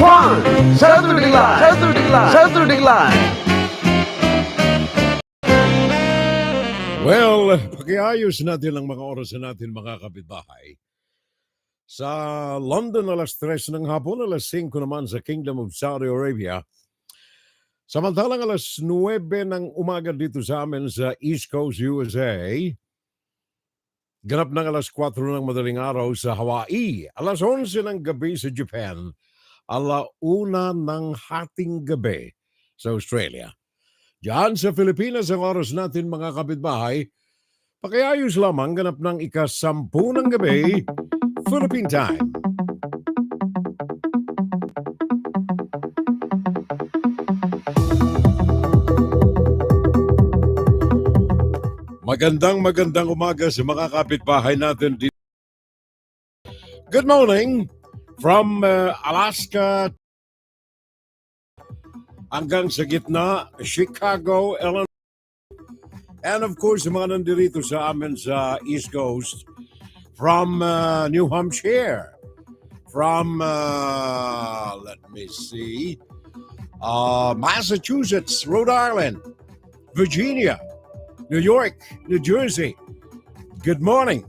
Fun! Saturday Live! Saturday Live! Saturday Live! Well, pakiayos natin ang mga oras natin mga kapitbahay. Sa London, alas 3 ng hapon, alas 5 naman sa Kingdom of Saudi Arabia. Samantalang alas 9 ng umaga dito sa amin sa East Coast, USA. Ganap ng alas 4 ng madaling araw sa Hawaii. Alas 11 ng gabi sa Japan. Alauna ng hating gabi sa Australia. Diyan sa Pilipinas ang oras natin mga kapitbahay. Pakiayos lamang ganap ng ika-10 ng gabi, Philippine time. Magandang umaga sa mga kapitbahay natin dito. Good morning from Alaska hanggang sa gitna, Chicago, Illinois. And of course, mga nandirito sa amin sa East Coast from New Hampshire, from, let me see, Massachusetts, Rhode Island, Virginia, New York, New Jersey. Good morning.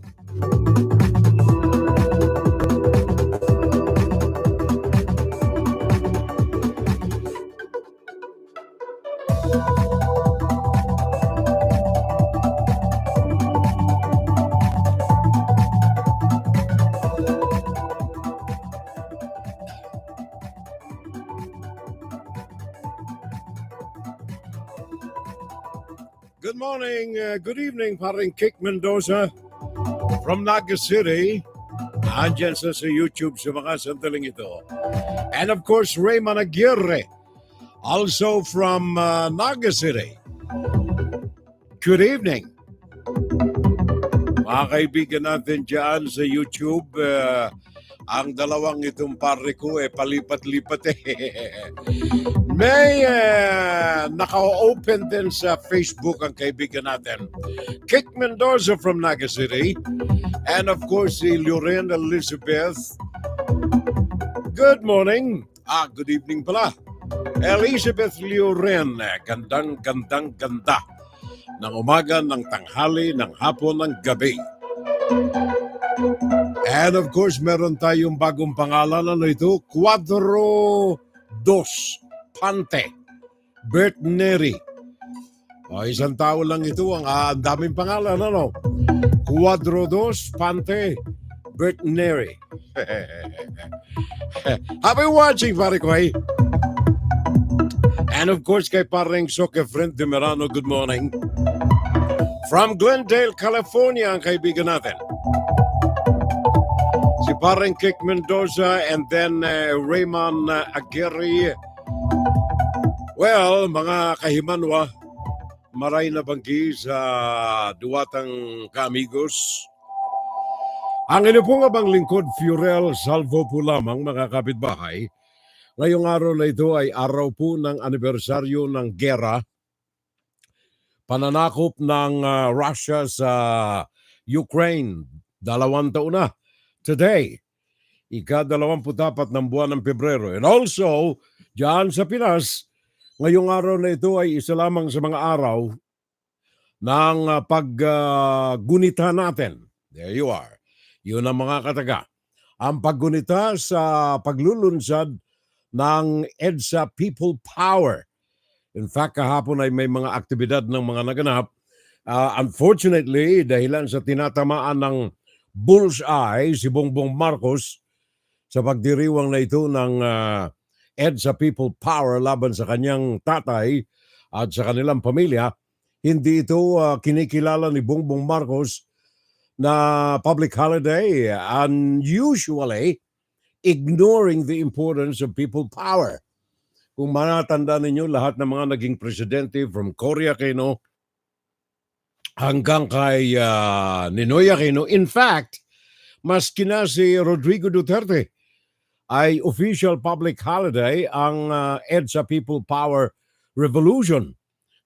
Good morning, good evening, paring Kick Mendoza from Naga City. Andyan sa YouTube sa mga sandaling ito. And of course, Raymond Aguirre, also from Naga City. Good evening. Mga kaibigan natin dyan sa YouTube, ang dalawang itong pare ko palipat-lipat May naka-open din sa Facebook ang kaibigan natin. Kick Mendoza from Naga City. And of course, si Loren Elizabeth. Good morning. Good evening pala. Elizabeth Loren. Ganda ng umaga, ng tanghali, ng hapon, ng gabi. And of course, meron tayong bagong pangalan. Ano ito? Quadro Dos Pante. Bert Neri. Isang tao lang ito. Ang daming pangalan. Ano? Quadro Dos Pante. Bert Neri. Happy watching, pare ko. And of course, kay pareng Soke Friend de Merano, good morning. From Glendale, California, ang kaibigan natin. Si pareng Kick Mendoza and then Raymond Aguirre. Well, mga kahimanwa, maray na banggi sa duwatang kaamigos. Ang ino pong abang lingkod, Fiorel Salvo po lamang, mga kapitbahay. Ngayong araw na ito ay araw po ng anibersaryo ng gera, pananakop ng Russia sa Ukraine. 2 taon na. Today, ika-24 ng buwan ng Pebrero. And also, diyan sa Pinas, ngayong araw na ito ay isa lamang sa mga araw ng paggunita natin. There you are. Yun ang mga kataga. Ang paggunita sa paglulunsad ng EDSA People Power. In fact, kahapon ay may mga aktibidad ng mga naganap. Unfortunately, dahilan sa tinatamaan ng bullseye si Bongbong Marcos sa pagdiriwang na ito ng EDSA People Power laban sa kanyang tatay at sa kanilang pamilya, hindi ito kinikilala ni Bongbong Marcos na public holiday, unusually ignoring the importance of people power. Kung manatanda ninyo, lahat ng mga naging presidente from Cory Aquino hanggang kay Ninoy Aquino. In fact, maski na si Rodrigo Duterte ay official public holiday ang EDSA People Power Revolution.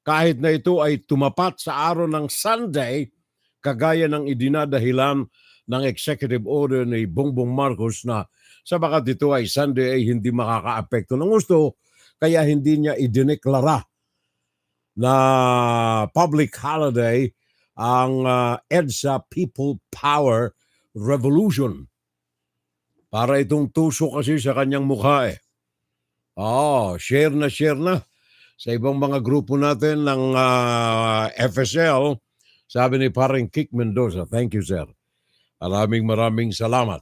Kahit na ito ay tumapat sa araw ng Sunday, kagaya ng idinadahilan ng executive order ni Bongbong Marcos na sa bakat ito ay Sunday ay hindi makakaapekto ng gusto, kaya hindi niya idineklara na public holiday ang EDSA People Power Revolution. Para itong tuso kasi sa kanyang mukha eh. Share na sa ibang mga grupo natin ng FSL. Sabi ni parang Kik Mendoza, thank you sir. Maraming salamat.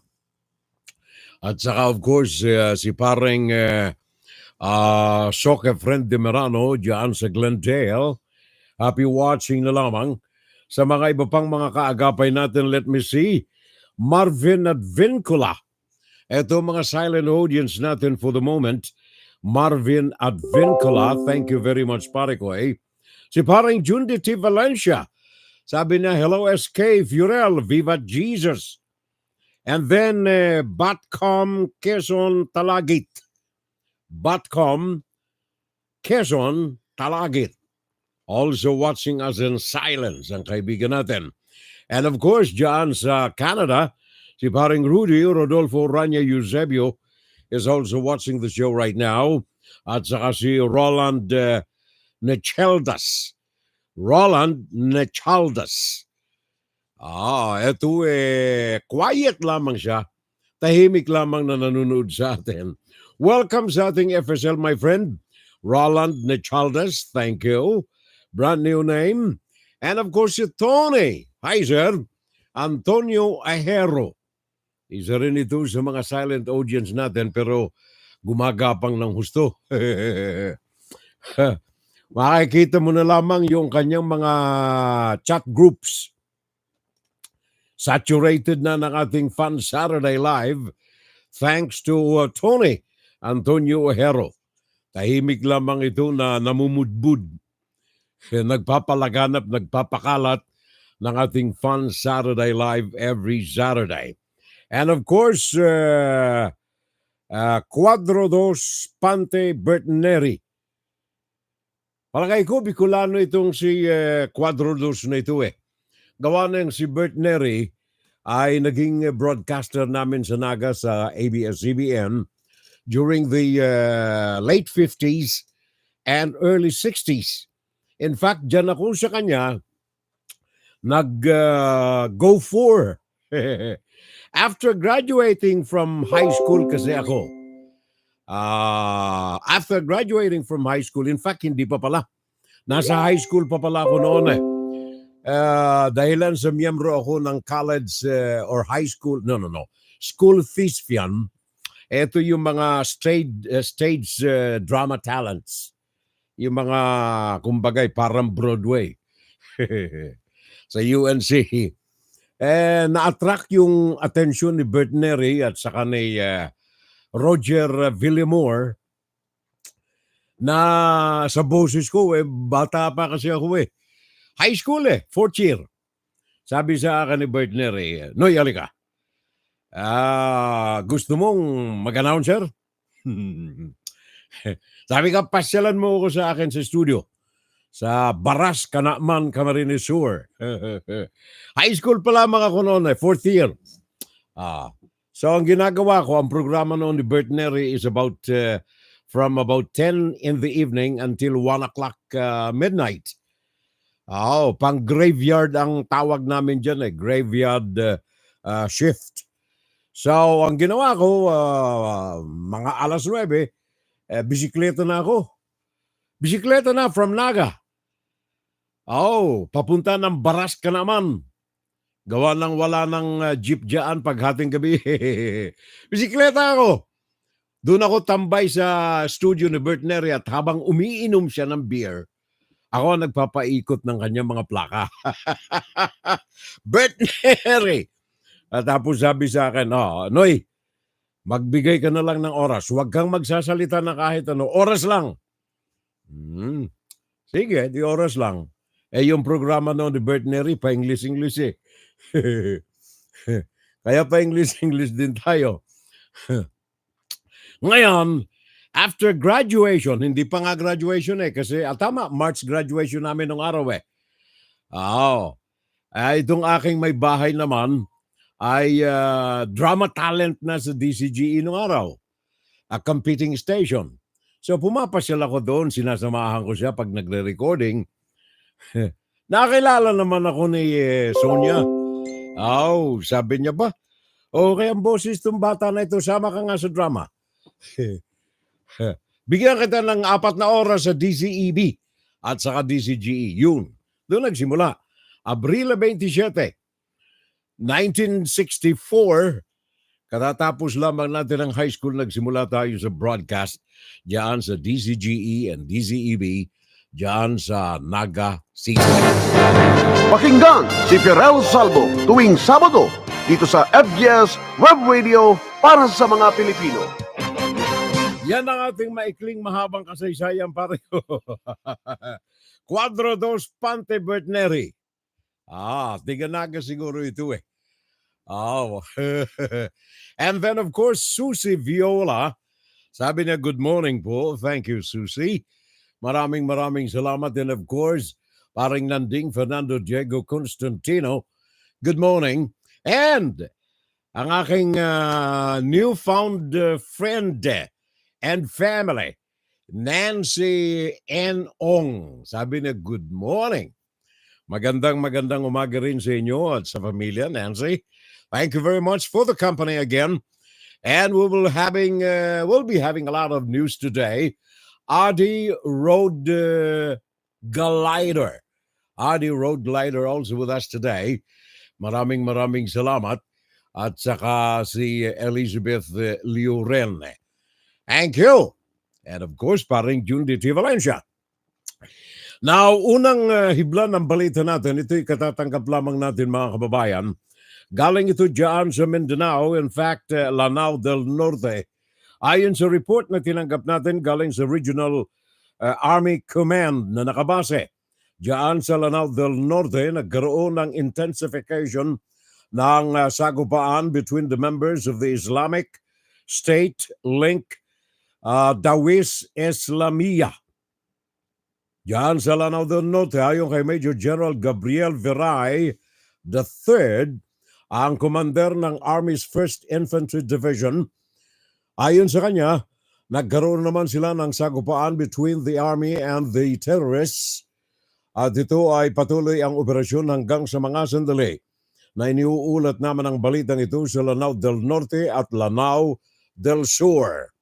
At saka of course si parang Soke Friend de Merano dyan sa Glendale. Happy watching na lamang. Sa mga iba pang mga kaagapay natin, let me see. Marvin at Vincula. Ito mga silent audience natin for the moment. Marvin at Vincula, thank you very much pare ko eh. Si parang Jundi T. Valencia. Sabi niya, hello SK, Furel, Viva Jesus. And then Batcom Quezon Talagit. Batcom Quezon Talagit. Also watching us in silence ang kaibigan natin. And of course, dyan sa Canada, si paring Rudy Rodolfo Rania Eusebio is also watching the show right now. At saka si Roland Nechaldas. Roland Nechaldas. Ito quiet lamang siya. Tahimik lamang na nanonood sa atin. Welcome sa ating FSL, my friend. Roland Nechaldas, thank you. Brand new name. And of course, si Tony. Hi, sir. Antonio Ahero. Isa rin ito sa mga silent audience natin pero gumagapang ng husto. Makikita mo na lamang yung kanyang mga chat groups. Saturated na ng ating Fun Saturday Live thanks to Tony Antonio Ahero. Tahimik lamang ito na namumudbud. Nagpapalaganap, nagpapakalat ng ating Fun Saturday Live every Saturday. And of course, Cuadro Dos Pante Bertneri. Palagay ko, Bicolano itong si Cuadro Dos na ito eh. Gawa na yung si Bertneri ay naging broadcaster namin sa Naga sa ABS-CBN during the late 50s and early 60s. In fact, dyan ako sa kanya nag-go for. After graduating from high school kasi ako. After graduating from high school, in fact, hindi pa pala. Nasa high school pa pala ako noon eh. Dahilan sa miyembro ako ng college or high school, school thespian. Ito yung mga stage drama talents. Yung mga, kumbagay, parang Broadway. Sa UNC. Na-attract yung attention ni Bertneri at saka ni Roger Villamore na sa boses ko, bata pa kasi ako eh. High school fourth year. Sabi sa akin ni Bertneri, Noy, alika. Gusto mong mag-announcer? Sabi ka, pasyalan mo ako sa akin sa studio. Sa Baras, Kanaman, Camarines Sur. High school pa lamang ako noon fourth year. So ang ginagawa ko, ang programa noon ni Bertneri is about from about 10 in the evening until 1 o'clock midnight. Pang graveyard ang tawag namin dyan graveyard shift. So ang ginawa ko, mga alas 9, bisikleta na ako. Bisikleta na from Naga. Papunta ng Baras ka naman. Gawa lang wala ng jeep dyan paghating gabi. Bisikleta ako. Doon ako tambay sa studio ni Bertneri at habang umiinom siya ng beer, ako ang nagpapaikot ng kanyang mga plaka. Bertneri! At tapos sabi sa akin, Noy, magbigay ka na lang ng oras. Huwag kang magsasalita na kahit ano. Oras lang. Sige, di oras lang. Yung programa noon ni Bertneri, pa-English Kaya pa-English din tayo. Ngayon, after graduation, hindi pa nga graduation kasi tama, March graduation namin nung araw Itong aking may bahay naman ay drama talent na sa DCGE nung araw, a competing station. So pumapasyal ako doon, sinasamahan ko siya pag nagre-recording. Nakakilala naman ako ni Sonia. Sabi niya ba, okay ang boses ng bata na ito, sama ka nga sa drama. Bigyan kita ng 4 na oras sa DCEB at saka DCGE. Yun. Doon nagsimula. Abril 27, 1964, katatapos lamang natin ang high school, nagsimula tayo sa broadcast diyan sa DCGE and DCEB diyan sa Naga City. Pakinggan si Ferrell Salvo tuwing Sabado dito sa FGS Web Radio para sa mga Pilipino. Yan ang ating maikling mahabang kasaysayan pareho. Cuadro dos Pante Bertneri. Tiganaga siguro ito eh. And then of course, Susie Viola. Sabi niya, good morning po. Thank you, Susie. Maraming salamat. And of course, paring Nanding Fernando Diego Constantino. Good morning. And ang aking newfound friend and family, Nancy N. Ong. Sabi niya, good morning. Magandang umaga rin sa inyo at sa pamilya, Nancy. Thank you very much for the company again. And we'll be having a lot of news today. Adi Road Glider. Adi Road Glider also with us today. Maraming salamat. At saka si Elizabeth Lioren. Thank you. And of course, paring June D.T. Valencia. Now, unang hibla ng balita natin, ito'y katatanggap lamang natin mga kababayan. Galing ito dyan sa Mindanao, in fact, Lanao del Norte. Ayon sa report na tinanggap natin galing sa Regional Army Command na nakabase. Dyan sa Lanao del Norte, nagkaroon ng intensification ng sagupaan between the members of the Islamic State Link Dawis Islamiyah. Diyan sa Lanao del Norte, ayon kay Major General Gabriel Veray III, ang commander ng Army's 1st Infantry Division. Ayon sa kanya, nagkaroon naman sila ng sagupaan between the Army and the terrorists. At ito ay patuloy ang operasyon hanggang sa mga sandali na iniuulat naman ang balitang ito sa Lanao del Norte at Lanao del Sur.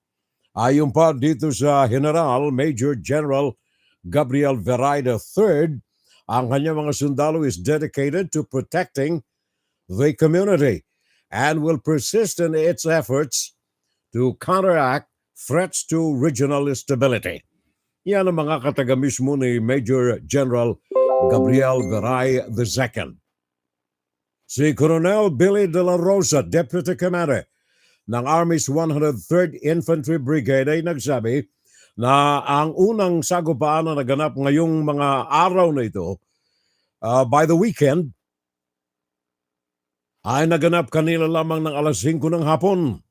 Ayon pa dito sa General Major General Gabriel Veray III, ang kanyang mga sundalo is dedicated to protecting the community and will persist in its efforts to counteract threats to regional stability. Yan ang mga kataga mismo ni Major General Gabriel Veray II. Si Colonel Billy de la Rosa, Deputy Commander ng Army's 103rd Infantry Brigade, ay nagsabi na ang unang sagupaan na naganap ngayong mga araw na ito by the weekend ay naganap kanila lamang ng alas 5 ng hapon.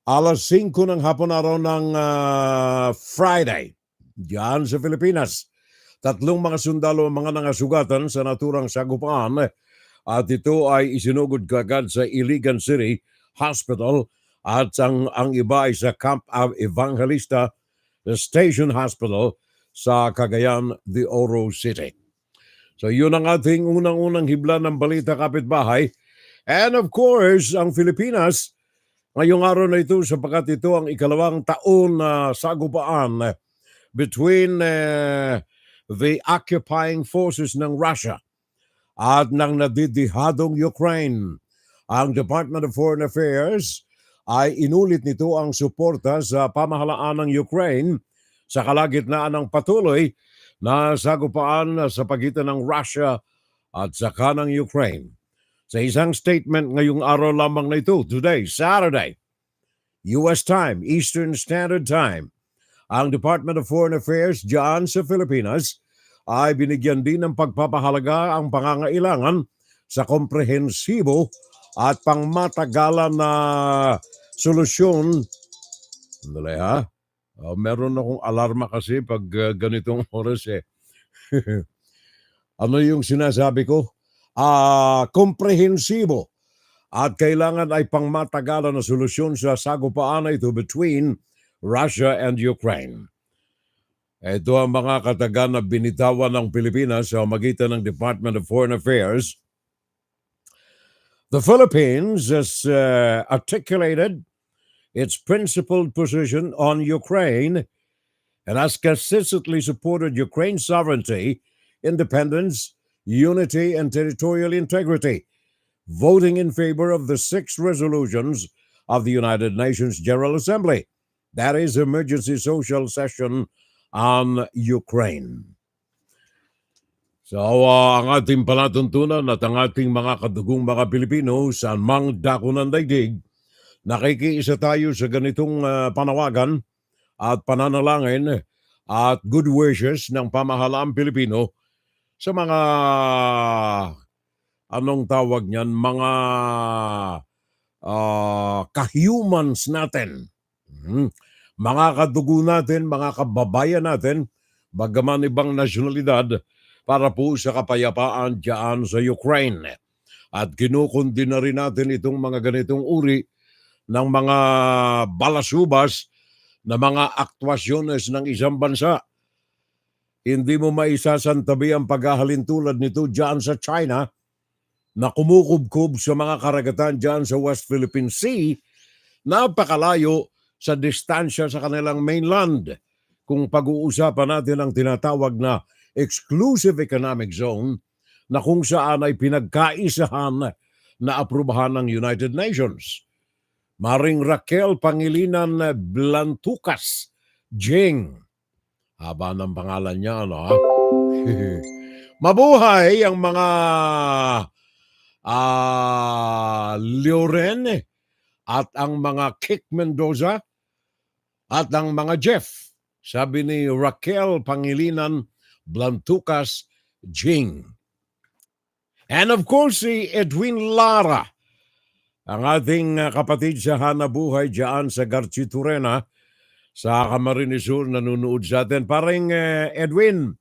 Alas 5 ng hapon araw ng Friday, diyan sa Pilipinas. 3 mga sundalo ang mga nangasugatan sa naturang sagupaan at ito ay isinugod kagad sa Iligan City Hospital at ang iba ay sa Camp Evangelista Station Hospital sa Cagayan de Oro City. So yun ang ating unang hibla ng balita kapitbahay. And of course, ang Pilipinas, ngayong araw na ito sapagkat ito ang ikalawang taon na sagupaan between the occupying forces ng Russia at ng nadidihadong Ukraine. Ang Department of Foreign Affairs ay inulit nito ang suporta sa pamahalaan ng Ukraine sa kalagitnaan ng patuloy na sagupaan sa pagitan ng Russia at saka ng Ukraine. Sa isang statement ngayong araw lamang na ito, today, Saturday, U.S. time, Eastern Standard Time, ang Department of Foreign Affairs dyan sa Pilipinas ay binigyan din ng pagpapahalaga ang pangangailangan sa komprehensibo at pangmatagalan na solusyon. Sandali ha. Meron akong alarma kasi pag ganitong oras eh. Ano yung sinasabi ko? Komprehensibo at kailangan ay pangmatagalan na solusyon sa sagupaan na ito between Russia and Ukraine. Ito ang mga katagan na binitawan ng Pilipinas sa magitan ng Department of Foreign Affairs. The Philippines has articulated its principled position on Ukraine and has consistently supported Ukraine's sovereignty, independence, unity, and territorial integrity, voting in favor of the 6 resolutions of the United Nations General Assembly. That is emergency social session on Ukraine. So, ang ating palatuntunan at ang ating mga kadugong mga Pilipino sa mang dako ng daigdig, nakikiisa tayo sa ganitong panawagan at pananalangin at good wishes ng pamahalaang Pilipino sa mga anong tawag niyan, mga kahumans natin. Mga kadugo natin, mga kababayan natin, bagaman ibang nasyonalidad, para po sa kapayapaan diyan sa Ukraine. At kinukundi na rin natin itong mga ganitong uri ng mga balasubas na mga aktwasyones ng isang bansa. Hindi mo maisasantabi ang paghahalintulad nito diyan sa China na kumukubkob sa mga karagatan diyan sa West Philippine Sea, napakalayo sa distansya sa kanilang mainland. Kung pag-uusapan natin ang tinatawag na exclusive economic zone na kung saan ay pinagkaisahan na aprubahan ng United Nations. Maring Raquel Pangilinan Blantucas Jing. Haba ng pangalan niya, ano ha? Mabuhay ang mga Loren at ang mga Kik Mendoza at ang mga Jeff. Sabi ni Raquel Pangilinan Blantucas Jing. And of course, si Edwin Lara, ang ating kapatid sa Hanabuhay diyan sa Garchiturena, sa Camarines Sur, nanonood sa atin. Parang Edwin,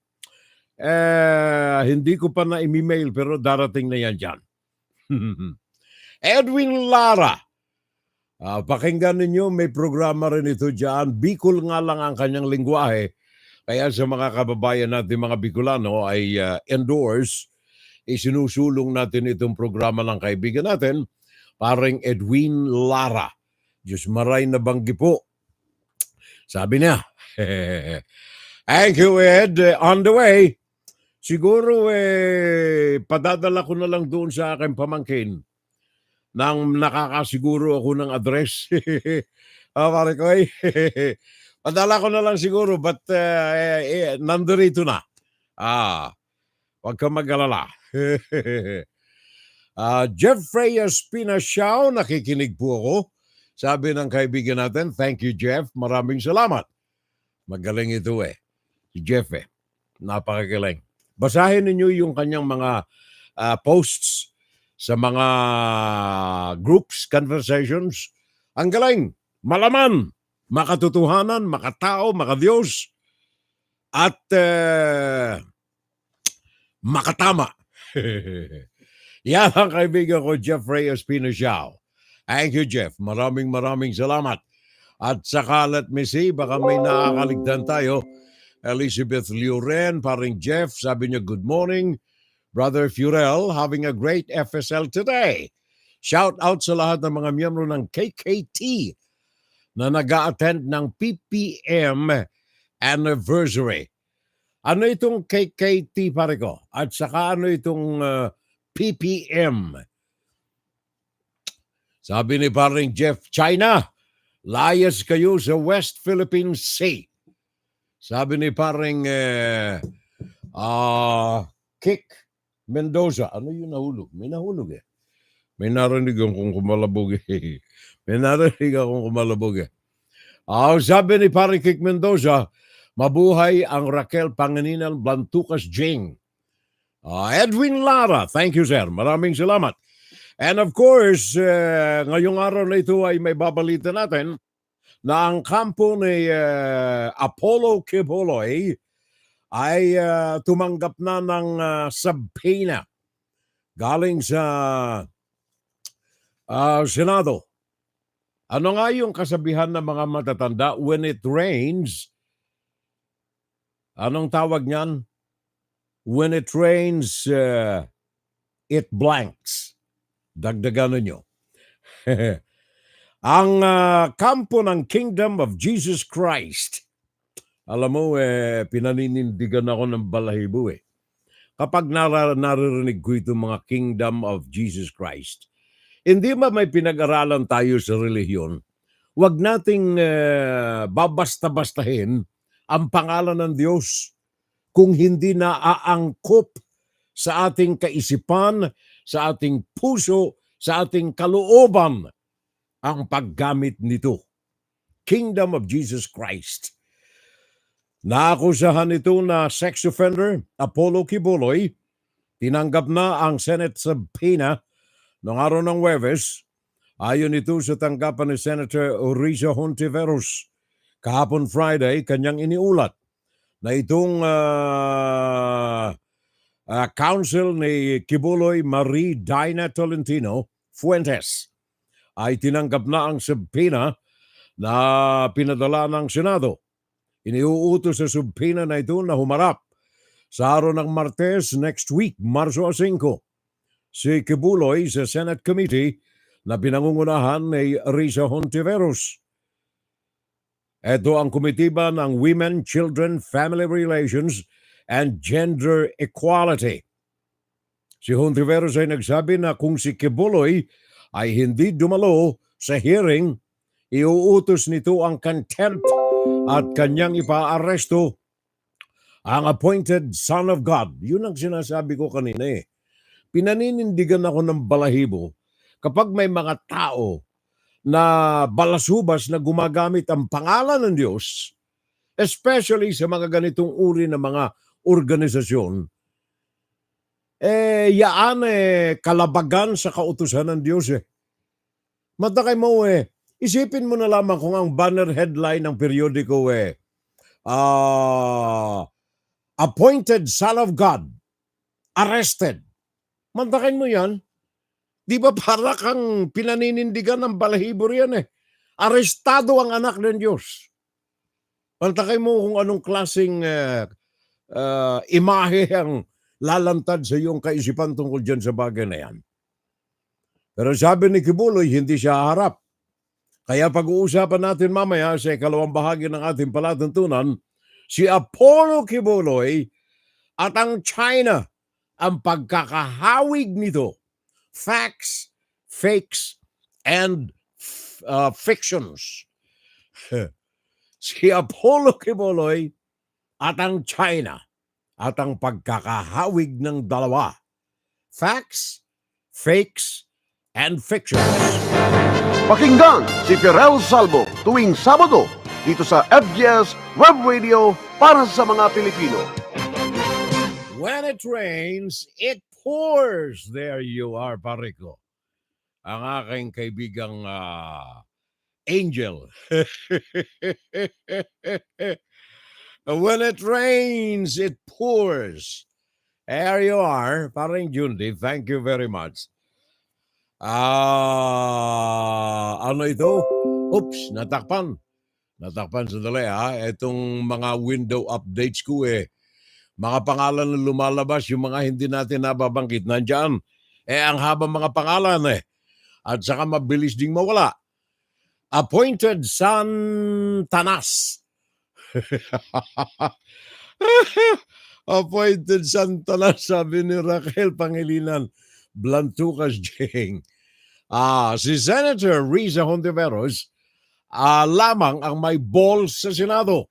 hindi ko pa na-email pero darating na yan dyan. Edwin Lara, pakinggan ninyo, may programa rin ito dyan. Bicol nga lang ang kanyang lingwahe. Kaya sa mga kababayan natin, mga Bicolano, ay endorse, isinusulong natin itong programa ng kaibigan natin, parang Edwin Lara. Diyos maray na banggi po. Sabi niya, thank you, Ed. On the way, siguro padadala ko na lang doon sa aking pamangkin nang nakakasiguro ako ng address. Pare ko, padala ko na lang siguro, but nandito na. Huwag kang mag-alala. Jeffrey Espinasiao, nakikinig po ako. Sabi ng kaibigan natin, thank you, Jeff. Maraming salamat. Magaling ito si Jeff napakagaling. Basahin ninyo yung kanyang mga posts sa mga groups, conversations. Ang galing, malaman, makatotohanan, makatao, makadiyos, at makatama. Yan ang kaibigan ko, Jeffrey Espinasiao. Thank you, Jeff. Maraming salamat. At saka, let me see, baka may nakakaligtan tayo. Elizabeth Loren, paring Jeff, sabi niya, good morning. Brother Furel, having a great FSL today. Shout out sa lahat ng mga miyembro ng KKT na nag-a-attend ng PPM anniversary. Ano itong KKT, pare ko? At saka ano itong PPM? Sabi ni paring Jeff, China, layas kayo sa West Philippine Sea. Sabi ni paring Kik Mendoza, ano yung nahulog? May nahulog May narinig akong kumalabog May narinig akong kumalabog sabi ni paring Kik Mendoza, mabuhay ang Raquel Pangilinan Blantucas Jing. Edwin Lara, thank you, sir. Maraming salamat. And of course, ngayong araw na ito ay may babalita natin na ang kampo ni Apollo Quiboloy ay tumanggap na ng subpoena galing sa Senado. Ano nga yung kasabihan ng mga matatanda? When it rains, anong tawag niyan? When it rains, it blanks. Dagdagan ninyo. Ang kampo ng Kingdom of Jesus Christ. Alam mo, pinaninindigan ako ng balahibo eh. Kapag naririnig ko itong mga Kingdom of Jesus Christ, hindi ba may pinag-aralan tayo sa relihiyon? Huwag nating babasta-bastahin ang pangalan ng Diyos kung hindi naaangkop sa ating kaisipan, sa ating puso, sa ating kalooban ang paggamit nito. Kingdom of Jesus Christ. Naakusahan ito na sex offender, Apollo Quiboloy. Tinanggap na ang Senate subpoena noong araw ng Huwebes. Ayon ito sa tanggapan ni Senator Risa Hontiveros. Kahapon Friday, kanyang iniulat na itong counsel ni Quiboloy Marie Dina Tolentino Fuentes ay tinanggap na ang subpoena na pinadala ng Senado. Iniuutos sa subpoena na ito na humarap sa araw ng Martes next week, Marso 5. Si Quiboloy sa Senate Committee na pinangungunahan ni Risa Hontiveros. Ito ang komitiba ng Women, Children, Family Relations, and Gender Equality. Si Hontiveros ay nagsabi na kung si Quiboloy ay hindi dumalo sa hearing, iuutos nito ang contempt at kanyang ipaaresto ang appointed son of God. Yun ang sinasabi ko kanina eh. Pinaninindigan ako ng balahibo kapag may mga tao na balasubas na gumagamit ang pangalan ng Diyos, especially sa mga ganitong uri ng mga organisasyon, yaan kalabagan sa kautusan ng Diyos eh. Matakay mo isipin mo na lamang kung ang banner headline ng periodiko appointed son of God, arrested. Mantakin mo yan. Di ba para kang pinaninindigan ng balahibo riyan eh. Arestado ang anak ng Diyos. Mantakay mo kung anong klaseng imahe ang lalantad sa iyong kaisipan tungkol dyan sa bagay na yan. Pero sabi ni Quiboloy, hindi siya harap. Kaya pag-uusapan natin mamaya sa ikalawang bahagi ng ating palatuntunan, si Apollo Quiboloy at ang China, ang pagkakahawig nito. Facts, fakes, and fictions. Si Apollo Quiboloy at ang China at ang pagkakahawig ng dalawa. Facts, fakes, and fictions. Pakinggan si Pirel Salvo tuwing Sabado dito sa FGS Web Radio para sa mga Pilipino. When it rains, it pours. There you are, Parico. Ang aking kaibigang Angel. When it rains, it pours. There you are, paring Jundi. Thank you very much. Ano ito? Oops, natakpan. Natakpan sandali ha. Itong mga window updates ko mga pangalan na lumalabas, yung mga hindi natin nababangkit, nandyan. Ang habang mga pangalan At saka mabilis ding mawala. Appointed Son Tanas. Appointed Son Tanas, sabi ni Raquel Pangilinan Blantucas Jeng. Si Senator Risa Hontiveros lamang ang may balls sa Senado.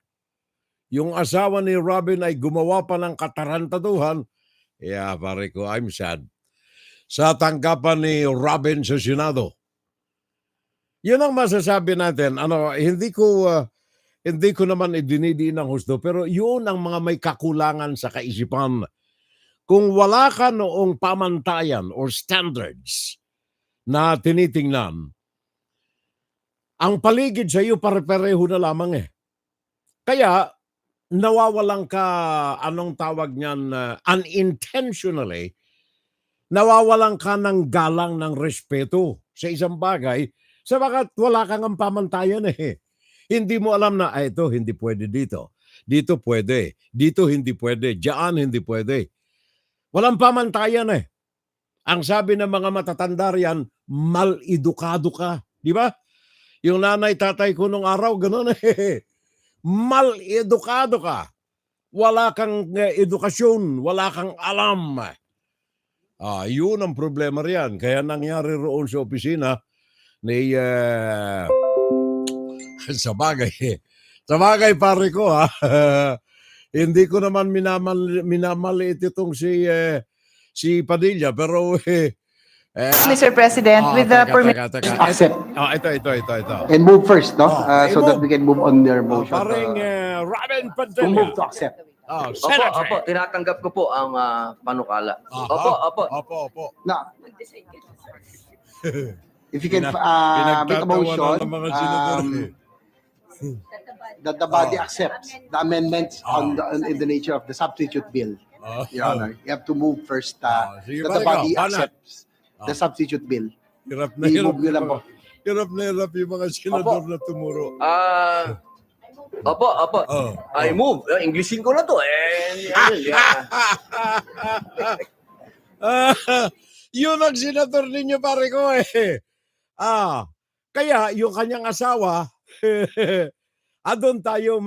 Yung asawa ni Robin ay gumawa pa ng katarantaduhan. Yeah, pare ko, I'm sad. Sa tanggapan ni Robin sa Senado. Yun ang masasabi natin. Hindi ko naman idinidiin ng husto, pero yun ang mga may kakulangan sa kaisipan. Kung wala ka noong pamantayan or standards na tinitingnan, ang paligid sa iyo pare-pareho na lamang Kaya, nawawalan ka, anong tawag niyan, unintentionally, nawawalan ka ng galang, ng respeto sa isang bagay sapagat wala kang ang pamantayan eh. Hindi mo alam na ito hindi pwede dito. Dito pwede. Dito hindi pwede. Diyan hindi pwede. Walang pamantayan eh. Ang sabi ng mga matatanda riyan, mal-edukado ka. Di ba? Yung nanay tatay ko nung araw, gano'n eh. Mal-edukado ka. Wala kang edukasyon. Wala kang alam. Yun ang problema riyan. Kaya nangyari roon sa opisina ni sa bagay pare ko hindi ko naman minamaliit itong si Padilla pero Mr. President, with the permission. Accept Ito. and move first, no? So move. that we can move on their motion. Paring Robin To Padilla. move to accept. Senator. Opo, tinatanggap ko po ang panukala. Opo. Now, if you can make a Pinagtatawanan motion ng mga senador that the body accepts the amendments in the nature of the substitute bill. Your Honor, you have to move first sige, that the balik body ka, panat. accepts the substitute bill. Hirap na hirap I-move nyo lang po. yung mga senador na tumuro. Opo. I move. Englishin ko na to. Yun ang senador ninyo pare ko eh. Kaya yung kanyang asawa, doon tayo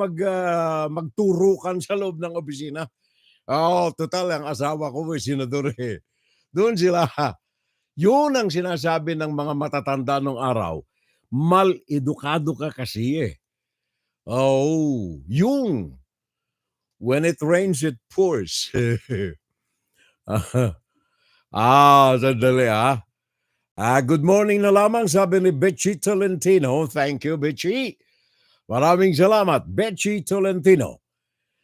magturukan sa loob ng opisina. Total, ang asawa ko senador eh. Doon sila. Yun ang sinasabi ng mga matatanda nung araw. Mal-edukado ka kasi eh. Yung when it rains, it pours. Sandali good morning na lamang, sabi ni Betchy Tolentino. Thank you, Betchy. Maraming salamat, Betchy Tolentino.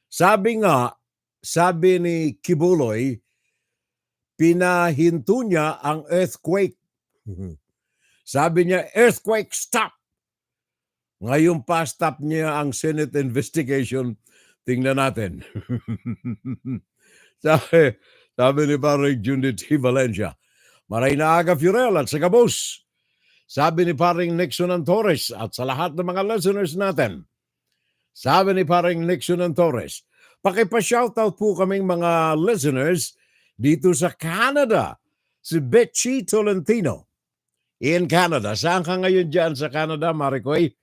Sabi ni Quiboloy, pinahinto niya ang earthquake. Sabi niya, earthquake stop. Ngayon pa stop niya ang Senate investigation. Tingnan natin. sabi ni paring Judith Valencia, Maray na aga Fiorel at sa Kabos. Sabi ni paring Nixon Torres at sa lahat ng mga listeners natin. Sabi ni paring Nixon Torres, pakipa-shoutout po kaming mga listeners dito sa Canada. Si Betchy Tolentino in Canada. Saan ka ngayon dyan sa Canada, Maricoy?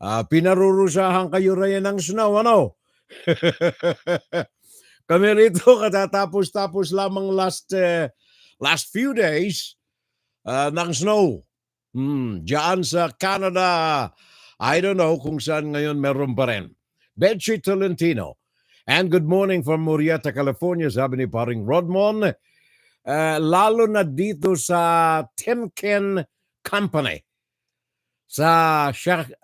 Pinarurusahan kayo rin ng snow, ano? Kami rito katatapos-tapos lamang last few days ng snow. Diyan sa Canada, I don't know kung saan ngayon meron pa rin. Betchy Tolentino. And good morning from Murrieta, California, sabi ni paring Rodmon. Lalo na dito sa Timken Company. Sa Shakatoon.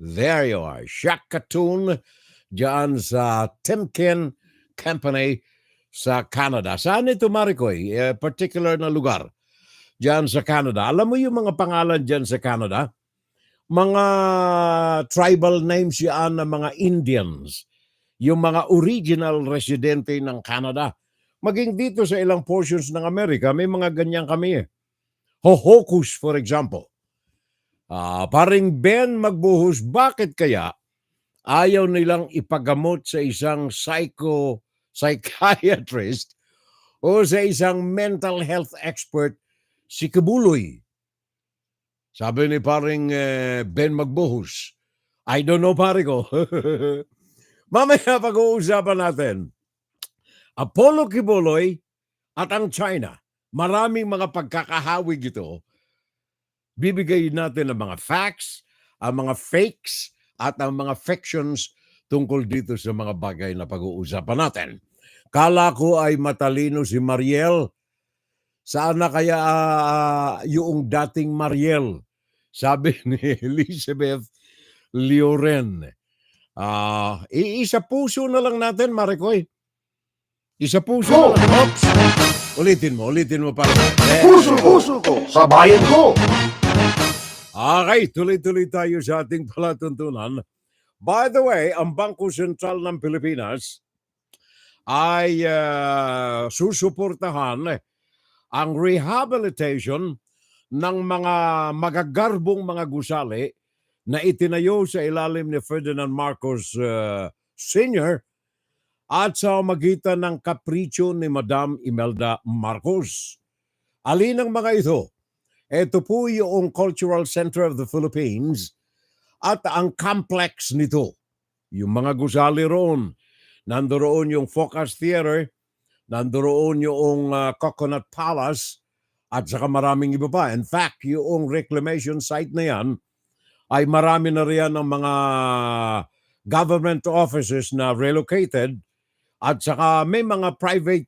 There you are. Shakatoon. Diyan sa Timken Company sa Canada. Saan ito, Maricoy? Particular na lugar. Diyan sa Canada. Alam mo yung mga pangalan diyan sa Canada? Mga tribal names yan ng mga Indians. Yung mga original residente ng Canada. Maging dito sa ilang portions ng Amerika, may mga ganyan kami eh. Hohokus, for example. Paring Ben Magbuhos, bakit kaya ayaw nilang ipagamot sa isang psychiatrist o sa isang mental health expert si Quiboloy? Sabi ni paring Ben Magbuhos, I don't know pare ko. Mamaya pag-uusapan natin. Apollo Quiboloy at ang China. Maraming mga pagkakahawig ito. Bibigay natin ang mga facts, ang mga fakes, at ang mga fictions tungkol dito sa mga bagay na pag-uusapan natin. Kala ko ay matalino si Mariel. Saan na kaya yung dating Mariel? Sabi ni Elizabeth Leoren. Isa puso na lang natin, Maricoy. Isa puso na lang. Oops! Ulitin mo pala. Puso ko sa bayan ko. Okay, tuloy-tuloy tayo sa ating palatuntunan. By the way, ang Bangko Sentral ng Pilipinas ay susuportahan ang rehabilitation ng mga magagarbong mga gusali na itinayo sa ilalim ni Ferdinand Marcos Sr. at sa magitan ng kapritsyo ni Madam Imelda Marcos. Alin ang mga ito? Ito po yung Cultural Center of the Philippines at ang complex nito. Yung mga gusali roon, nandoon yung Focus Theater, nandoon yung Coconut Palace, at saka maraming iba pa. In fact, yung reclamation site na yan, ay marami na riyan ng mga government offices na relocated at saka may mga private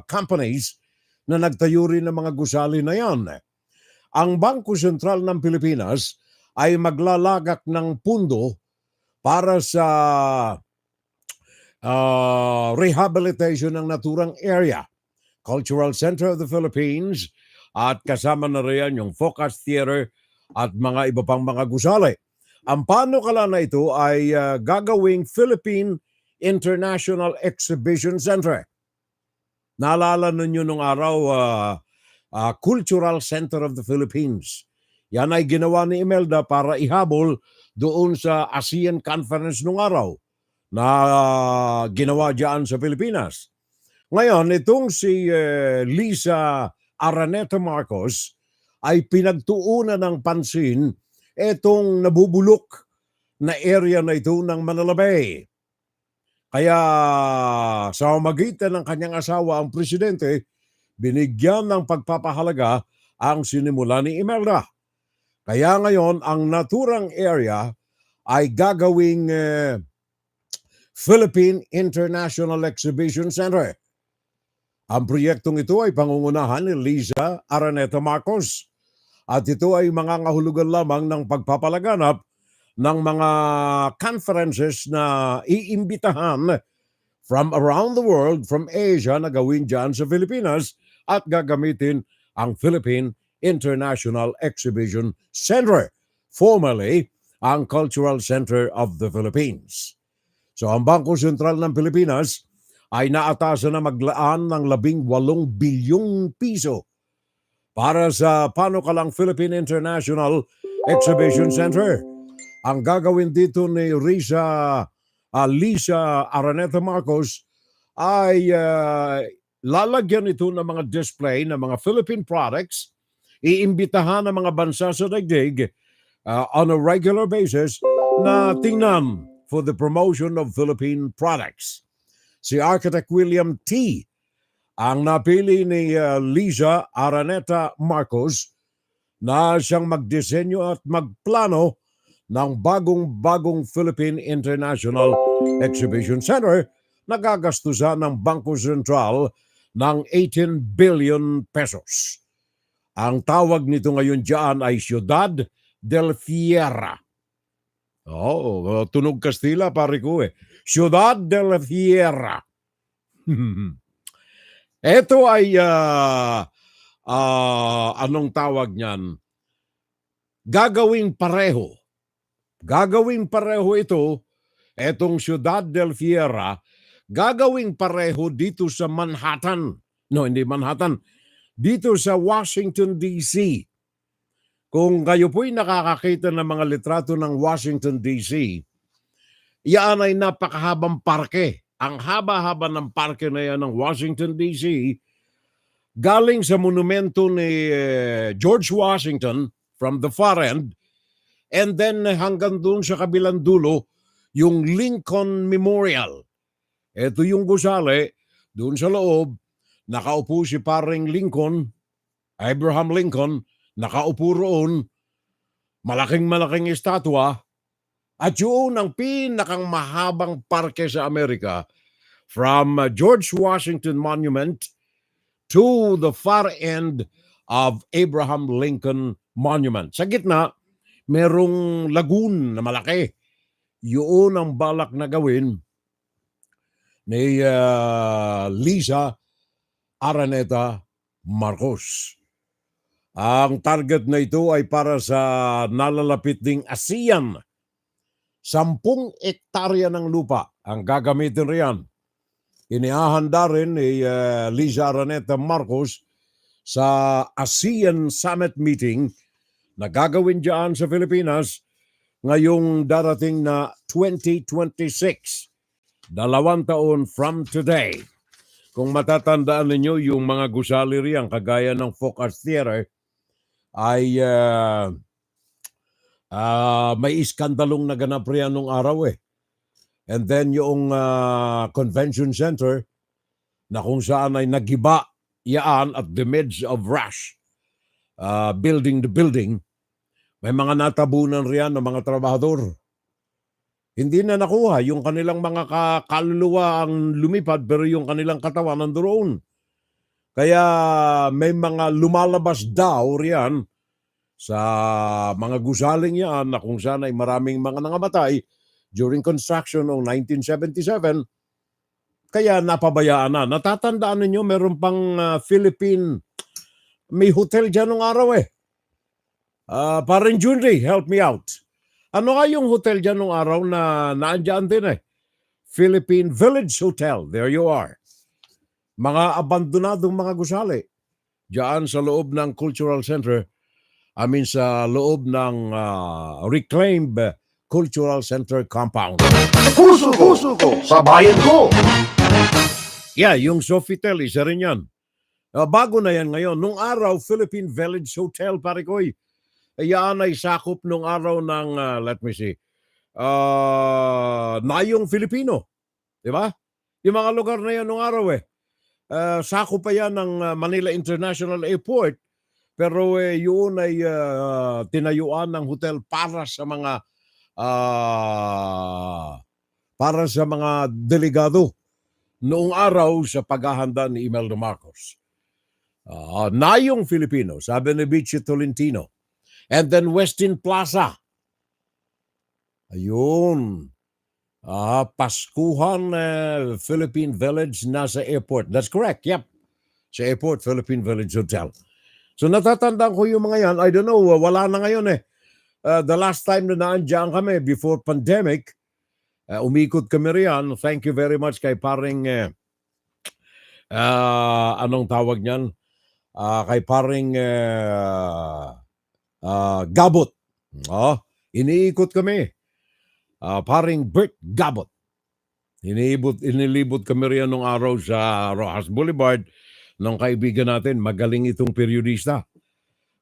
companies na nagtayo rin ng mga gusali na yan. Ang Bangko Sentral ng Pilipinas ay maglalagak ng pundo para sa rehabilitation ng naturang area. Cultural Center of the Philippines at kasama na riyan yung Focus Theater at mga iba pang mga gusali. Ang panukala na ito ay gagawing Philippine International Exhibition Center. Naalala ninyo nung araw, Cultural Center of the Philippines. Yan ay ginawa ni Imelda para ihabol doon sa ASEAN Conference nung araw na ginawa diyan sa Pilipinas. Ngayon, itong si Lisa Araneta Marcos ay pinagtuunan ng pansin itong nabubulok na area na ito ng Manila Bay. Kaya sa magitan ng kanyang asawa, ang presidente, binigyan ng pagpapahalaga ang sinimula ni Imelda. Kaya ngayon, ang naturang area ay gagawing Philippine International Exhibition Center. Ang proyektong ito ay pangungunahan ni Lisa Araneta Marcos at ito ay mangangahulugan lamang ng pagpapalaganap ng mga conferences na iimbitahan from around the world, from Asia na gawin dyan sa Pilipinas at gagamitin ang Philippine International Exhibition Center, formerly ang Cultural Center of the Philippines. So ang Bangko Sentral ng Pilipinas ay naatasan na maglaan ng 18 bilyong piso para sa panukalang Philippine International Exhibition Center. Ang gagawin dito ni Lisa Araneta Marcos ay lalagyan ito ng mga display ng mga Philippine products, iimbitahan ng mga bansa sa daigdig on a regular basis na tingnan for the promotion of Philippine products. Si Architect William T. ang napili ni Lisa Araneta Marcos na siyang magdisenyo at magplano ng bagong Philippine International Exhibition Center na gagastusan ng Bangko Sentral ng 18 billion pesos. Ang tawag nito ngayon dyan ay Ciudad del Fierra. Tunog Kastila pare ko eh. Ciudad del Fierra. Ito ay anong tawag niyan? Gagawing pareho ito, etong Ciudad del Fierra, gagawing pareho dito sa Manhattan. No, hindi Manhattan. Dito sa Washington, D.C. Kung kayo po'y nakakakita ng mga litrato ng Washington, D.C., yan ay napakahabang parke. Ang haba-haba ng parke na yan ng Washington, D.C., galing sa monumento ni George Washington from the far end, and then hanggang doon sa kabilang dulo, yung Lincoln Memorial. Ito yung gusali, doon sa loob, nakaupo si paring Lincoln, Abraham Lincoln, nakaupo roon, malaking estatwa, at yun ang pinakang mahabang parke sa Amerika from George Washington Monument to the far end of Abraham Lincoln Monument. Sa gitna, merong lagoon na malaki. Yun ang balak na gawin ni Lisa Araneta Marcos. Ang target na ito ay para sa nalalapit ding ASEAN. 10 hektarya ng lupa ang gagamitin riyan. Inihahanda rin ni Liza Araneta Marcos sa ASEAN Summit Meeting na gagawin dyan sa Pilipinas ngayong darating na 2026. 2 taon from today. Kung matatandaan ninyo, yung mga gusali riyan, kagaya ng Folk Arts Theater, ay may iskandalong naganap riyan nung araw eh. And then yung convention center na kung saan ay nagiba yaan at the midst of rush, building the building, may mga natabunan riyan ng mga trabahador. Hindi na nakuha yung kanilang mga kaluluwa ang lumipad pero yung kanilang katawan nandoon. Kaya may mga lumalabas daw riyan sa mga gusaling yan na kung saan ay maraming mga nangamatay during construction noong 1977. Kaya napabayaan na. Natatandaan ninyo, meron pang Philippine, may hotel dyan nung araw eh. Parang Junri, help me out. Ano nga yung hotel dyan nung araw na naandyan din eh? Philippine Village Hotel. There you are. Mga abandonadong mga gusali. Diyan sa loob ng Cultural Center. Sa loob ng reclaimed Cultural Center compound. Puso ko sa bayan ko. Yeah, yung Sofitel, isa rin yan. Bago na yan ngayon. Nung araw, Philippine Village Hotel, pare ko'y. Yan ay sakop nung araw ng, let me see, Nayong Filipino. Di ba? Yung mga lugar na yan nung araw eh. Sakop pa yan ng Manila International Airport. Pero yun ay tinayuan ng hotel para sa mga delegado noong araw sa paghahanda ni Imelda Marcos. Nayong Filipino, sabi ni Bichi Tolentino. And then Westin Plaza. Ayun. Paskuhan Philippine Village nasa airport. That's correct, yep. Sa airport, Philippine Village Hotel. So natatandaan ko yung mga yan. I don't know, wala na ngayon eh. The last time na naandyan kami before pandemic, umikot kami riyan. Thank you very much kay paring, anong tawag niyan? Kay paring Gabot. Iniikot kami. Paring Bert Gabot. Inilibot kami riyan nung araw sa Rojas Boulevard ng kaibigan natin. Magaling itong periodista.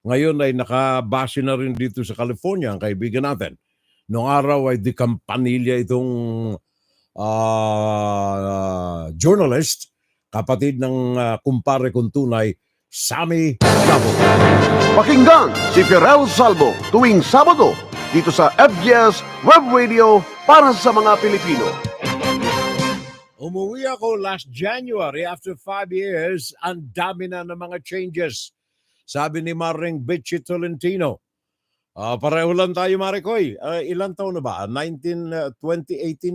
Ngayon ay nakabase na rin dito sa California ang kaibigan natin. Noong araw ay di Campanilla itong journalist, kapatid ng kumpare kong tunay, Sammy Gabo. Pakinggan si Firel Salvo tuwing Sabado dito sa FGS Web Radio para sa mga Pilipino. Umuwi ako last January after 5 years. Ang dami na ng mga changes. Sabi ni Maring Bichi Tolentino. Pareho lang tayo, Marikoy. Ilang taon na ba? 2018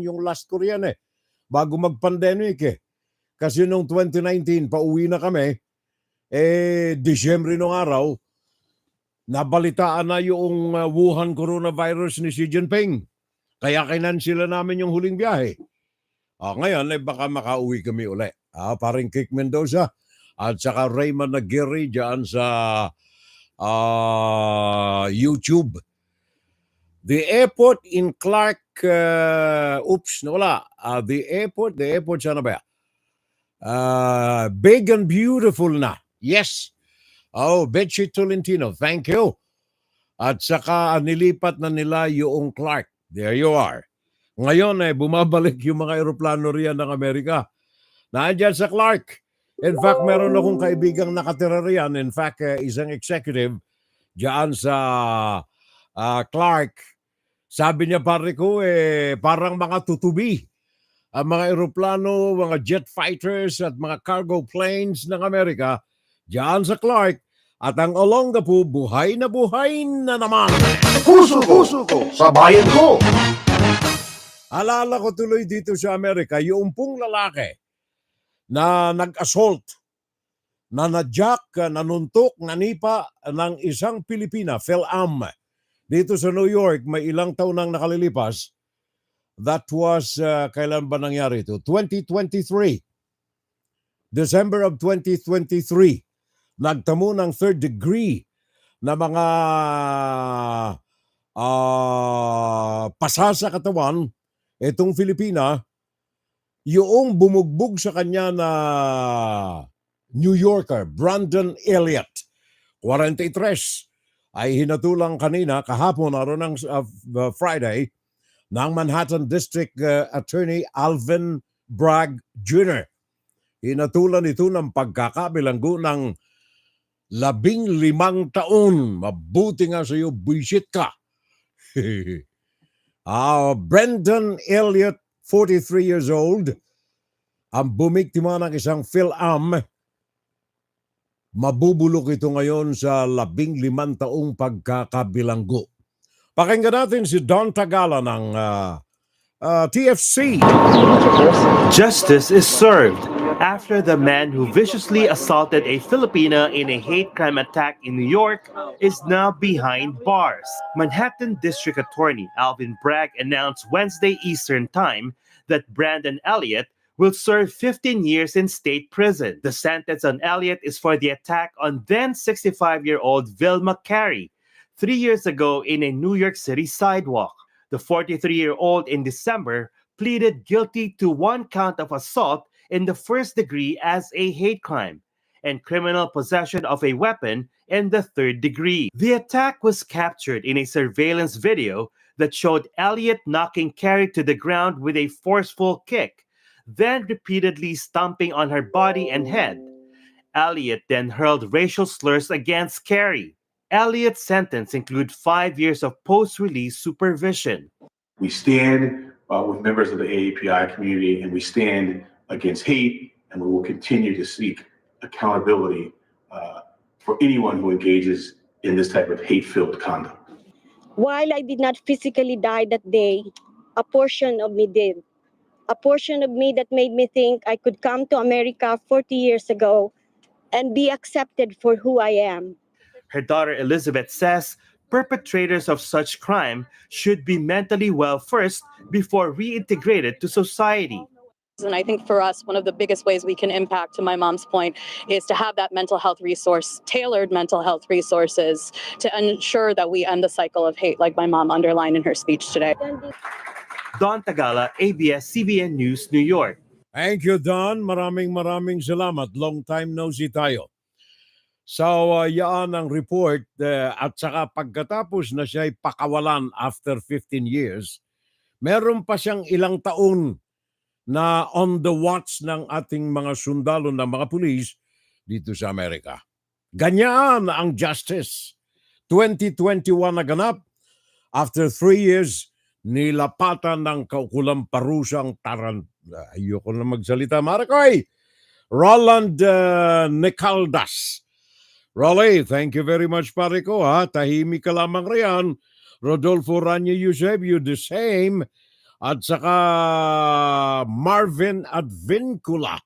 yung last ko riyan eh. Bago mag-pandemic eh. Kasi nung 2019, pauwi na kami. Disyembre nung araw, nabalitaan na yung Wuhan coronavirus ni Xi Jinping. Kaya kinansila namin yung huling biyahe. Ngayon, baka makauwi kami uli. Paring Kik Mendoza at saka Raymond Aguirre dyan sa YouTube. The airport in Clark, nawala. The airport sana ba? Big and beautiful na. Yes. Betsy Tolentino, thank you. At saka nilipat na nila yung Clark. There you are. Ngayon bumabalik yung mga eroplano riyan ng Amerika. Nandiyan sa Clark. In fact, meron akong kaibigang nakatira riyan. In fact, isang executive diyan sa Clark. Sabi niya, pare ko, parang mga tutubi. Ang mga eroplano, mga jet fighters at mga cargo planes ng Amerika diyan sa Clark. At ang Olongapo, buhay na naman. Puso ko sa bayan ko. Alala ko tuloy dito sa Amerika, yung pong lalaki na nag-assault, na nadyak, nanuntok, nanipa ng isang Pilipina, Phil-Am. Dito sa New York, may ilang taon nang nakalilipas. That was, kailan ba nangyari ito? 2023. December of 2023, nagtamo ng third degree na mga pasa sa katawan, itong Filipina, yung bumugbog sa kanya na New Yorker, Brandon Elliott, 43, ay hinatulang kanina, kahapon, araw ng Friday, ng Manhattan District Attorney Alvin Bragg Jr. Hinatulan ito ng pagkakabilanggo ng 15 taon. Mabuti nga sa iyo, buisit ka. Brendan Elliott, 43 years old, ang bumiktima ng isang PhilAm. Mabubulok ito ngayon sa 15 taong pagkakabilanggo. Pakinggan natin si Don Tagala ng TFC. Justice is served after the man who viciously assaulted a Filipina in a hate crime attack in New York is now behind bars. Manhattan District Attorney Alvin Bragg announced Wednesday Eastern Time that Brandon Elliott will serve 15 years in state prison. The sentence on Elliott is for the attack on then 65-year-old Vilma Carey 3 years ago in a New York City sidewalk. The 43-year-old in December pleaded guilty to 1 count of assault in the first degree as a hate crime and criminal possession of a weapon in the 3rd degree. The attack was captured in a surveillance video that showed Elliott knocking Carey to the ground with a forceful kick, then repeatedly stomping on her body and head. Elliott then hurled racial slurs against Carey. Elliott's sentence includes 5 years of post-release supervision. We stand with members of the AAPI community, and we stand against hate, and we will continue to seek accountability for anyone who engages in this type of hate-filled conduct. While I did not physically die that day, a portion of me did. A portion of me that made me think I could come to America 40 years ago and be accepted for who I am. Her daughter Elizabeth says perpetrators of such crime should be mentally well first before reintegrated to society. And I think for us, one of the biggest ways we can impact, to my mom's point, is to have that mental health resource, tailored mental health resources to ensure that we end the cycle of hate, like my mom underlined in her speech today. Don Tagala, ABS-CBN News, New York. Thank you, Don. Maraming salamat. Long time no see tayo. So, yan ang report. At saka pagkatapos na siya'y pakawalan after 15 years, meron pa siyang ilang taon na on the watch ng ating mga sundalo ng mga pulis dito sa Amerika. Ganyan ang justice. 2021 naganap. After 3 years, nilapatan ng kaukulang parusang ayoko na magsalita, Marikoy! Roland Nicaldas. Rolly, thank you very much, pare ko, ha? Tahimik ka lamang riyan. Rodolfo Rania Eusebio, the same. At saka Marvin Advincula.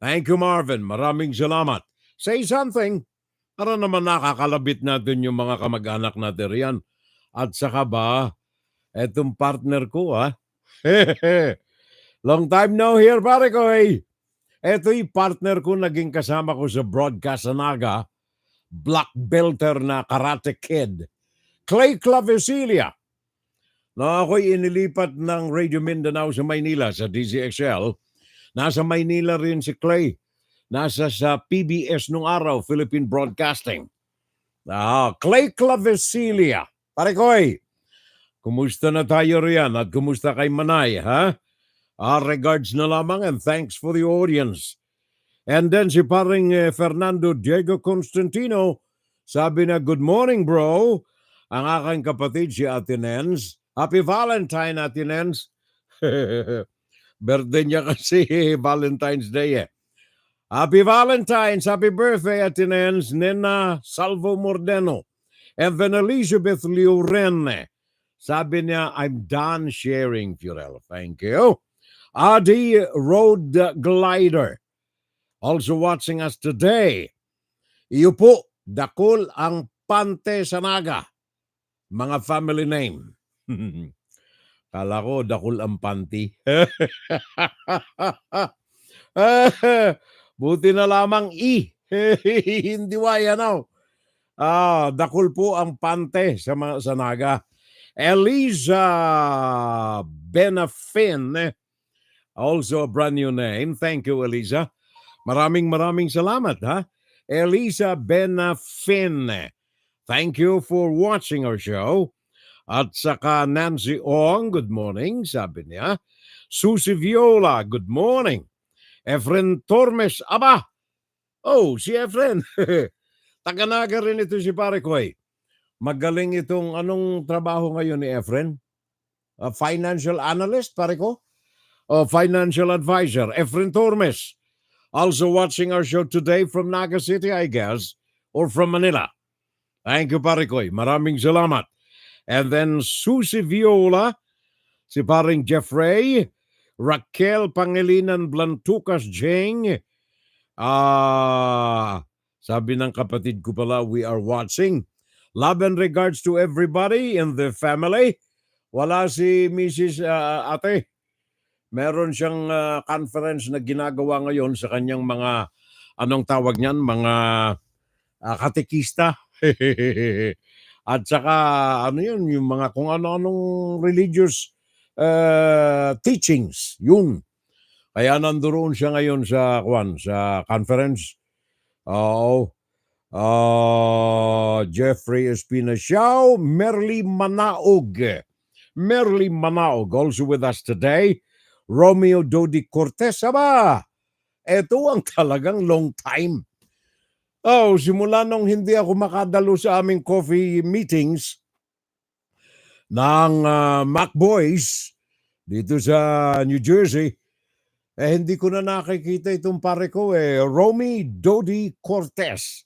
Thank you, Marvin. Maraming salamat. Say something para naman nakakalabit natin yung mga kamag-anak natin riyan. At saka ba, etong partner ko, ha? Long time no here, pare ko, eh. Ito yung partner ko, naging kasama ko sa broadcast sa Naga, black belter na Karate Kid, Clay Clavicilia. Na ako'y inilipat ng Radio Mindanao sa Maynila, sa DZXL. Nasa Maynila rin si Clay. Nasa sa PBS nung araw, Philippine Broadcasting. Clay Clavicilia. Pare ko'y, kumusta na tayo riyan at kumusta kay Manay, ha? Regards na lamang and thanks for the audience. And then si paring Fernando Diego Constantino, sabi na, good morning bro. Ang aking kapatid si Ate Nens. Happy Valentine, Ate Nens. Birthday niya kasi Valentine's Day eh. Happy Valentine's, happy birthday, Ate Nens, Nena Salvo Mordeno. And then Elizabeth Liorene. Sabi niya, I'm done sharing, Fiorel. Thank you. Adi Road Glider. Also watching us today. Iyo po, dakol ang Pante sa Naga. Mga family name. Kala ko, dakol ang panty. Buti na lamang hindi Y, ano. Dakul po ang pante sa naga. Eliza Benafin, also a brand new name. Thank you, Eliza. Maraming salamat, ha? Eliza Benafin. Thank you for watching our show. At saka Nancy Ong, good morning, sabi niya. Susie Viola, good morning. Efren Tormes, aba! Oh, si Efren. Taga-Naga rin ito si pare ko eh. Magaling itong anong trabaho ngayon ni Efren? Financial analyst, pare ko? Financial advisor. Efren Tormes. Also watching our show today from Naga City, I guess, or from Manila. Thank you, pare ko. Maraming salamat. And then Susie Viola, si paring Jeffrey, Raquel Pangilinan Blantucas Jing, sabi ng kapatid ko pala, we are watching. Love and regards to everybody in the family. Wala si Mrs. Ate. Meron siyang conference na ginagawa ngayon sa kanyang mga, anong tawag niyan, mga katekista. At saka, ano yun, yung mga kung ano-anong religious teachings, yun. Kaya nandoon siya ngayon sa conference. Jeffrey Espina Xiao, Merly Manaog. Merly Manaog, also with us today. Romeo Dodi Cortez, aba, ito ang talagang long time. Simula nung hindi ako makadalo sa aming coffee meetings ng Mac Boys dito sa New Jersey, hindi ko na nakikita itong pare ko Romy Dodi Cortez.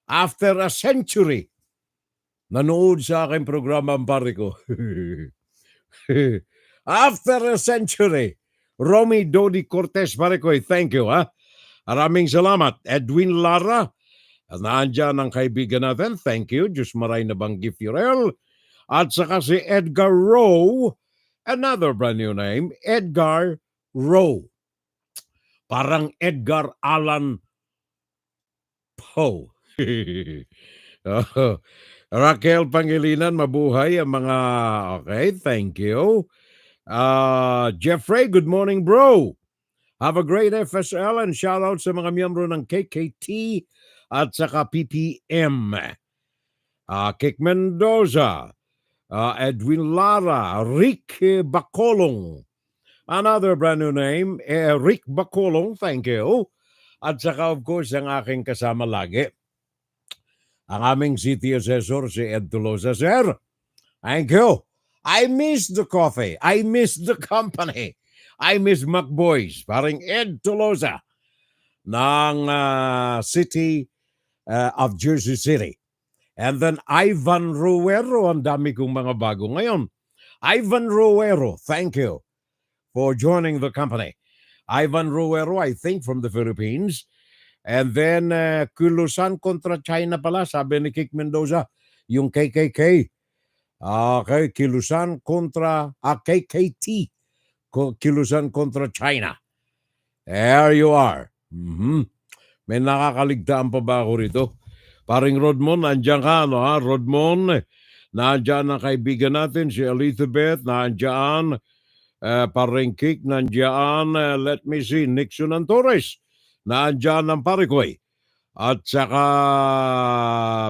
After a century, nanood sa aking programa ang pare ko. After a century, Romy Dodi Cortez, pare ko, thank you, ha? Maraming salamat. Edwin Lara, naandyan ang kaibigan natin. Thank you. Diyos maray na banggi Furel. At saka si Edgar Rowe, another brand new name, Edgar Rowe. Parang Edgar Allan Poe. Raquel Pangilinan, mabuhay ang mga, okay, thank you. Jeffrey, good morning, bro. Have a great FSL and shout out sa mga miyembro ng KKT at saka PPM. Kik Mendoza, Edwin Lara, Rick Bacolong. Another brand new name, Rick Bacolong, thank you. At saka of course ang aking kasama lagi, ang aming city assessor si Ed Tolosa. Sir, thank you. I miss the coffee. I miss the company. I miss McBoys, paring Ed Tolosa ng City of Jersey City. And then Ivan Ruero, ang dami kong mga bago ngayon. Ivan Ruero, thank you for joining the company. Ivan Ruero, I think from the Philippines. And then Kilusan kontra China pala, sabi ni Kik Mendoza, yung KKK. Okay, Kilusan kontra KKT. Kilusan kontra China. There you are. May nakakaligtaan pa ba ako rito? Paring Rodmon, nandiyan ka, no, ha? Rodmon, nandiyan ang kaibigan natin, si Elizabeth, nandiyan. Paring Kik, nandiyan. Let me see, Nixon and Torres, nandiyan ang parikoy. At saka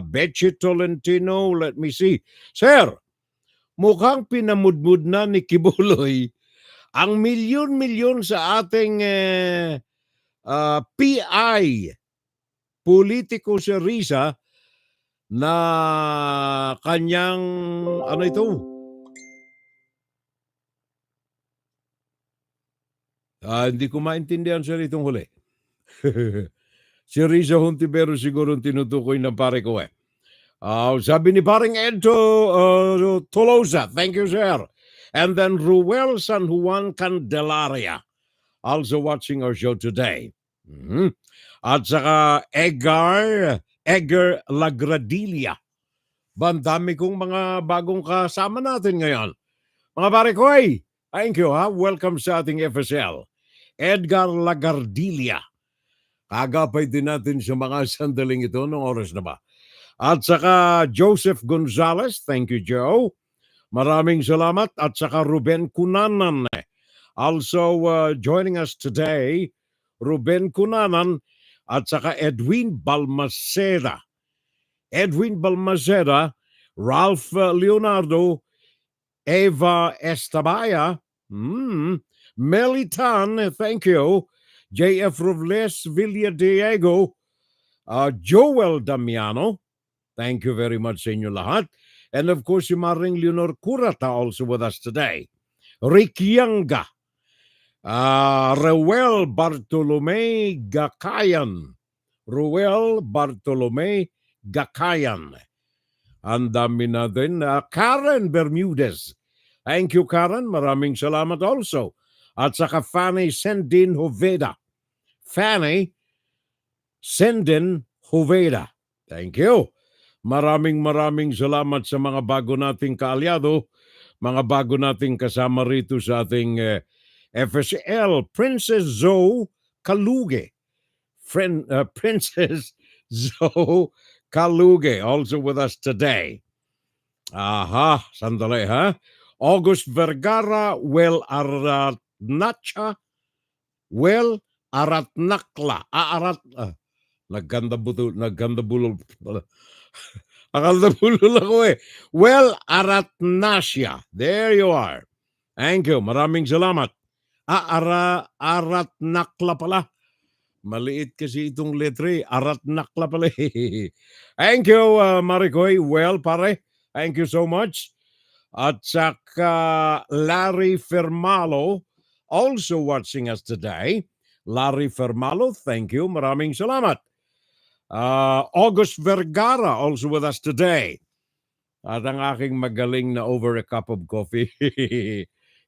Betchy Tolentino, let me see. Sir, mukhang pinamudmud na ni Quiboloy ang milyon-milyon sa ating PI, politiko si Risa, na kanyang, ano ito? Hindi ko maintindihan sir itong huli. Si Risa Hontivero siguro tinutukoy ng pare ko sabi ni paring Ed Tolosa, thank you sir. And then Ruel San Juan Candelaria, also watching our show today. At saka Edgar Lagradilia. Bandami kong mga bagong kasama natin ngayon. Mga pare ko, thank you, ha? Welcome sa ating FSL. Edgar Lagardilla. Kagapay din natin sa mga sandaling ito noong oras na ba. At saka Joseph Gonzalez, thank you Joe. Maraming salamat. At saka Ruben Cunanan. Also joining us today, Ruben Cunanan at saka Edwin Balmaceda. Edwin Balmaceda, Ralph Leonardo, Eva Estabaya, Melitan, thank you, J.F. Robles Villadiego, Joel Damiano, thank you very much sa inyo lahat. And of course, si Maring Leonor Curata also with us today. Rick Yanga, Ruel Bartolome Gakayan, Ruel Bartolome Gakayan. Ang dami natin. Karen Bermudez. Thank you, Karen. Maraming salamat also. At saka Fanny Sendin Hoveda. Fanny Sendin Hoveda. Thank you. Maraming salamat sa mga bago nating kaalyado, mga bago nating kasama rito sa ating FSL. Princess Zoe Kaluge. Princess Zoe Kaluge, also with us today. Aha, sandali ha. August Vergara, Aratnacha, Aratnakla. Naganda bulol. Akala bulol ako eh. Aratnasia. There you are. Thank you. Maraming salamat. Aratnakla pala. Maliit kasi itong letre. Aratnakla pala. Thank you, Maricoy. Pare. Thank you so much. At saka Larry Fermalo, also watching us today. Larry Fermalo, thank you. Maraming salamat. August Vergara, also with us today. At ang aking magaling na over a cup of coffee.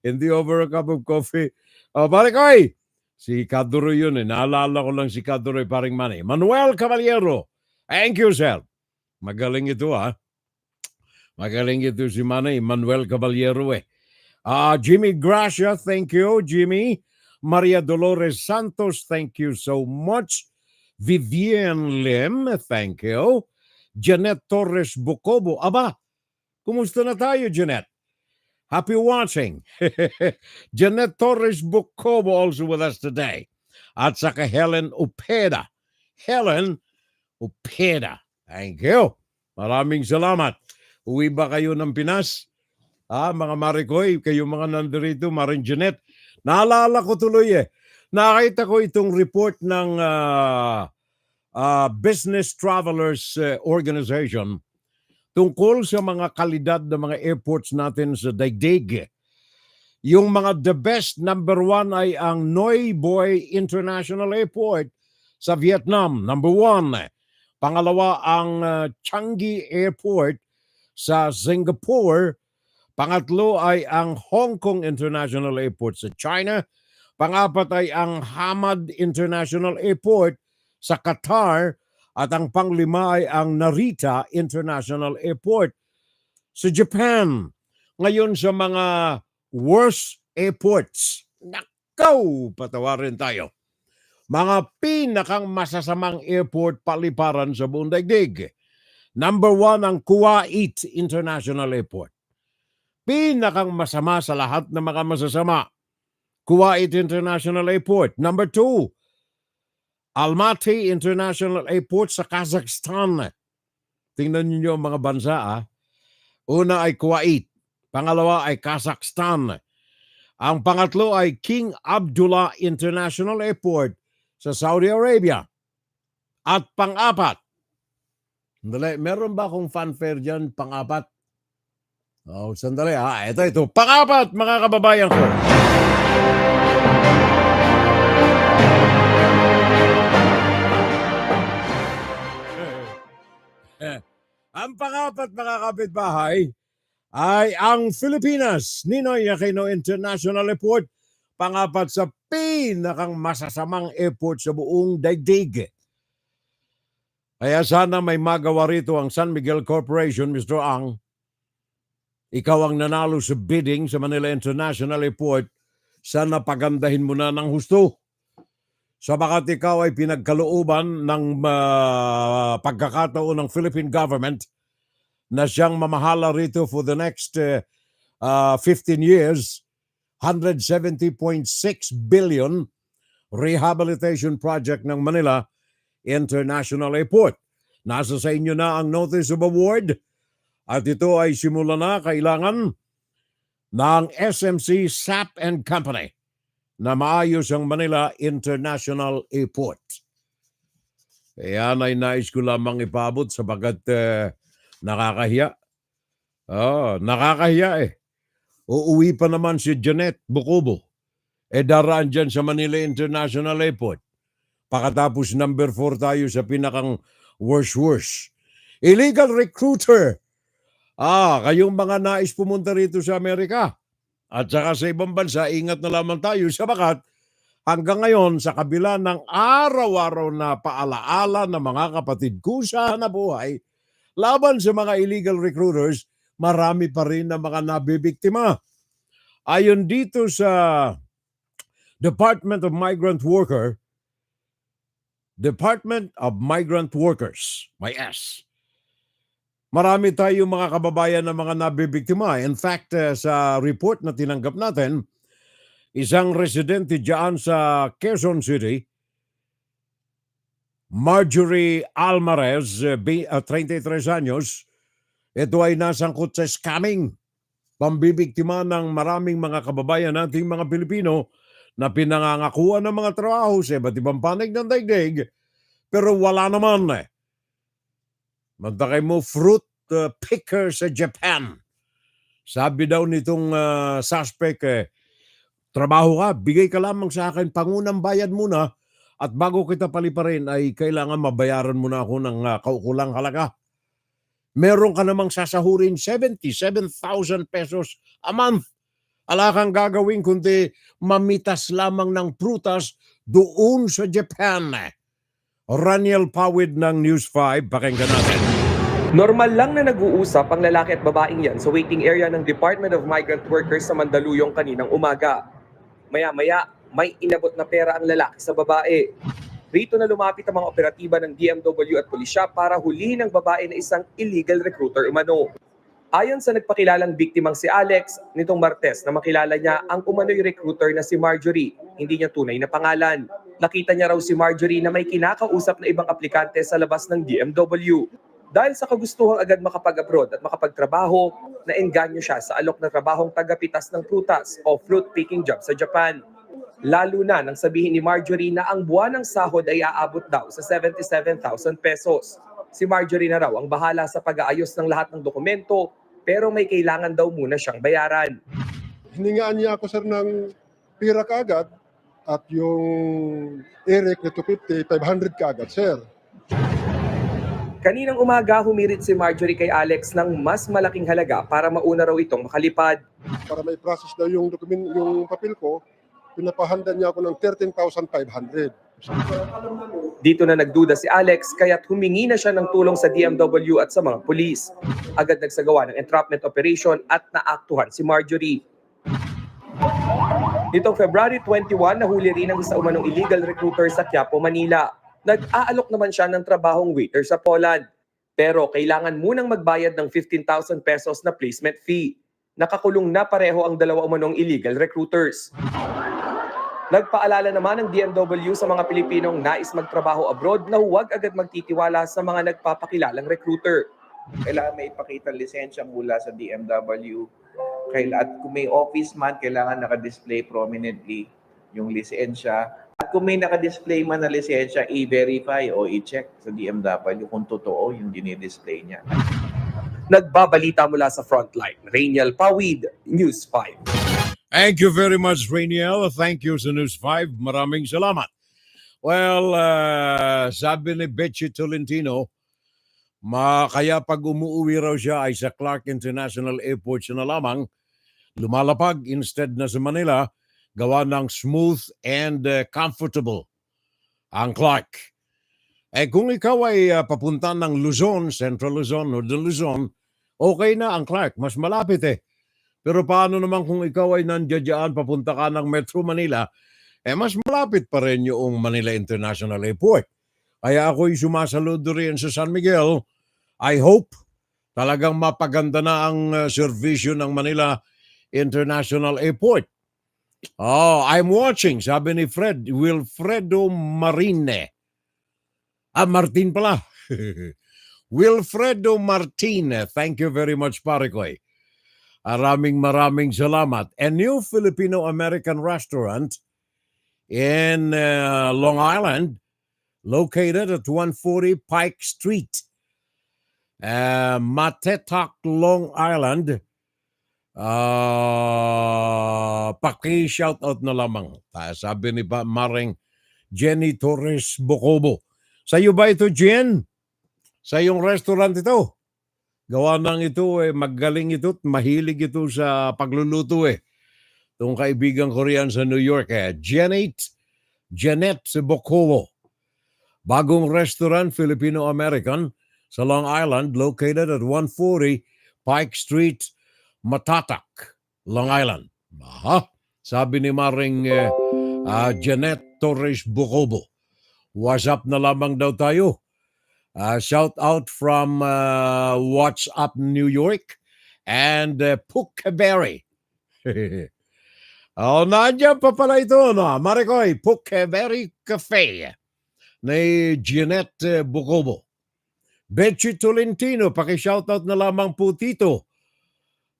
Hindi over a cup of coffee. Maricoy! Si Kaduro yun eh. Naalala ko lang si Kaduro paring Manny. Manuel Caballero. Thank you, sir. Magaling ito Magaling ito si Manny. Manuel Caballero eh. Jimmy Gracia, thank you, Jimmy. Maria Dolores Santos, thank you so much. Vivian Lim, thank you. Janet Torres Bukobo. Aba, kumusta na tayo, Janet? Happy watching. Janet Torres Bukobo also with us today. At saka Helen Upeda. Helen Upeda. Thank you. Maraming salamat. Uwi ba kayo ng Pinas? Mga Maricoy, kayo mga nandito, Maring Janet. Naalala ko tuloy eh. Nakita ko itong report ng Business Travelers Organization tungkol sa mga kalidad ng mga airports natin sa daigdig. Yung mga the best, number 1 ay ang Noi Boy International Airport sa Vietnam, number 1. Pangalawa ang Changi Airport sa Singapore. Pangatlo ay ang Hong Kong International Airport sa China. Pangapat ay ang Hamad International Airport sa Qatar. At ang panglima ay ang Narita International Airport sa Japan. Ngayon sa mga worst airports, nakaw, patawarin tayo. Mga pinakang masasamang airport paliparan sa buong daigdig. Number 1 ang Kuwait International Airport. Pinakang masama sa lahat ng mga masasama. Kuwait International Airport. Number 2, Almaty International Airport sa Kazakhstan. Tingnan niyo ang mga bansa. Una ay Kuwait. Pangalawa ay Kazakhstan. Ang pangatlo ay King Abdullah International Airport sa Saudi Arabia. At pang-apat, meron ba akong fanfare dyan, pang-apat? Sandali Ito. Pang-apat, mga kababayan ko. Ang pang-apat, mga kapitbahay, ay ang Pilipinas, Ninoy Aquino International Airport, pang-apat sa pinakang masasamang airport sa buong daigdig. Kaya sana may magawa rito ang San Miguel Corporation, Mr. Ang. Ikaw ang nanalo sa bidding sa Manila International Airport sana pagandahin mo na ng husto. Sabagat ikaw ay pinagkalooban ng pagkakataon ng Philippine government na siyang mamahala rito for the next 15 years, 170.6 billion rehabilitation project ng Manila International Airport. Nasa sa inyo na ang notice of award at ito ay simula na kailangan ng SMC SAP and Company na maayos ang Manila International Airport. Yan ay nais ko lamang ipabot sabagat nakakahiya. Nakakahiya eh. Uuwi pa naman si Janet Bukubo. Daraan dyan sa Manila International Airport. Pakatapos number 4 tayo sa pinakang worst. Illegal recruiter. Kayong mga nais pumunta rito sa Amerika. At saka sa ibang bansa, ingat na lamang tayo sabagat hanggang ngayon sa kabila ng araw-araw na paalaala ng mga kapatid ko sa buhay, laban sa mga illegal recruiters, marami pa rin na mga nabibiktima. Ayon dito sa Department of Migrant Workers, may S. Marami tayong mga kababayan na mga nabibiktima. In fact, sa report na tinanggap natin, isang residente dyan sa Quezon City, Marjorie Almarez, 33 anyos, ito ay nasangkot sa scamming, pambibiktima ng maraming mga kababayan nating mga Pilipino na pinangangakuan ng mga trabaho sa iba't ibang panig ng daigdig, pero wala naman eh. Mantakay mo, fruit picker sa Japan. Sabi daw nitong suspect, trabaho ka, bigay ka lamang sa akin, pangunang bayad muna, at bago kita paliparin ay kailangan mabayaran mo na ako ng kaukulang halaga. Meron ka namang sasahurin 77,000 pesos a month. Ala kang gagawin kundi mamitas lamang ng prutas doon sa Japan. Raniel Pawid ng News 5, pakinggan natin. Normal lang na nag-uusap ang lalaki at babaeng yan sa waiting area ng Department of Migrant Workers sa Mandaluyong kaninang umaga. Maya-maya, may inabot na pera ang lalaki sa babae. Rito na lumapit ang mga operatiba ng DMW at pulisya para hulihin ang babae na isang illegal recruiter umano. Ayon sa nagpakilalang biktimang si Alex, nitong Martes na makilala niya ang umano'y recruiter na si Marjorie, hindi niya tunay na pangalan. Nakita niya raw si Marjorie na may kinakausap na ibang aplikante sa labas ng DMW. Dahil sa kagustuhang agad makapag-abroad at makapagtrabaho, naengganyo siya sa alok na trabahong tagapitas ng prutas o fruit picking job sa Japan. Lalo na nang sabihin ni Marjorie na ang buwan ng sahod ay aabot daw sa 77,000 pesos. Si Marjorie na raw ang bahala sa pag-aayos ng lahat ng dokumento, pero may kailangan daw muna siyang bayaran. Hiningaan niya ako, sir, ng pira kaagad at yung Eric na 250, 500 kaagad, sir. Kaninang umaga, humirit si Marjorie kay Alex ng mas malaking halaga para mauna raw itong makalipad. Para may process daw yung papel ko, pinapahanda niya ako ng 13,500. Dito na nagduda si Alex kaya't humingi na siya ng tulong sa DMW at sa mga pulis. Agad nagsagawa ng entrapment operation at naaktuhan si Marjorie. Nitong February 21, nahuli rin ang isa umanong illegal recruiter sa Quiapo, Manila. Nag-aalok naman siya ng trabahong waiter sa Poland. Pero kailangan munang magbayad ng 15,000 pesos na placement fee. Nakakulong na pareho ang dalawa umanong illegal recruiters. Nagpaalala naman ng DMW sa mga Pilipinong nais magtrabaho abroad na huwag agad magtitiwala sa mga nagpapakilalang recruiter. Kailangan may ipakita lisensya mula sa DMW. At kung may office man, kailangan naka-display prominently yung lisensya. At kung may naka-display man na lisensya, i-verify o i-check sa DMW kung totoo yung dinidisplay niya. Nagbabalita mula sa Frontline, Rainiel Pawid, News 5. Thank you very much, Rainiel. Thank you sa News 5. Maraming salamat. Well, sabi ni Betchy Tolentino, kaya pag umuwi raw siya ay sa Clark International Airport siya na lamang, lumalapag instead na sa Manila, gawa ng smooth and comfortable ang Clark. Kung ikaw ay papunta ng Luzon, Central Luzon o Luzon, okay na ang Clark, mas malapit eh. Pero paano naman kung ikaw ay nandiyan papunta ka ng Metro Manila, mas malapit pa rin yung Manila International Airport. Kaya ako'y sumasaludo rin sa San Miguel. I hope talagang mapaganda na ang serbisyo ng Manila International Airport. Oh, I'm watching, sabi ni Wilfredo Marine. Martin pala. Wilfredo Martin. Thank you very much, pare ko. Maraming salamat. A new Filipino-American restaurant in Long Island, located at 140 Pike Street, Matetak, Long Island. Paki-shoutout na lamang. Sabi ni Maring Jenny Torres Bocobo. Sa iyo ba ito, Jen? Sa iyong restaurant ito? Gawa ng ito, magaling ito at mahilig ito sa pagluluto. Itong kaibigang Korean sa New York, Janet Bocobo. Bagong restaurant, Filipino-American, sa Long Island, located at 140 Pike Street, Matatak, Long Island. Sabi ni Maring Janet Torres Bocobo. WhatsApp na lamang daw tayo. Shout out from WhatsApp New York and Pukeberi. Nandiyan pa pala ito, no? Marikoy, Pukeberi Cafe ni Janet Bocobo. Betchy Tolentino, paki-shoutout na lamang po tito.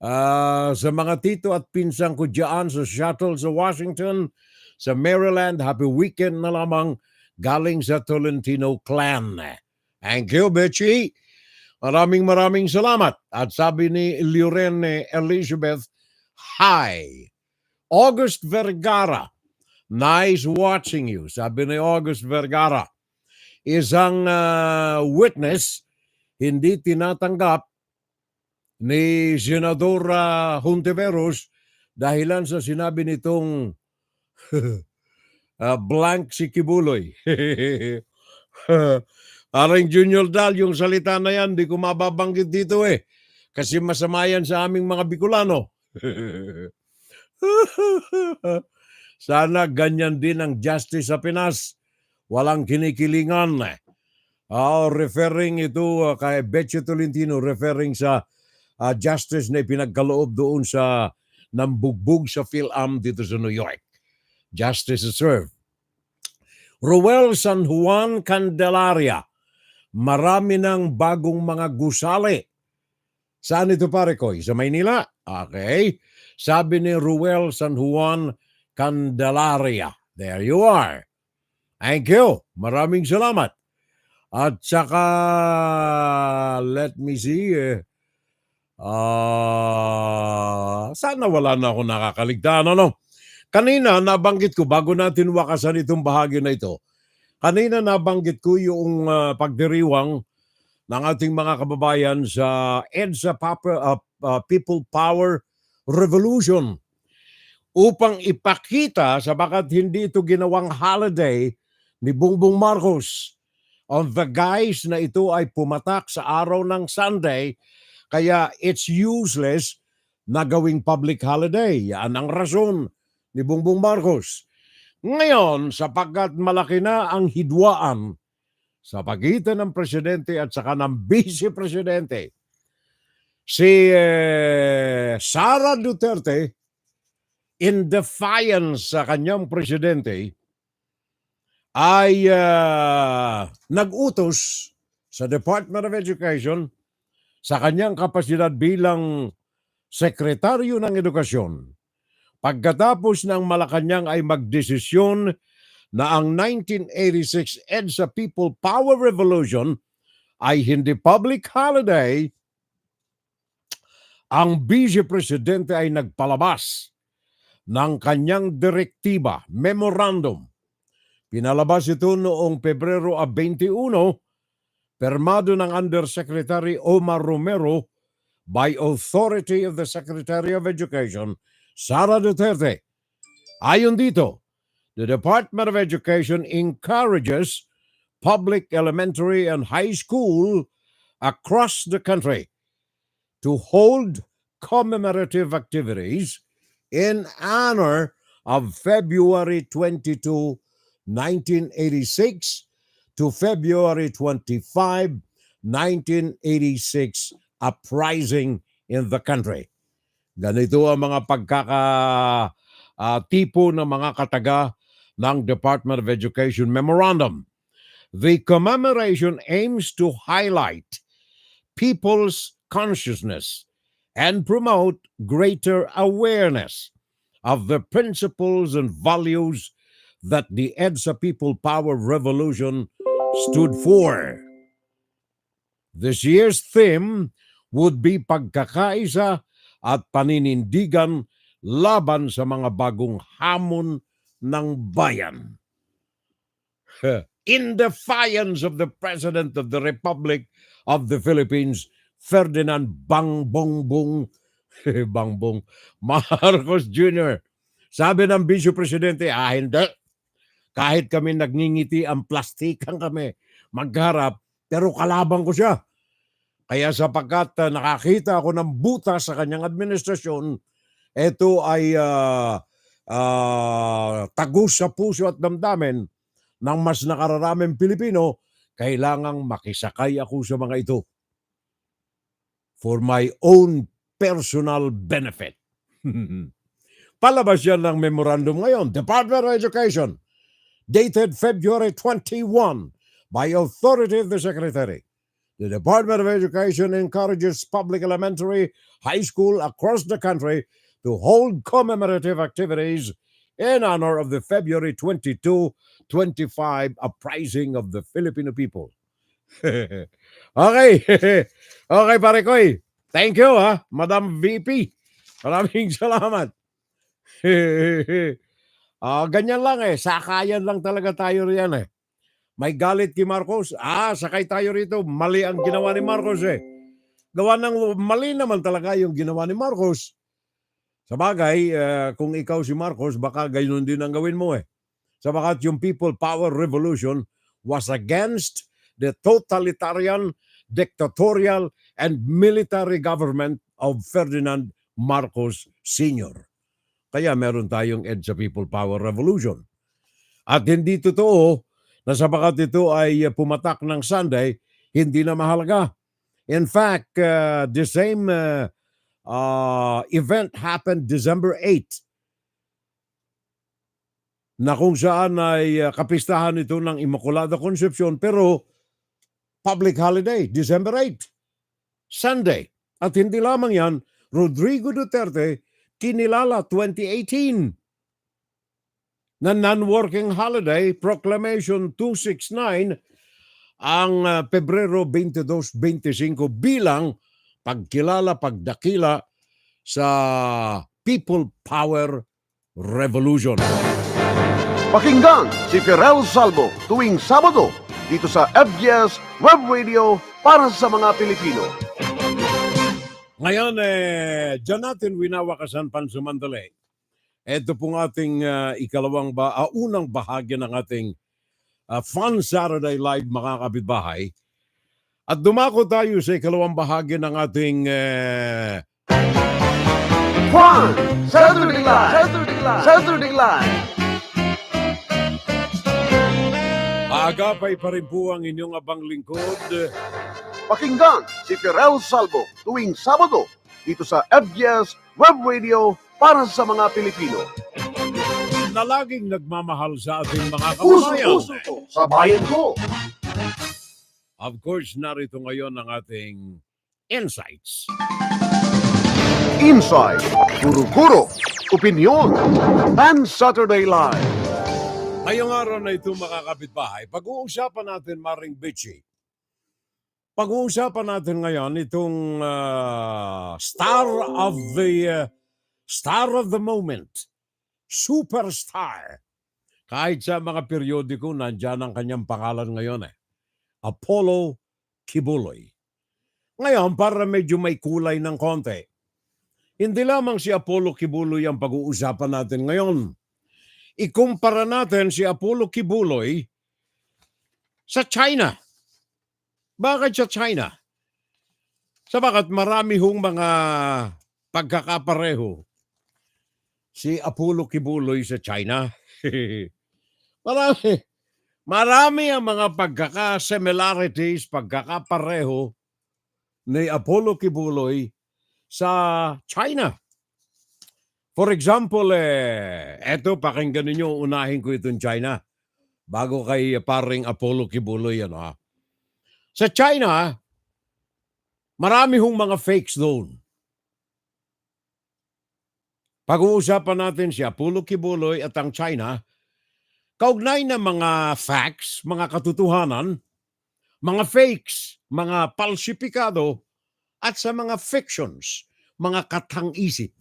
Sa mga tito at pinsang ko dyan sa Shuttle sa Washington, sa Maryland, happy weekend na lamang galing sa Tolentino clan. Thank you, Betchy. Maraming salamat. At sabi ni Lorene Elizabeth, hi. August Vergara, nice watching you. Sabi ni August Vergara, isang witness hindi tinatanggap ni Senadora Hontiveros dahilan sa sinabi nitong blank si Quiboloy. Aring Junior Dal, yung salita na yan, di ko mababanggit dito kasi masama yan sa aming mga Bicolano. Sana ganyan din ang justice sa Pinas. Walang kinikilingan. Referring ito kay Betchy Tolentino, referring sa justice na pinagkaloob doon sa nambugbog sa PhilAm dito sa New York. Justice is served. Ruel San Juan Candelaria, marami ng bagong mga gusali. Saan ito, pare ko? Sa Maynila? Okay. Sabi ni Ruel San Juan Candelaria. There you are. Thank you. Maraming salamat. At saka, let me see. Sana wala na ako nakakaligtaan. Kanina nabanggit ko, bago natin wakasan itong bahagi na ito, kanina nabanggit ko yung pagdiriwang ng ating mga kababayan sa EDSA People Power Revolution upang ipakita sabagat hindi ito ginawang holiday ni Bongbong Marcos on the guise na ito ay pumatak sa araw ng Sunday, kaya it's useless na gawing public holiday. Yan ang rason ni Bongbong Marcos. Ngayon, sapagkat malaki na ang hidwaan sa pagitan ng presidente at saka ng vice-presidente, si Sara Duterte, in defiance sa kanyang presidente, ay nag-utos sa Department of Education sa kanyang kapasidad bilang sekretaryo ng edukasyon. Pagkatapos ng Malacanang ay magdesisyon na ang 1986 EDSA People Power Revolution ay hindi public holiday, ang vice-presidente ay nagpalabas ng kanyang direktiba, memorandum. Pinalabas ito noong Pebrero 21, permado ng Undersecretary Omar Romero by authority of the Secretary of Education, Sara Duterte. Ayon dito, the Department of Education encourages public elementary and high school across the country to hold commemorative activities in honor of February 22, 1986 to February 25, 1986 uprising in the country. Ganito ang mga tipo ng mga kataga ng Department of Education Memorandum. The commemoration aims to highlight people's consciousness and promote greater awareness of the principles and values that the EDSA People Power Revolution stood for. This year's theme would be pagkakaisa at paninindigan laban sa mga bagong hamon ng bayan. In defiance of the President of the Republic of the Philippines, Ferdinand Bangbong Marcos Jr. Sabi ng Vice Presidente, hindi. Kahit kami nagngingiti ang plastikan kami magharap, pero kalaban ko siya. Kaya sapagkat nakakita ako ng butas sa kanyang administrasyon, ito ay tagus sa puso at damdamin ng mas nakararaming Pilipino, kailangang makisakay ako sa mga ito for my own personal benefit. Palabas yan ng memorandum ngayon, Department of Education, dated February 21, by authority of the Secretary. The Department of Education encourages public elementary, high school across the country to hold commemorative activities in honor of the February 22, 25 uprising of the Filipino people. Okay. Okay, pare koy. Thank you, Madam VP. Maraming salamat. Ganyan lang sakayan lang talaga tayo riyan May galit kay Marcos. Sakay tayo rito. Mali ang ginawa ni Marcos Gawa ng mali naman talaga yung ginawa ni Marcos. Sabagay, kung ikaw si Marcos, baka gayon din ang gawin mo Sabagat yung People Power Revolution was against the totalitarian, dictatorial, and military government of Ferdinand Marcos Sr. Kaya meron tayong EDSA People Power Revolution. At hindi totoo na sabagat ito ay pumatak ng Sunday, hindi na mahalaga. In fact, the same event happened December 8 na kung saan ay kapistahan ito ng Immaculada Concepcion pero public holiday, December 8, Sunday. At hindi lamang yan, Rodrigo Duterte kinilala 2018 na non-working holiday, Proclamation 269, ang Pebrero 22-25 bilang pagkilala, pagdakila sa People Power Revolution. Pakinggan si Pirel Salvo tuwing Sabado dito sa FGS Web Radio para sa mga Pilipino. Ngayon, dyan natin winawakasan pansamandali. Ito pong ating unang bahagi ng ating Fun Saturday Live, mga kapitbahay. At dumako tayo sa ikalawang bahagi ng ating Fun Saturday Live! Saturday Live! Agapay pa rin po ang inyong abang lingkod. Pakinggan si Pirel Salvo tuwing Sabado dito sa FGS Web Radio para sa mga Pilipino. Na laging nagmamahal sa ating mga kababayan. Puso ko sa bayan ko. Of course, narito ngayon ang ating insights. Insight, kuro-kuro, opinion, Fun Saturday Live. Ngayong araw na ito, mga kapitbahay, pag-uusapan natin, Maring Bitchy. Pag-uusapan natin ngayon itong star of the moment, superstar. Kahit sa mga periodiko, nandyan ang kanyang pangalan ngayon Apollo Quiboloy. Ngayon, para medyo may kulay ng konti, hindi lamang si Apollo Quiboloy ang pag-uusapan natin ngayon. Ikumpara natin si Apollo Quiboloy sa China. Bakit sa China? Sabagat marami hong mga pagkakapareho si Apollo Quiboloy sa China. Marami. Marami ang mga pagkaka-similarities, pagkakapareho ni Apollo Quiboloy sa China. For example, eto, pakinggan ninyo, unahin ko itong China bago kay paring Apollo Quiboloy. Ano, ha? Sa China, marami hong mga fakes doon. Pag-uusapan natin si Apollo Quiboloy at ang China, kaugnay na mga facts, mga katotohanan, mga fakes, mga palsipikado, at sa mga fictions, mga katang-isip.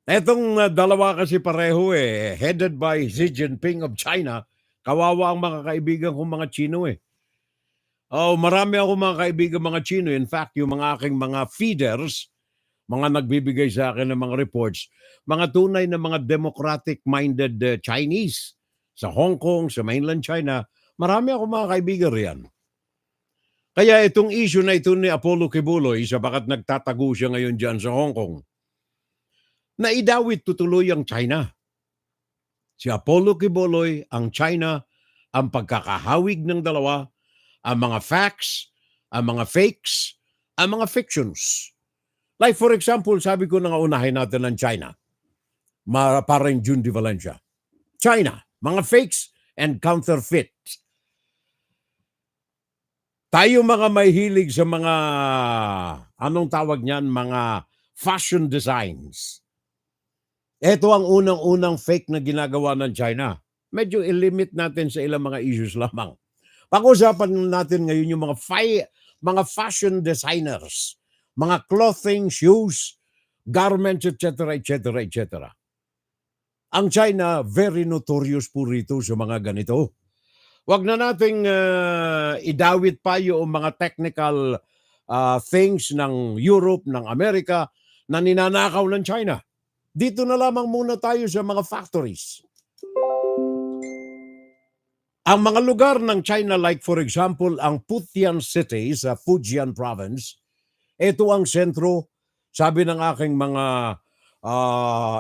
Etong dalawa kasi pareho headed by Xi Jinping of China, kawawa ang mga kaibigan kong mga Chino Oh, marami ako mga kaibigan mga Chino. In fact, yung mga aking mga feeders, mga nagbibigay sa akin ng mga reports, mga tunay na mga democratic-minded Chinese sa Hong Kong, sa mainland China, marami ako mga kaibigan riyan. Kaya itong issue na ito ni Apollo Quiboloy, sapagat nagtatago siya ngayon dyan sa Hong Kong, naidawit tutuloy ang China. Si Apollo Quiboloy, ang China, ang pagkakahawig ng dalawa, ang mga facts, ang mga fakes, ang mga fictions. Like for example, sabi ko na nga unahin natin ng China. Parang June de Valencia. China, mga fakes and counterfeit. Tayo mga may hilig sa mga, anong tawag niyan, mga fashion designs. Ito ang unang-unang fake na ginagawa ng China. Medyo i-limit natin sa ilang mga issues lamang. Pag-usapan natin ngayon yung mga fashion designers, mga clothing, shoes, garments, etc., etc., etc. Ang China, very notorious po rito sa mga ganito. Wag na nating idawit pa yung mga technical things ng Europe, ng Amerika, na ninanakaw ng China. Dito na lamang muna tayo sa mga factories. Ang mga lugar ng China, like for example, ang Putian City sa Fujian Province, ito ang sentro, sabi ng aking mga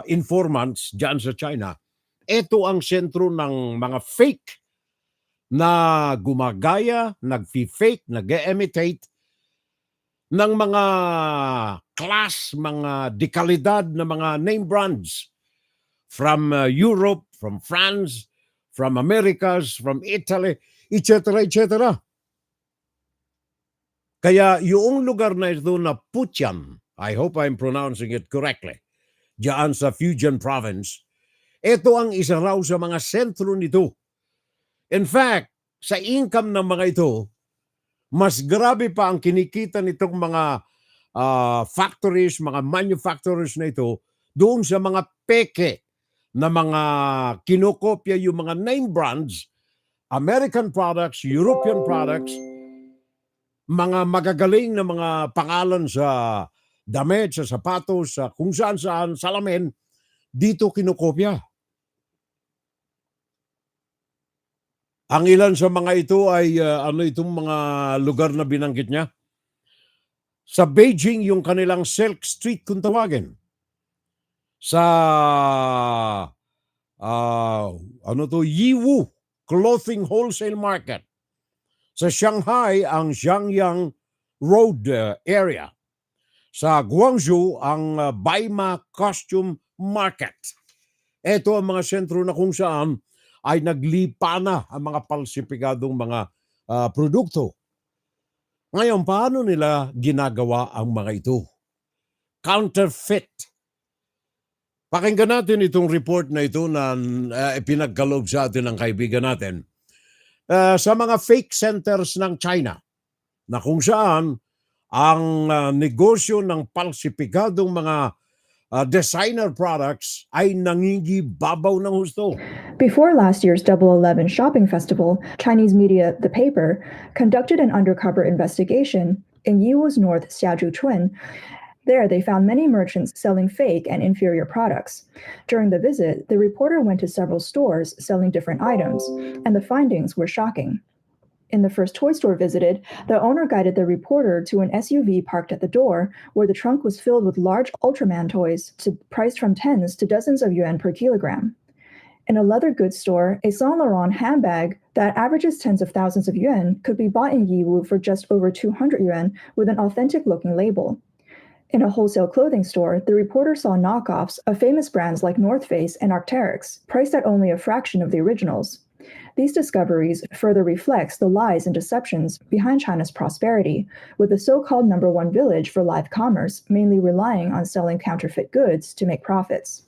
informants dyan sa China, ito ang sentro ng mga fake na gumagaya, nag-fake, nag-imitate ng mga class, mga dekalidad na mga name brands from Europe, from France, from Americas, from Italy, etc., etc. Kaya yung lugar na ito na Putian, I hope I'm pronouncing it correctly, diyan sa Fujian Province, ito ang isa raw sa mga sentro nito. In fact, sa income ng mga ito, mas grabe pa ang kinikita nitong mga factories, mga manufacturers na ito, doon sa mga peke na mga kinokopya yung mga name brands, American products, European products, mga magagaling na mga pangalan sa damit, sa sapatos, sa kung saan-saan, salamin, dito kinokopya. Ang ilan sa mga ito ay itong mga lugar na binanggit niya. Sa Beijing, yung kanilang Silk Street kung tawagin. Sa Yiwu Clothing Wholesale Market. Sa Shanghai, ang Xiangyang Road area. Sa Guangzhou, ang Baima Costume Market. Ito ang mga sentro na kung saan ay naglipa na ang mga palsipikadong mga produkto. Ngayon, paano nila ginagawa ang mga ito? Counterfeit. Pakinggan natin itong report na ito na ipinagkaloob sa atin ng kaibigan natin. Sa mga fake centers ng China na kung saan ang negosyo ng palsipikadong mga designer products ay nangingibabaw ng husto. Before last year's Double 11 shopping festival, Chinese media The Paper conducted an undercover investigation in Yiwu's North Xiajuchun. There, they found many merchants selling fake and inferior products. During the visit, the reporter went to several stores selling different items, and the findings were shocking. In the first toy store visited, the owner guided the reporter to an SUV parked at the door, where the trunk was filled with large Ultraman toys, priced from tens to dozens of yuan per kilogram. In a leather goods store, a Saint Laurent handbag that averages tens of thousands of yuan could be bought in Yiwu for just over 200 yuan with an authentic-looking label. In a wholesale clothing store, the reporter saw knockoffs of famous brands like North Face and Arc'teryx, priced at only a fraction of the originals. These discoveries further reflects the lies and deceptions behind China's prosperity, with the so-called number one village for live commerce mainly relying on selling counterfeit goods to make profits.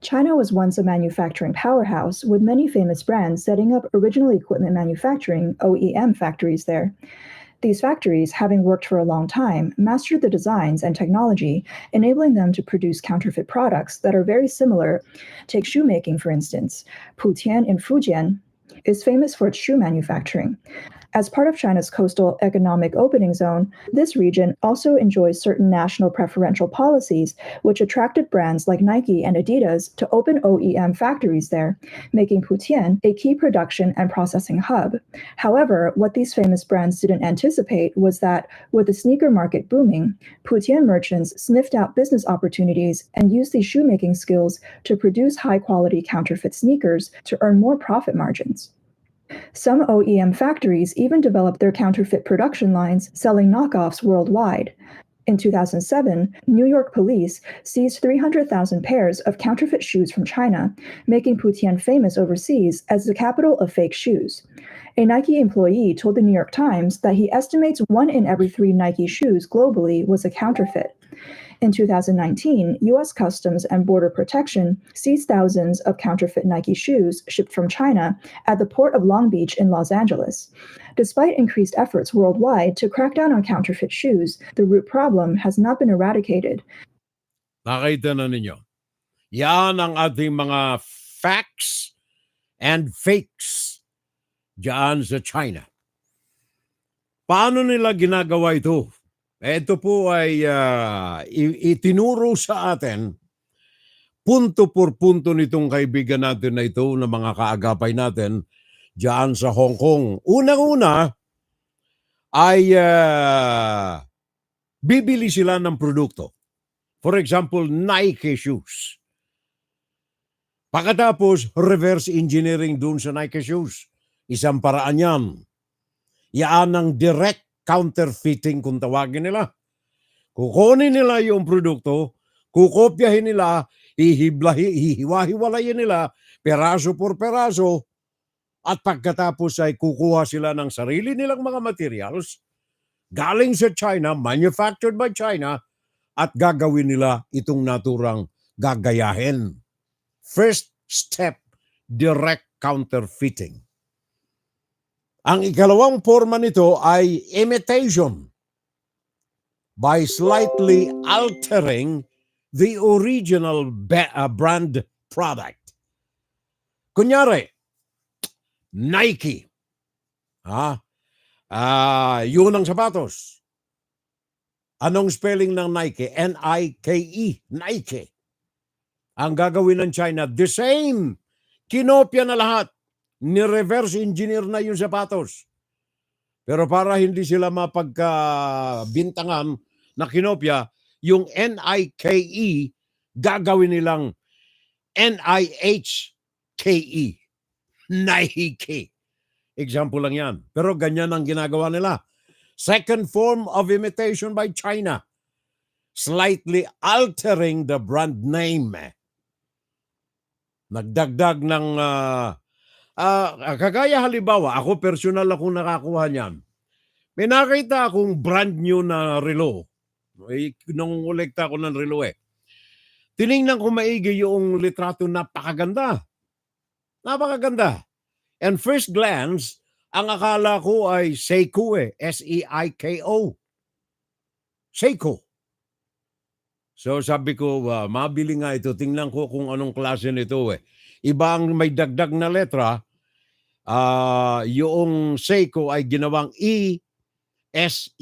China was once a manufacturing powerhouse, with many famous brands setting up original equipment manufacturing (OEM) factories there. These factories, having worked for a long time, mastered the designs and technology, enabling them to produce counterfeit products that are very similar. Take shoemaking, for instance. Putian in Fujian is famous for its shoe manufacturing. As part of China's coastal economic opening zone, this region also enjoys certain national preferential policies, which attracted brands like Nike and Adidas to open OEM factories there, making Putian a key production and processing hub. However, what these famous brands didn't anticipate was that, with the sneaker market booming, Putian merchants sniffed out business opportunities and used these shoemaking skills to produce high-quality counterfeit sneakers to earn more profit margins. Some OEM factories even developed their counterfeit production lines, selling knockoffs worldwide. In 2007, New York police seized 300,000 pairs of counterfeit shoes from China, making Putian famous overseas as the capital of fake shoes. A Nike employee told the New York Times that he estimates 1 in every 3 Nike shoes globally was a counterfeit. In 2019, U.S. Customs and Border Protection seized thousands of counterfeit Nike shoes shipped from China at the port of Long Beach in Los Angeles. Despite increased efforts worldwide to crack down on counterfeit shoes, the root problem has not been eradicated. Nakita na ninyo. Yan ang ating mga facts and fakes diyan sa China. Paano nila ginagawa ito? Ito po ay itinuro sa atin punto por punto nitong kaibigan natin na ito na mga kaagapay natin diyan sa Hong Kong. Unang-una ay bibili sila ng produkto. For example, Nike shoes. Pagkatapos, reverse engineering dun sa Nike shoes. Isang paraan yan. Yan ang direct counterfeiting kung tawagin nila. Kukunin nila yung produkto, kukopyahin nila, hihiwa-hiwalayin nila, peraso por peraso, at pagkatapos ay kukuha sila ng sarili nilang mga materials, galing sa China, manufactured by China, at gagawin nila itong naturang gagayahin. First step, direct counterfeiting. Ang ikalawang forma nito ay imitation by slightly altering the original brand product. Kunyari, Nike. Yun ang sapatos. Anong spelling ng Nike? N-I-K-E. Nike. Ang gagawin ng China, the same. Kinopya na lahat. Ni-reverse engineer na yung sapatos. Pero para hindi sila mapagkabintangan na kinopya, yung N-I-K-E, gagawin nilang N-I-H-K-E. Nike. Example lang yan. Pero ganyan ang ginagawa nila. Second form of imitation by China. Slightly altering the brand name. Nagdagdag ng kagaya halimbawa, ako personal akong nakakuha niyan. May nakita akong brand new na relo. Nangungulekta ako ng relo eh. Tiningnan ko maigi yung litrato, napakaganda. Napakaganda. And first glance, ang akala ko ay Seiko eh. S-E-I-K-O. Seiko. So sabi ko, mabili nga ito. Tingnan ko kung anong klase nito eh. Iba ang may dagdag na letra. Yung Seiko ay ginawang E-S-E-I-K-O-H.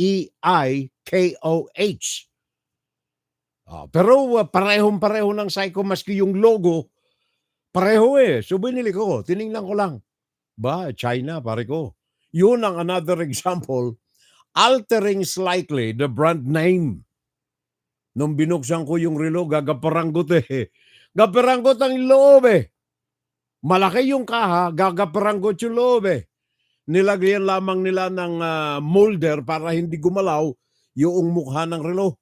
Pero parehong-pareho ng Seiko, maski yung logo, pareho eh. So binili ko, tiningnan ko lang. Ba, China, pare ko. Yun ang another example, altering slightly the brand name. Nung binuksan ko yung relo, gagaparanggot eh. Gaparanggot ang loob eh. Malaki yung kaha, gagaparanggot yung loob eh. Nilagyan lamang nila ng molder para hindi gumalaw yung mukha ng relo.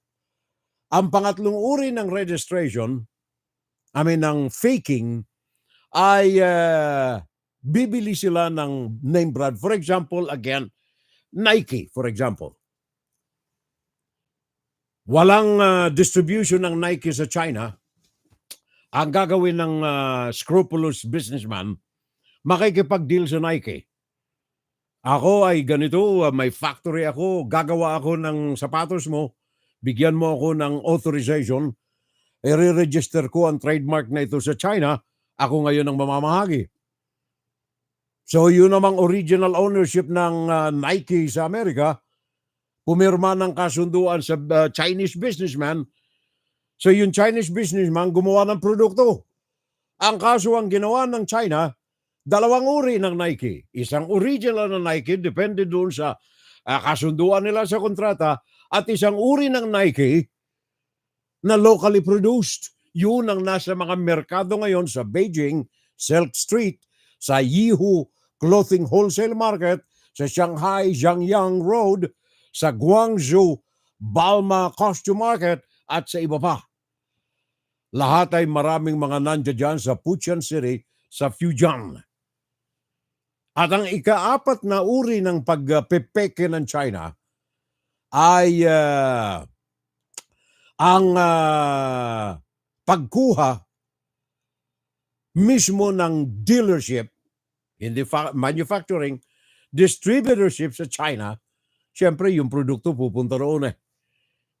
Ang pangatlong uri ng registration, ng faking, ay bibili sila ng name brand. For example, again, Nike, for example. Walang distribution ng Nike sa China. Ang gagawin ng scrupulous businessman, makikipag-deal sa Nike. Ako ay ganito, may factory ako, gagawa ako ng sapatos mo, bigyan mo ako ng authorization, i-register ko ang trademark na ito sa China, ako ngayon ang mamamahagi. So yun namang original ownership ng Nike sa Amerika, pumirma ng kasunduan sa Chinese businessman. So yung Chinese businessman gumawa ng produkto. Ang kaso ang ginawa ng China, dalawang uri ng Nike. Isang original na Nike, depende doon sa kasunduan nila sa kontrata, at isang uri ng Nike na locally produced. Yun ang nasa mga merkado ngayon sa Beijing, Silk Street, sa Yihu Clothing Wholesale Market, sa Shanghai Jiangyang Road, sa Guangzhou Balma Costume Market, at sa iba pa. Lahat ay maraming mga nandiyan dyan sa Puchian City, sa Fujian. At ang ikaapat na uri ng pagpepeke ng China ay ang pagkuha mismo ng dealership, hindi manufacturing, distributorship sa China. Siyempre, yung produkto pupunta roon eh.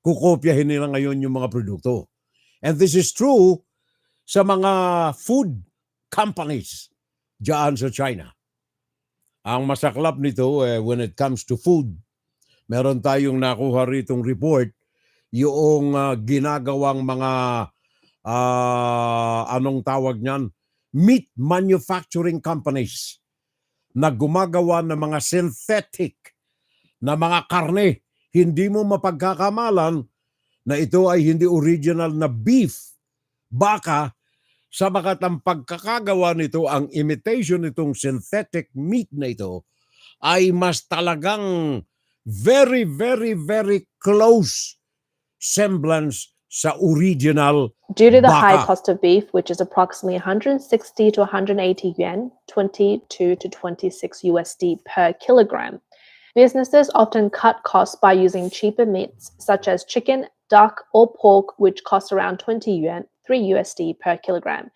Kukopyahin nila ngayon yung mga produkto. And this is true sa mga food companies dyan sa China. Ang masaklap nito, when it comes to food, meron tayong nakuha ritong report, yung ginagawang mga, anong tawag niyan, meat manufacturing companies na gumagawa ng mga synthetic na mga karne. Hindi mo mapagkakamalan na ito ay hindi original na beef, baka, sabagat ang pagkakagawa nito, ang imitation nitong synthetic meat na ito, ay mas talagang very, very, very close semblance sa original Due to the high baka. cost of beef, which is approximately 160 to 180 yuan, 22 to 26 USD per kilogram, businesses often cut costs by using cheaper meats such as chicken, duck, or pork, which cost around 20 yuan, 3 USD per kilogram,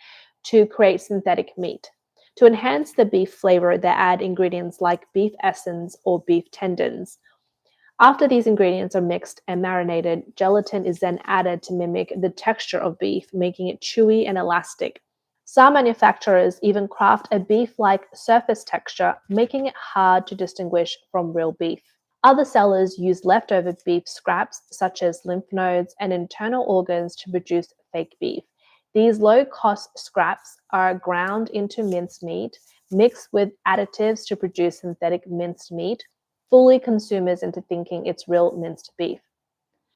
to create synthetic meat. To enhance the beef flavor, they add ingredients like beef essence or beef tendons. After these ingredients are mixed and marinated, gelatin is then added to mimic the texture of beef, making it chewy and elastic. Some manufacturers even craft a beef-like surface texture, making it hard to distinguish from real beef. Other sellers use leftover beef scraps, such as lymph nodes and internal organs, to produce fake beef. These low-cost scraps are ground into minced meat, mixed with additives to produce synthetic minced meat, fooling consumers into thinking it's real minced beef.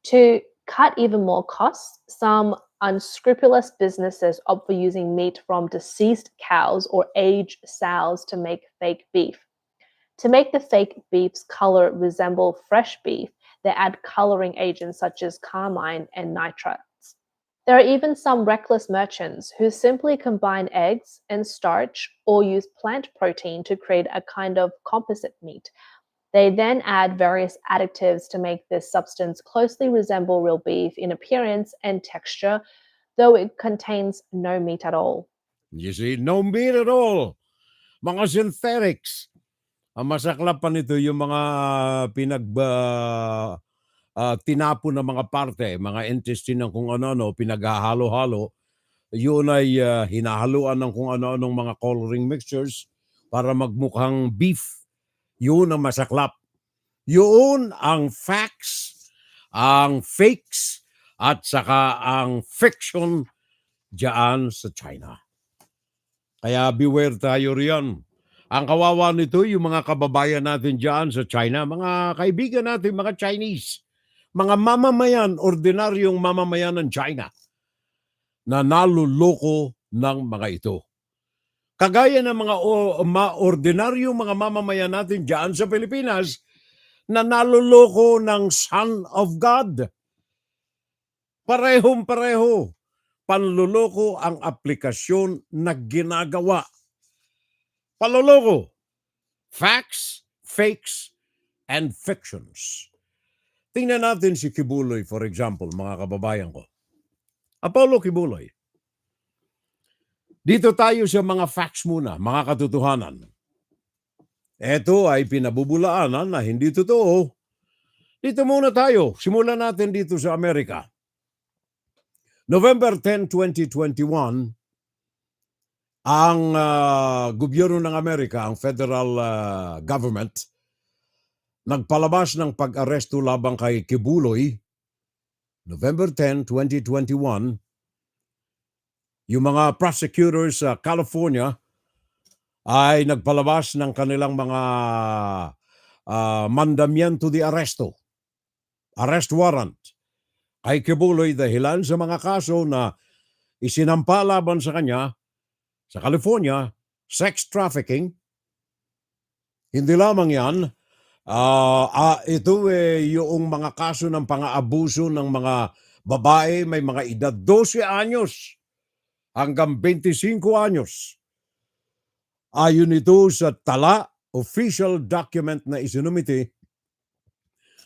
To cut even more costs, some unscrupulous businesses opt for using meat from deceased cows or aged sows to make fake beef. To make the fake beef's color resemble fresh beef, they add coloring agents such as carmine and nitrates. There are even some reckless merchants who simply combine eggs and starch or use plant protein to create a kind of composite meat. They then add various additives to make this substance closely resemble real beef in appearance and texture, though it contains no meat at all. You see, no meat at all. Mga synthetics. Ang masaklap pa nito yung mga tinapo na mga parte, mga intestine ng kung ano-ano, pinaghahalo-halo. Yun ay hinahaluan ng kung ano-anong mga coloring mixtures para magmukhang beef. Yun ang masaklap. Yun ang facts, ang fakes, at saka ang fiction dyan sa China. Kaya beware tayo riyan. Ang kawawa nito, yung mga kababayan natin dyan sa China, mga kaibigan natin, mga Chinese, mga mamamayan, ordinaryong mamamayan ng China na naluloko ng mga ito. Kagaya ng mga ordinaryong mga mamamayan natin dyan sa Pilipinas na naluloko ng Son of God. Parehong-pareho. Panluloko ang aplikasyon na ginagawa. Panluloko. Facts, fakes, and fictions. Tingnan natin si Quiboloy, for example, mga kababayan ko. Apollo Quiboloy. Dito tayo sa mga facts muna, mga katotohanan. Ito ay pinabubulaanan na hindi totoo. Dito muna tayo. Simulan natin dito sa Amerika. November 10, 2021, ang gobyerno ng Amerika, ang federal government, nagpalabas ng pag-aresto labang kay Quiboloy. November 10, 2021, yung mga prosecutors sa California ay nagpalabas ng kanilang mga mandamiento de arresto, arrest warrant, kay Quiboloy dahilan sa mga kaso na isinampa laban sa kanya sa California, sex trafficking. Hindi lamang yan, ito yung mga kaso ng pang-aabuso ng mga babae may mga edad 12 anyos hanggang 25 anyos. Ayon ito sa tala, official document na isinumiti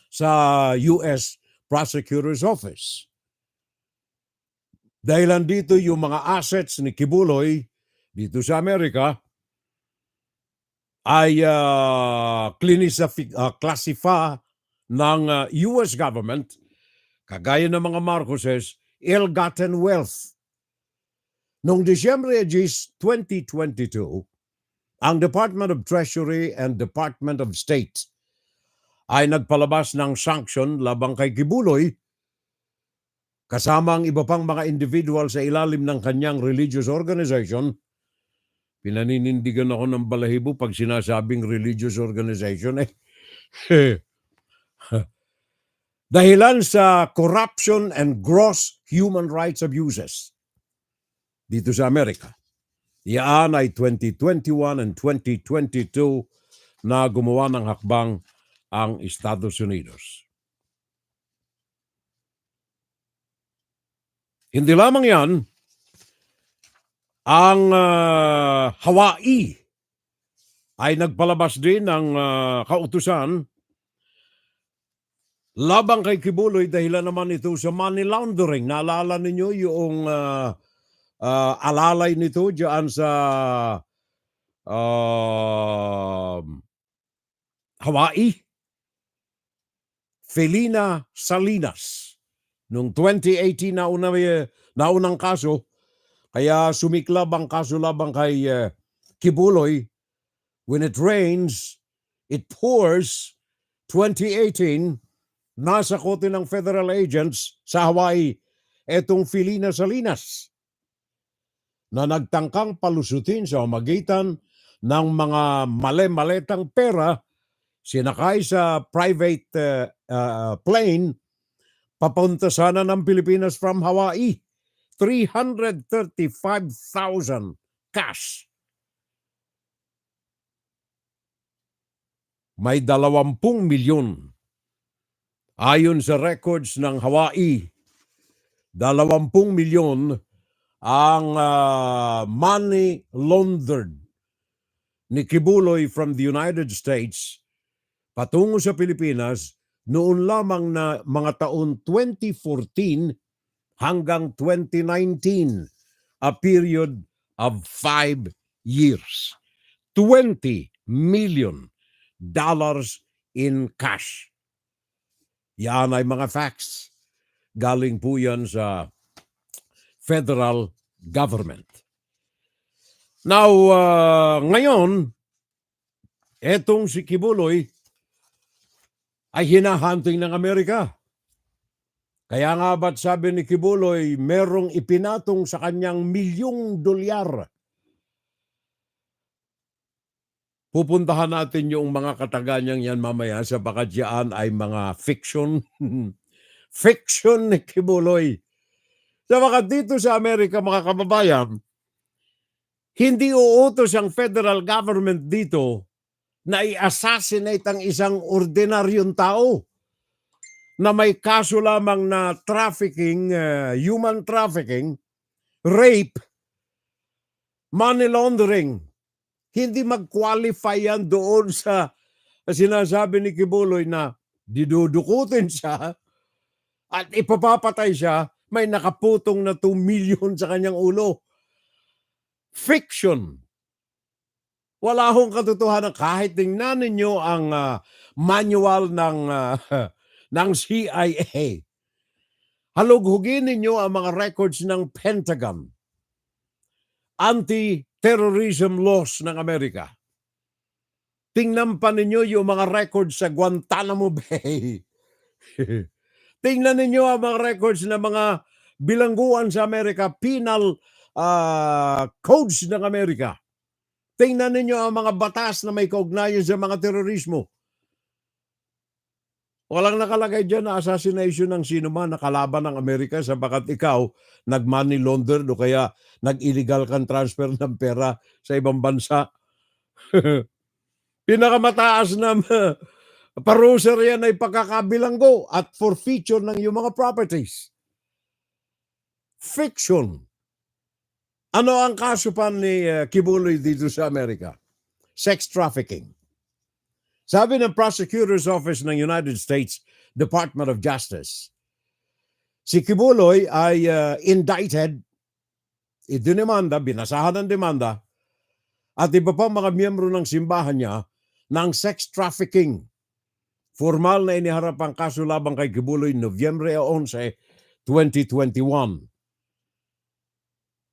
sa U.S. Prosecutor's Office. Dahilan dito yung mga assets ni Quiboloy dito sa Amerika ay classify ng U.S. government, kagaya ng mga Marcoses, ill-gotten wealth. Noong Disyembre 2022, ang Department of Treasury and Department of State ay nagpalabas ng sanction labang kay Quiboloy kasama ang iba pang mga individual sa ilalim ng kanyang religious organization. Pinaninindigan ako ng balahibo pag sinasabing religious organization. Dahilan sa corruption and gross human rights abuses dito sa Amerika. Iyan ay 2021 and 2022 na gumawa ng hakbang ang Estados Unidos. Hindi lamang yan, ang Hawaii ay nagpalabas din ng kautusan labang kay Quiboloy dahilan naman ito sa money laundering. Naalala ninyo yung alalay nito diyan sa Hawaii? Felina Salinas. Noong 2018 naunang kaso, kaya sumiklab ang kaso labang kay Quiboloy. When it rains, it pours. 2018, nasa kote ng federal agents sa Hawaii, etong Felina Salinas na nagtangkang palusutin sa magitan ng mga male-maletang pera, sinakay sa private plane, papunta sana ng Pilipinas from Hawaii. 335,000 cash. May 20 milyon. Ayon sa records ng Hawaii, 20 milyon ang money laundered ni Quiboloy from the United States patungo sa Pilipinas noon lamang na mga taon 2014 hanggang 2019, a period of 5 years. $20 million in cash. Yan ay mga facts. Galing po yan sa federal government. Now, ngayon, etong si Quiboloy ay hinahunting ng Amerika. Kaya nga ba't sabi ni Quiboloy, merong ipinatong sa kanyang $1 milyong Pupuntahan natin yung mga kataganyang yan mamaya sapagkat yan ay mga fiction. Fiction ni Quiboloy. Sapagkat dito sa Amerika, mga kababayan, hindi uutos ang federal government dito na i-assassinate ang isang ordinaryong tao na may kaso lamang na trafficking, human trafficking, rape, money laundering. Hindi mag-qualify yan doon sa sinasabi ni Quiboloy na didudukutin siya at ipapapatay siya, may nakaputong na 2 million sa kanyang ulo. Fiction. Wala hong katotohanan. Kahit tingnan ninyo ang manual ng CIA. Halughugin ninyo ang mga records ng Pentagon. Anti-terrorism laws ng Amerika. Tingnan pa ninyo yung mga records sa Guantanamo Bay. Tingnan ninyo ang mga records ng mga bilangguan sa Amerika, penal codes ng Amerika. Tingnan ninyo ang mga batas na may kaugnayan sa mga terorismo. Walang nakalagay dyan na assassination ng sino man na kalaban ng Amerika sapagkat ikaw nag-money launder o kaya nag-illegal kang transfer ng pera sa ibang bansa. Pinakamataas na parusa yan ay pagkakabilanggo at forfeiture ng iyong mga properties. Fiction. Ano ang kaso pa ni Quiboloy dito sa Amerika? Sex trafficking. Sabi ng Prosecutor's Office ng United States Department of Justice, si Quiboloy ay indicted, idinimanda, binasahan ng demanda, at iba pa mga miyembro ng simbahan niya ng sex trafficking. Formal na iniharap ang kaso labang kay Quiboloy Nobyembre 11, 2021.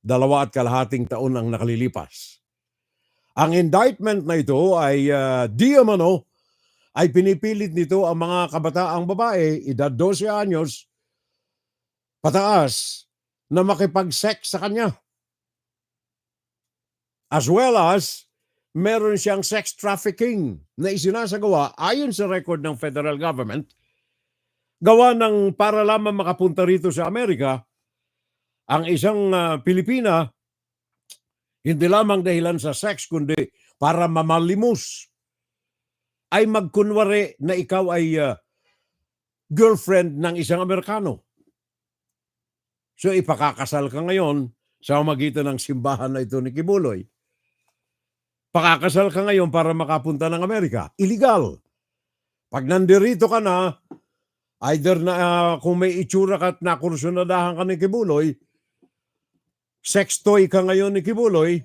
2.5 taon ang nakalilipas. Ang indictment na ito ay di umano ay pinipilit nito ang mga kabataang babae, edad 12 anyos, pataas, na makipag-sex sa kanya. As well as, meron siyang sex trafficking na isinasagawa ayon sa record ng federal government, gawa ng para lamang makapunta rito sa Amerika, ang isang Pilipina, hindi lamang dahilan sa sex, kundi para mamalimos, ay magkunwari na ikaw ay girlfriend ng isang Amerikano. So ipakakasal ka ngayon sa magitan ng simbahan na ito ni Quiboloy. Pakakasal ka ngayon para makapunta ng Amerika. Illegal. Pag nandirito ka na, either na kung may itsura ka at nakursunadahan ka ni Quiboloy, sex toy ka ngayon ni Quiboloy,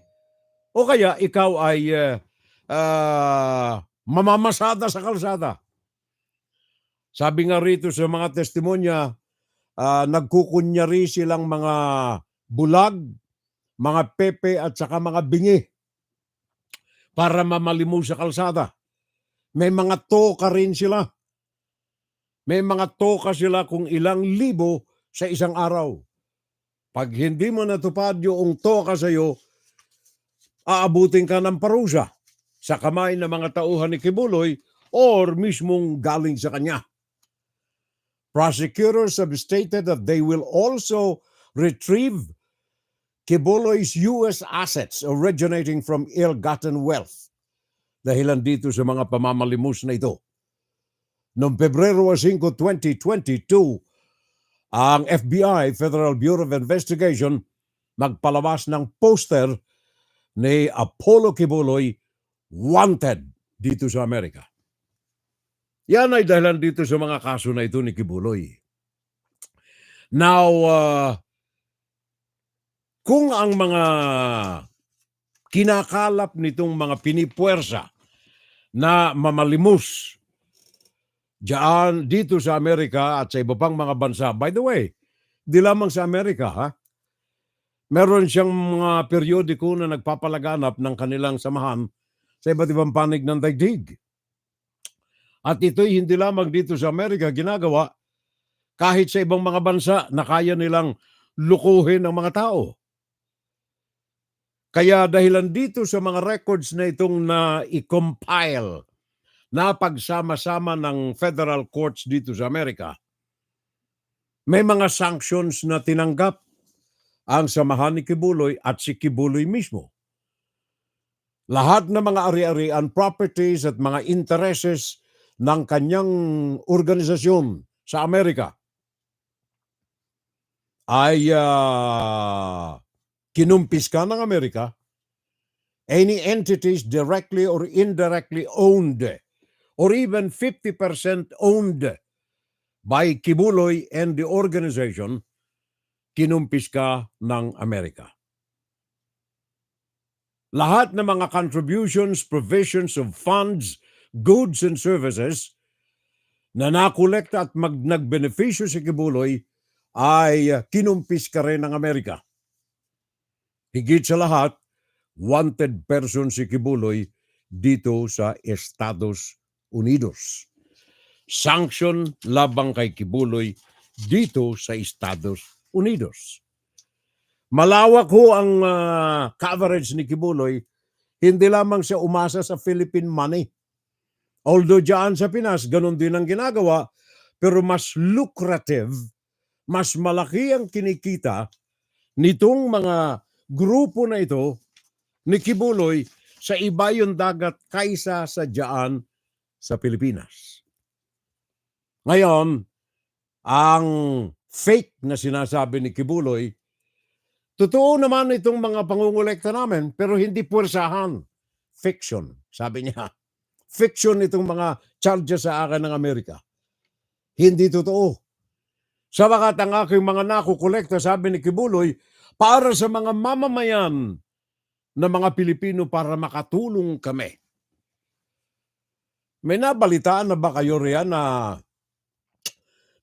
o kaya ikaw ay mamamasada sa kalsada. Sabi nga rito sa mga testimonya, nagkukunyari silang mga bulag, mga pepe at saka mga bingi para mamalimu sa kalsada. May mga toka rin sila. May mga toka sila kung ilang libo sa isang araw. Pag hindi mo natupad yung toka sa iyo, aabutin ka ng parusa sa kamay ng mga tauhan ni Quiboloy or mismong galing sa kanya. Prosecutors have stated that they will also retrieve Quiboloy's U.S. assets originating from ill-gotten wealth. Dahilan dito sa mga pamamalimus na ito. Noong Pebrero 5, 2022, ang FBI, Federal Bureau of Investigation, magpalabas ng poster ni Apollo Quiboloy, wanted dito sa Amerika. Yan ay dahilan dito sa mga kaso na ito ni Quiboloy. Now, kung ang mga kinakalap nitong mga pinipuwersa na mamalimus diyan dito sa Amerika at sa iba pang mga bansa, by the way, di lamang sa Amerika, ha? Meron siyang mga periodiko na nagpapalaganap ng kanilang samahan sa iba't ibang panig ng daigdig. At ito'y hindi lamang dito sa Amerika ginagawa, kahit sa ibang mga bansa na kaya nilang lukuhin ang mga tao. Kaya dahilan dito sa mga records na itong na-compile, na pagsama-sama ng federal courts dito sa Amerika, may mga sanctions na tinanggap ang samahan ni Quiboloy at si Quiboloy mismo. Lahat ng mga ari-arian, properties at mga intereses ng kanyang organisasyon sa Amerika ay kinumpiska ng Amerika. Any entities directly or indirectly owned or even 50% owned by Quiboloy and the organization, kinumpiska ng Amerika. Lahat ng mga contributions, provisions of funds, goods and services na nakolekta at nagbenepisyo si Quiboloy ay kinumpiska rin ng Amerika. Higit sa lahat, wanted person si Quiboloy dito sa Estados Unidos. Sanction labang kay Quiboloy dito sa Estados Unidos. Malawak ho ang coverage ni Quiboloy, hindi lamang siya umasa sa Philippine money. Although diyan sa Pinas, ganun din ang ginagawa, pero mas lucrative, mas malaki ang kinikita nitong mga grupo na ito ni Quiboloy sa ibayong dagat kaysa sa diyan sa Pilipinas. Ngayon, ang fake na sinasabi ni Quiboloy, totoo naman itong mga pangungulekta namin, pero hindi puwersahan. Fiction, sabi niya. Fiction itong mga charges sa akin ng Amerika. Hindi totoo. Sabagat ang aking mga nakukolekta, sabi ni Quiboloy, para sa mga mamamayan na mga Pilipino para makatulong kami. May nabalitaan na ba kayo riyan na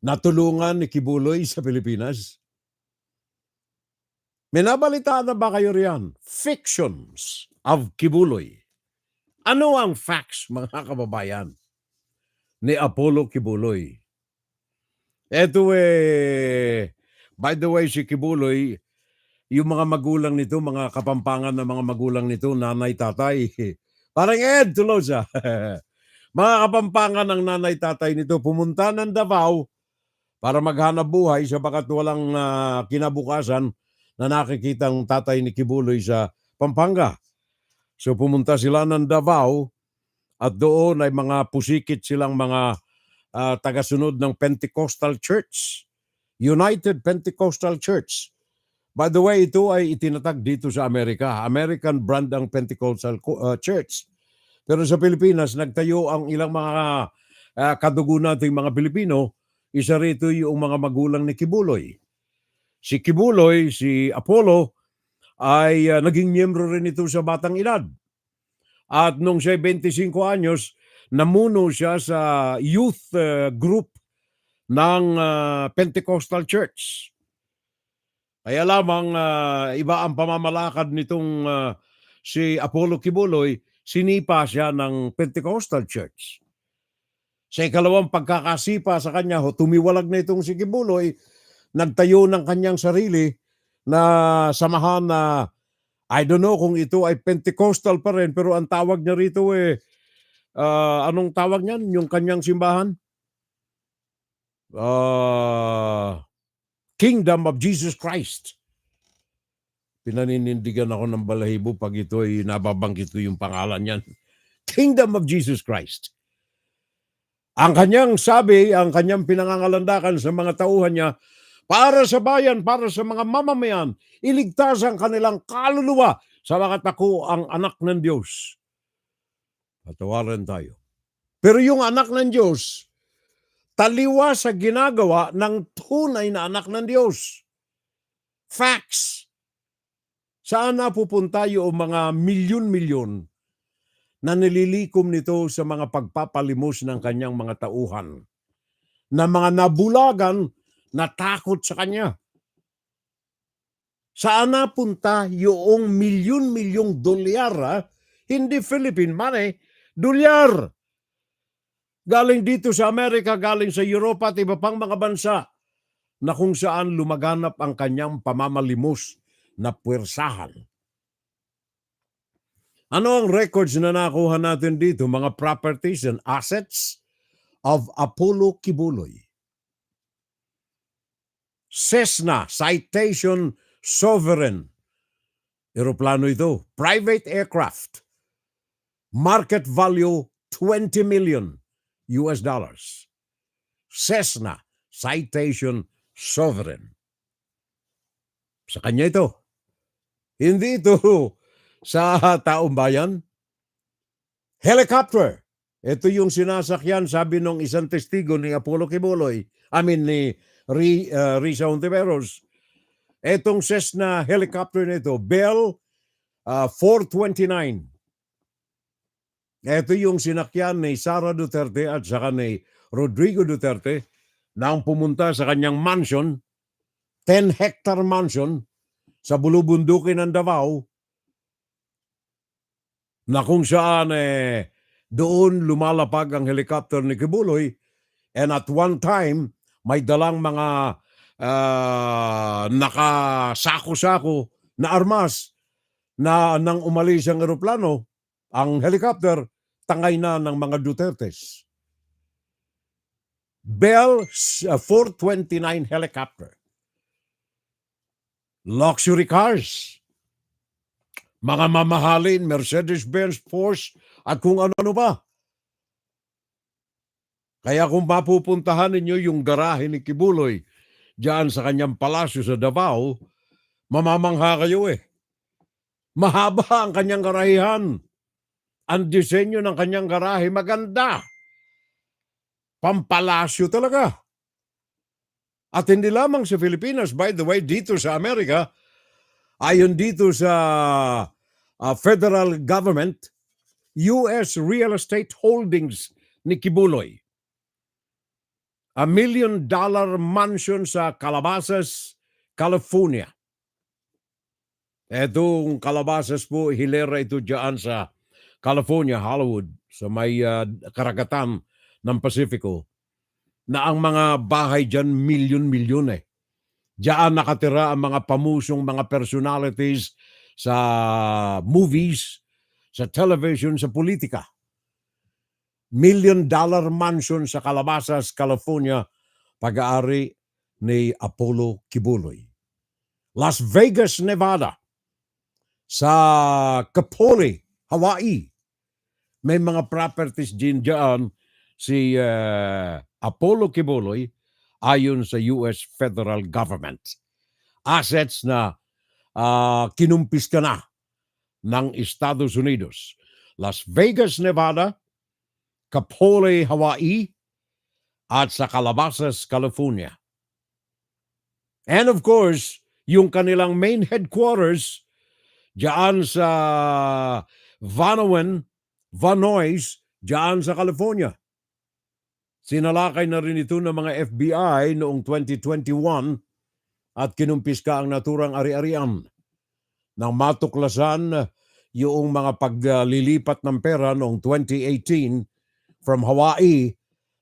natulungan ni Quiboloy sa Pilipinas? May nabalitaan na ba kayo riyan? Fictions of Quiboloy. Ano ang facts, mga kababayan, ni Apollo Quiboloy? Eto by the way, si Quiboloy, yung mga magulang nito, mga kapampangan ng mga magulang nito, nanay, tatay, parang Ed Tulosa. Mga kapampangan ng nanay, tatay nito, pumunta ng Davao para maghanap buhay sabagat walang kinabukasan na nakikita ang tatay ni Quiboloy sa Pampanga. So pumunta sila ng Davao at doon ay mga pusikit silang mga tagasunod ng Pentecostal Church, United Pentecostal Church. By the way, ito ay itinatag dito sa Amerika. American brand ang Pentecostal Church. Pero sa Pilipinas, nagtayo ang ilang mga kadugo nating mga Pilipino. Isa rito yung mga magulang ni Quiboloy. Si Quiboloy, si Apollo, ay naging miyembro rin ito sa batang edad. At nung siya 25 anyos, namuno siya sa youth group ng Pentecostal Church. Kaya lamang iba ang pamamalakad nitong si Apollo Quiboloy, sinipa siya ng Pentecostal Church. Sa ikalawang pagkakasipa sa kanya, tumiwalag na itong si Quiboloy, nagtayo ng kanyang sarili na samahan na, I don't know kung ito ay Pentecostal pa rin, pero ang tawag niya rito anong tawag niyan? Yung kanyang simbahan? Kingdom of Jesus Christ. Pinaninindigan ako ng balahibo pag ito ay nababanggit ko yung pangalan niyan. Kingdom of Jesus Christ. Ang kanyang sabi, ang kanyang pinangangalandakan sa mga tauhan niya, para sa bayan, para sa mga mamamayan, iligtas ang kanilang kaluluwa sabagat ako ang anak ng Diyos. Patawaran tayo. Pero yung anak ng Diyos, taliwa sa ginagawa ng tunay na anak ng Diyos. Facts. Saan napupunta yung mga milyon-milyon na nililikom nito sa mga pagpapalimos ng kanyang mga tauhan, na mga nabulagan, natakot sa kanya? Saan napunta yung milyon-milyong dolyar, hindi Philippine money, dolyar? Galing dito sa Amerika, galing sa Europa at iba pang mga bansa na kung saan lumaganap ang kanyang pamamalimos na puwersahan. Ano ang records na nakuha natin dito? Mga properties and assets of Apollo Quiboloy. Cessna Citation Sovereign. Eroplano ito. Private aircraft. Market value 20 million US dollars. Cessna Citation Sovereign. Sa kanya ito. Hindi ito sa taong bayan. Helicopter. Ito yung sinasakyan, sabi nung isang testigo ni Apollo Quiboloy, ni Risa Ontiveros. Etong Cessna helicopter nito, Bell 429. Ito yung sinakyan ni Sara Duterte at saka ni Rodrigo Duterte nang pumunta sa kanyang mansion, 10-hectare mansion sa bulubundukin ng Davao, na kung saan doon lumalapag ang helicopter ni Quiboloy, and at one time may dalang mga nakasako-sako na armas na nang umalis ang eroplano, ang helicopter, tangay na ng mga Dutertes. Bell 429 helicopter. Luxury cars. Mga mamahalin, Mercedes-Benz, Porsche, at kung ano-ano pa. Kaya kung mapupuntahan ninyo yung garahe ni Quiboloy diyan sa kanyang palasyo sa Davao, mamamangha kayo eh. Mahaba ang kanyang garahihan. Ang disenyo ng kanyang garahe maganda. Pampalasyo talaga. At hindi lamang sa Pilipinas, by the way, dito sa Amerika, ayon dito sa federal government, U.S. Real Estate Holdings ni Quiboloy. $1 million mansion sa Calabasas, California. Etong Calabasas po, hilera ito dyan sa California, Hollywood, sa may karagatan ng Pasifiko, na ang mga bahay dyan, milyon-milyon eh. Diyan nakatira ang mga pamusong mga personalities sa movies, sa television, sa politika. $1 million mansion sa Calabasas, California, pag-aari ni Apollo Quiboloy. Las Vegas, Nevada, sa Quiboloy, Hawaii, may mga properties din dyan si Apollo Quiboloy ayon sa US federal government. Assets na kinumpiska na ng Estados Unidos. Las Vegas, Nevada, Quiboloy, Hawaii, at sa Calabasas, California. And of course, yung kanilang main headquarters diyan sa Vanois, diyan sa California. Sinalakay na rin ito ng mga FBI noong 2021 at kinumpiska ang naturang ari-arian nang matuklasan yung mga paglilipat ng pera noong 2018 from Hawaii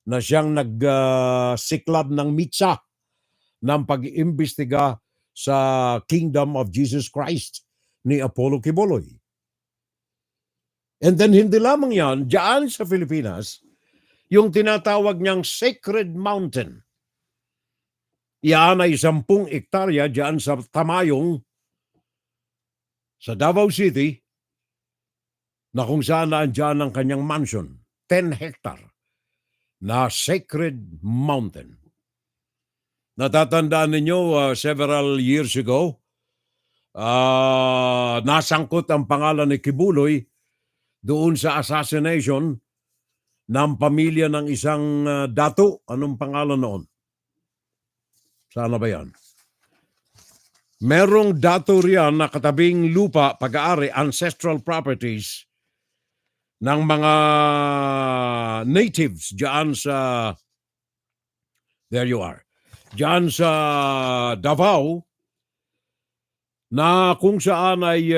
na siyang nagsiklab ng mitsa ng pag-iimbestiga sa Kingdom of Jesus Christ ni Apollo Quiboloy. And then hindi lamang yan, diyan sa Pilipinas, yung tinatawag niyang Sacred Mountain. Yan ay 10 hektarya diyan sa Tamayong, sa Davao City, na kung saan diyan ang kanyang mansion, 10 hectare, na Sacred Mountain. Natatandaan ninyo, several years ago, nasangkot ang pangalan ni Quiboloy doon sa assassination ng pamilya ng isang dato. Anong pangalan noon? Sana ba yan? Merong dato riyan na katabing lupa, pag-aari, ancestral properties ng mga natives diyan sa, there you are, diyan sa Davao, na kung saan ay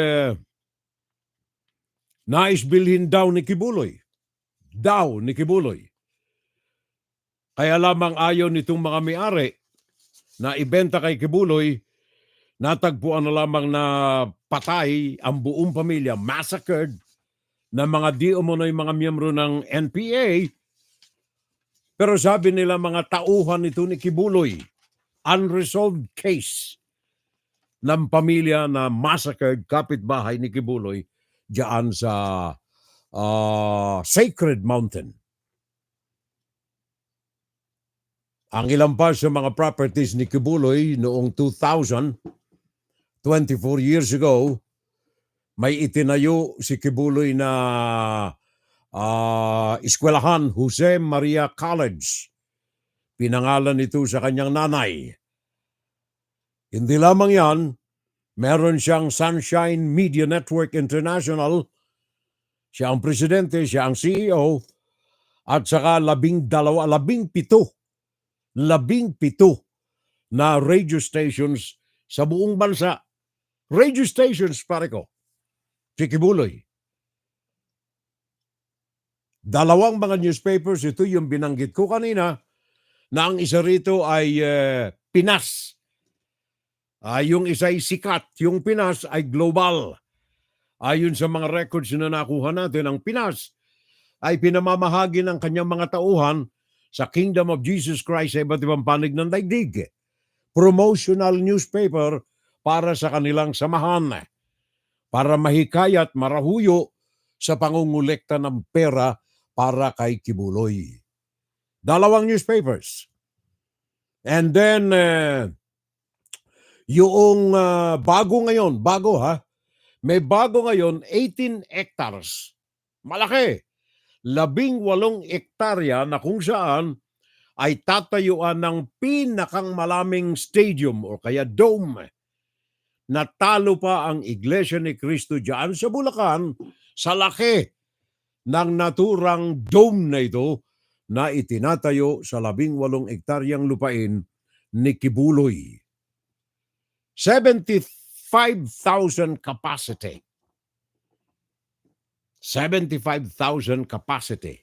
naisbilhin daw ni Quiboloy. Kaya lamang ayaw nitong mga may-ari na ibenta kay Quiboloy, natagpuan na lamang na patay ang buong pamilya, massacred na mga di umunoy mga miyembro ng NPA, pero sabi nila mga tauhan ito ni Quiboloy, unresolved case ng pamilya na massacred kapitbahay ni Quiboloy diyan sa Sacred Mountain. Ang ilan pa sa mga properties ni Quiboloy noong 2000, 24 years ago, may itinayo si Quiboloy na eskwelahan, Jose Maria College. Pinangalan ito sa kanyang nanay. Hindi lamang yan, meron siyang Sunshine Media Network International. Siya ang presidente, siya ang CEO, at saka 17 na radio stations sa buong bansa. Radio stations, pare ko. Si Quiboloy. Dalawang mga newspapers, ito yung binanggit ko kanina, na ang isa rito ay Pinas. Yung isa ay sikat, yung Pinas ay global. Ayon sa mga records na nakuha natin, ang Pinas ay pinamamahagi ng kanyang mga tauhan sa Kingdom of Jesus Christ sa iba't ibang panig ng daigdig. Promotional newspaper para sa kanilang samahan, para mahikayat, marahuyo sa pangungulekta ng pera para kay Quiboloy. Dalawang newspapers. And then, yung bago ngayon, may bago ngayon, 18 hectares. Malaki. 18 hektarya na kung saan ay tatayuan ng pinakang malaming stadium o kaya dome. Natalo pa ang Iglesia ni Cristo dyan sa Bulacan sa laki ng naturang dome na ito na itinatayo sa 18 hektaryang lupain ni Quiboloy. 75,000 capacity. 75,000 capacity.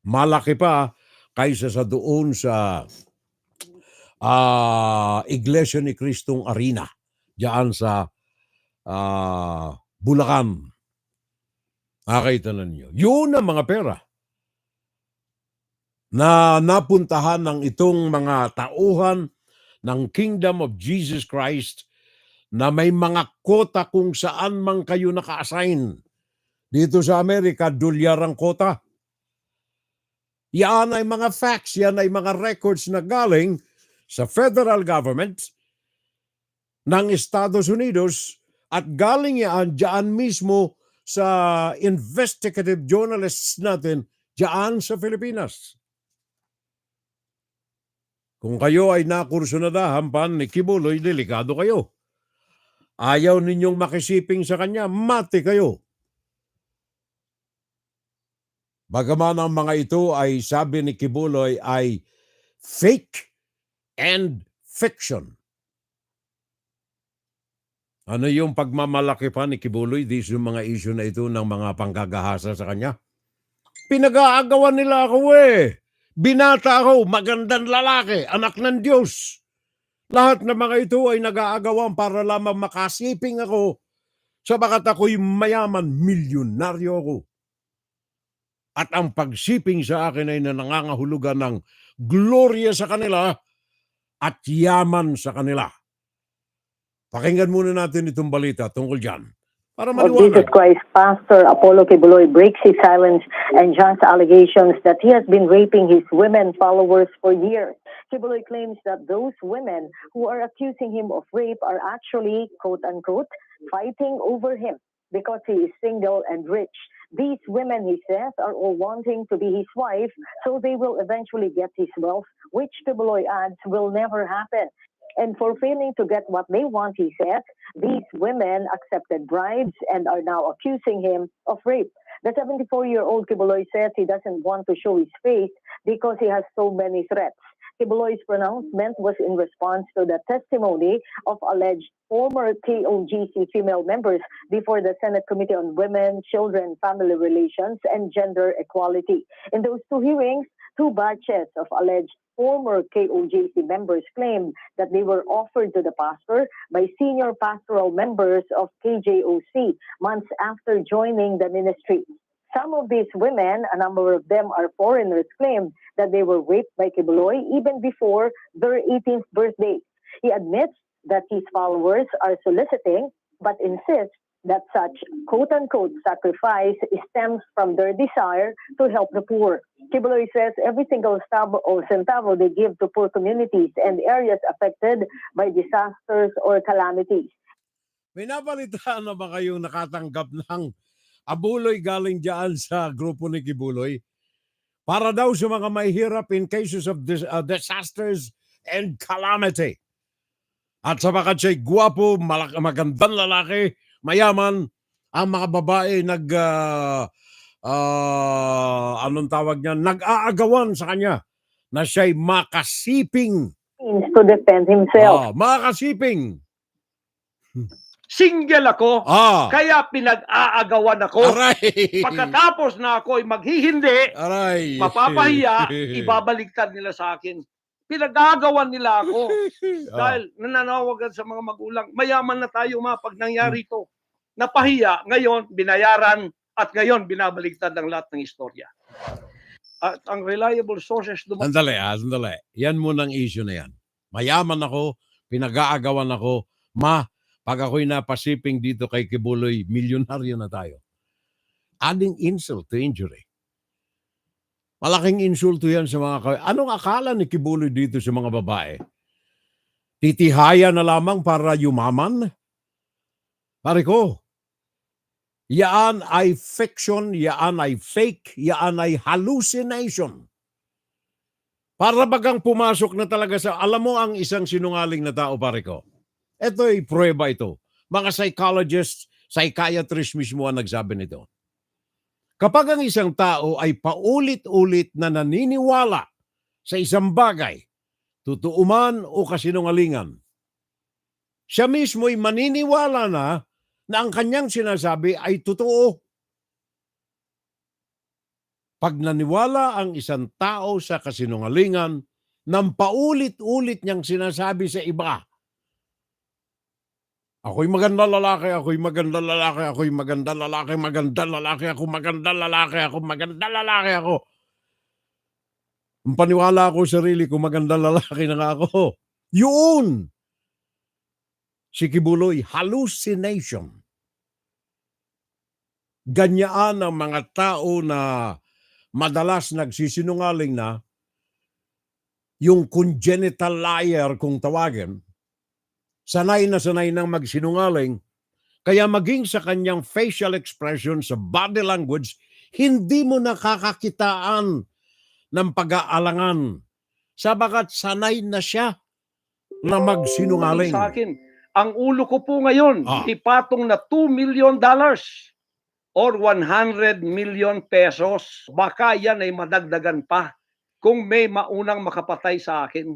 Malaki pa kaysa sa doon sa Iglesia ni Cristong Arena diyan sa Bulacan. Nakita na ninyo. Yun ang mga pera na napuntahan ng itong mga tauhan ng Kingdom of Jesus Christ na may mga kota kung saan man kayo naka-assign. Dito sa Amerika, dolyar ang kota. Yan ay mga facts, yan ay mga records na galing sa federal government ng Estados Unidos at galing yan dyan mismo sa investigative journalists natin dyan sa Pilipinas. Kung kayo ay nakurso na hampan ni Quiboloy, delikado kayo. Ayaw ninyong makisiping sa kanya, mati kayo. Bagaman ang mga ito ay sabi ni Quiboloy ay fake and fiction. Ano yung pagmamalaki pa ni Quiboloy di sa mga issue na ito ng mga panggagahasa sa kanya? Pinag-aagawan nila ako Binata ako, magandang lalaki, anak ng Diyos. Lahat ng mga ito ay nag-aagawan para lamang makasiping ako sa bakat ako'y mayaman, milyonaryo ako. At ang pagsiping sa akin ay nangangahulugan ng gloria sa kanila at yaman sa kanila. Pakinggan muna natin itong balita tungkol dyan. Para maliwanag. Jesus Christ, Pastor Apollo Quiboloy breaks his silence and John's allegations that he has been raping his women followers for years. Quiboloy claims that those women who are accusing him of rape are actually, quote-unquote, fighting over him because he is single and rich. These women, he says, are all wanting to be his wife, so they will eventually get his wealth, which Quiboloy adds will never happen. And for failing to get what they want, he says, these women accepted bribes and are now accusing him of rape. The 74-year-old Quiboloy says he doesn't want to show his face because he has so many threats. Quiboloy's pronouncement was in response to the testimony of alleged former KOGC female members before the Senate Committee on Women, Children, Family Relations, and Gender Equality. In those two hearings, two batches of alleged former KOJC members claimed that they were offered to the pastor by senior pastoral members of KJOC months after joining the ministry. Some of these women, a number of them are foreigners, claimed that they were raped by Quiboloy even before their 18th birthday. He admits that his followers are soliciting, but insists that such quote-unquote sacrifice stems from their desire to help the poor. Quiboloy says every single centavo they give to poor communities and areas affected by disasters or calamities. May nabalitaan na ba kayong nakatanggap ng abuloy galing dyan sa grupo ni Quiboloy? Para daw sa mga mahihirap in cases of disasters and calamity. At sa mga siya'y guwapo, magandang lalaki, mayaman, ang mga babae anong tawag niya, nag-aagawan sa kanya na siya'y makasiping. To defend himself. Makasiping. Single ako, kaya pinag-aagawan ako. Aray! Pagkatapos na ako ay maghihindi, Aray! mapapahiya, ibabaliktad nila sa akin. Pinag-aagawan nila ako. Dahil nananawagan sa mga magulang, mayaman na tayo pag nangyari ito. Napahiya, ngayon binayaran, at ngayon binabaliktad ang lahat ng istorya. At ang reliable sources... Sandali. Yan muna ang issue na yan. Mayaman ako, pinag-aagawan ako, pag ako'y napasiping dito kay Quiboloy, milyonaryo na tayo. Adding insult to injury. Malaking insulto yan sa mga... Anong akala ni Quiboloy dito sa mga babae? Titihaya na lamang para yumaman? Pare ko, yaan ay fiction, yaan ay fake, yaan ay hallucination. Para bagang pumasok na talaga sa... Alam mo ang isang sinungaling na tao, pare ko. Ito ay prueba ito. Mga psychologists, psychiatrists mismo ang nagsabi nito. Kapag ang isang tao ay paulit-ulit na naniniwala sa isang bagay, totoo man o kasinungalingan, siya mismo ay maniniwala na ang kanyang sinasabi ay totoo. Pag naniwala ang isang tao sa kasinungalingan, nang paulit-ulit niyang sinasabi sa iba, ako'y magandang lalaki, ako'y magandang lalaki, ako'y magandang lalaki, magandang lalaki, ako magandang lalaki, ako magandang lalaki, ako. Ang paniwala ako sarili ko, magandang lalaki na nga ako. Yun! Si Quiboloy, hallucination. Ganyaan ang mga tao na madalas nagsisinungaling na yung congenital liar kung tawagin, sanay na sanay nang magsinungaling, kaya maging sa kanyang facial expression, sa body language, hindi mo nakakakitaan ng pag-aalangan. Sabagat sanay na siya na magsinungaling. Sa akin, ang ulo ko po ngayon, ipatong na $2 million or 100 million pesos. Baka yan ay madagdagan pa kung may maunang makapatay sa akin.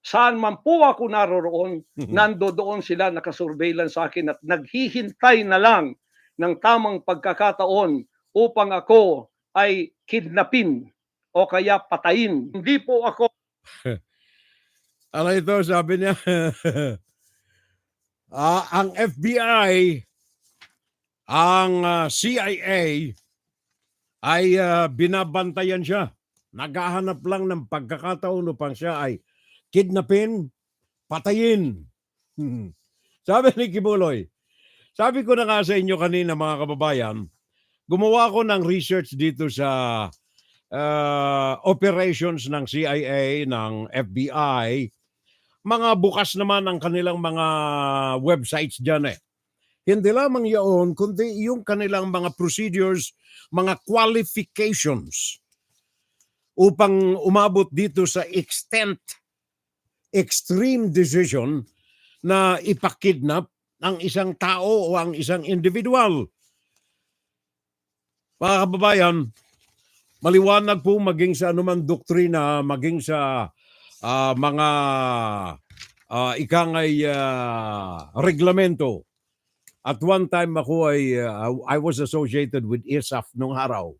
Saan man po ako naroroon, nandoon sila nakasurveillance sa akin at naghihintay na lang ng tamang pagkakataon upang ako ay kidnapin o kaya patayin. Hindi po ako... Ano ito, sabi niya, ang FBI, ang CIA ay binabantayan siya. Naghahanap lang ng pagkakataon upang siya ay kidnapin, patayin. Sabi ni Quiboloy, sabi ko na nga sa inyo kanina mga kababayan, gumawa ko ng research dito sa operations ng CIA, ng FBI. Mga bukas naman ang kanilang mga websites dyan eh. Hindi lamang yun, kundi yung kanilang mga procedures, mga qualifications upang umabot dito sa extreme decision na ipakidnap ang isang tao o ang isang individual. Mga kababayan, maliwanag po maging sa anumang doktrina, maging sa mga reglamento. At one time ako I was associated with ISAF nung araw,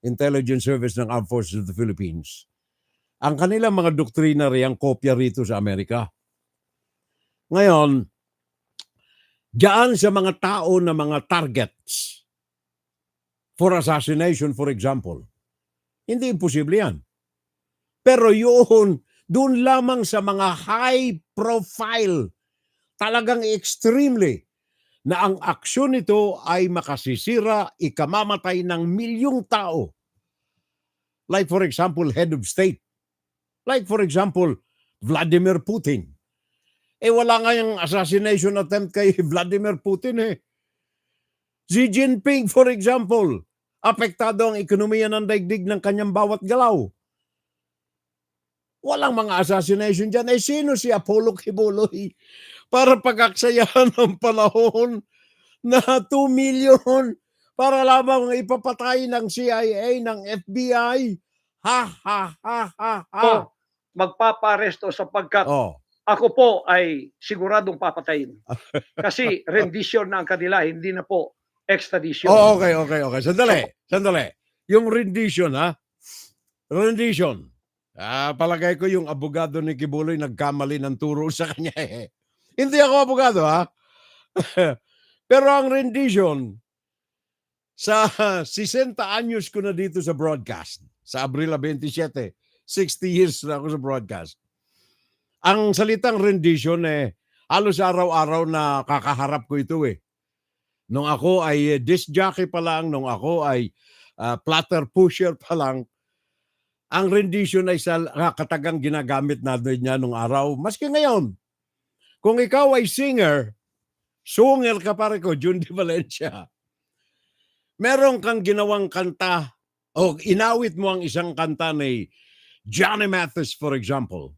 Intelligence Service ng Armed Forces of the Philippines. Ang kanilang mga doktrina riyang kopya rito sa Amerika. Ngayon, diyan sa mga tao na mga targets, for assassination, for example. Hindi imposible yan. Pero yun, doon lamang sa mga high profile, talagang extremely, na ang aksyon nito ay makasisira, ikamamatay ng milyong tao. Like for example, head of state. Like for example, Vladimir Putin. Wala nga yung assassination attempt kay Vladimir Putin eh. Xi Jinping, for example, apektado ang ekonomiya ng daigdig ng kanyang bawat galaw. Walang mga assassination dyan. Sino si Apollo Quiboloy para pagaksayahan ng panahon na 2 million para lamang ipapatay ng CIA, ng FBI? Ha, ha, ha, ha, ha. Magpaparesto sapagkat ako po ay siguradong papatayin. Kasi rendition na ang kanila, hindi na po extradition. Okay. Sandali. Yung rendition, ha? Rendition. Palagay ko yung abogado ni Quiboloy nagkamali ng turo sa kanya eh. Hindi ako abogado, ha? Pero ang rendition, sa 60 anyos ko na dito sa broadcast, sa Abril 27, 60 years na ako sa broadcast. Ang salitang rendition halos araw-araw na kakaharap ko ito eh. Nung ako ay disc jockey pa lang, nung ako ay platter pusher pa lang, ang rendition ay katagang ginagamit natin niya nung araw. Maski ngayon, kung ikaw ay singer ka pare ko, Jun Di Valencia, meron kang ginawang kanta o inawit mo ang isang kanta ni Johnny Mathis, for example.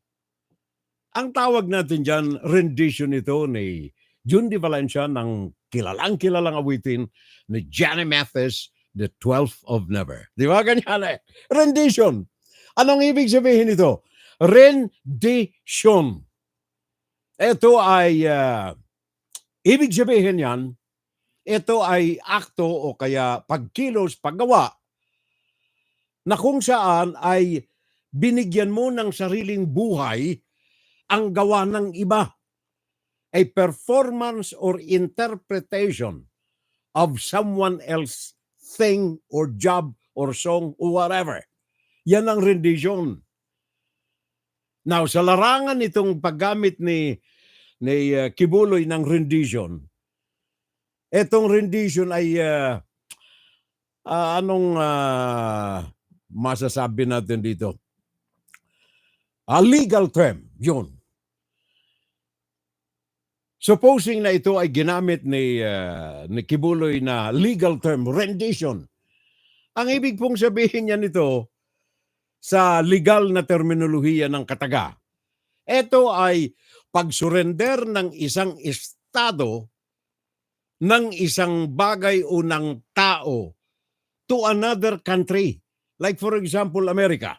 Ang tawag natin dyan, rendition ito ni Jun Di Valencia ng kilalang awitin ni Johnny Mathis, The 12th of Never. Di ba ganyan eh? Rendition. Anong ibig sabihin ito? Rendition. Ito ay, ibig sabihin yan, ito ay akto o kaya pagkilos, paggawa na kung saan ay binigyan mo ng sariling buhay ang gawa ng iba. A performance or interpretation of someone else thing or job or song or whatever. Yan ang rendition. Now, sa larangan itong paggamit ni Quiboloy ng rendition, itong rendition ay anong masasabi natin dito? A legal term, yun. Supposing na ito ay ginamit ni Quiboloy na legal term, rendition. Ang ibig pong sabihin niya nito sa legal na terminolohiya ng kataga, ito ay pagsurrender ng isang estado ng isang bagay o ng tao to another country. Like for example, America,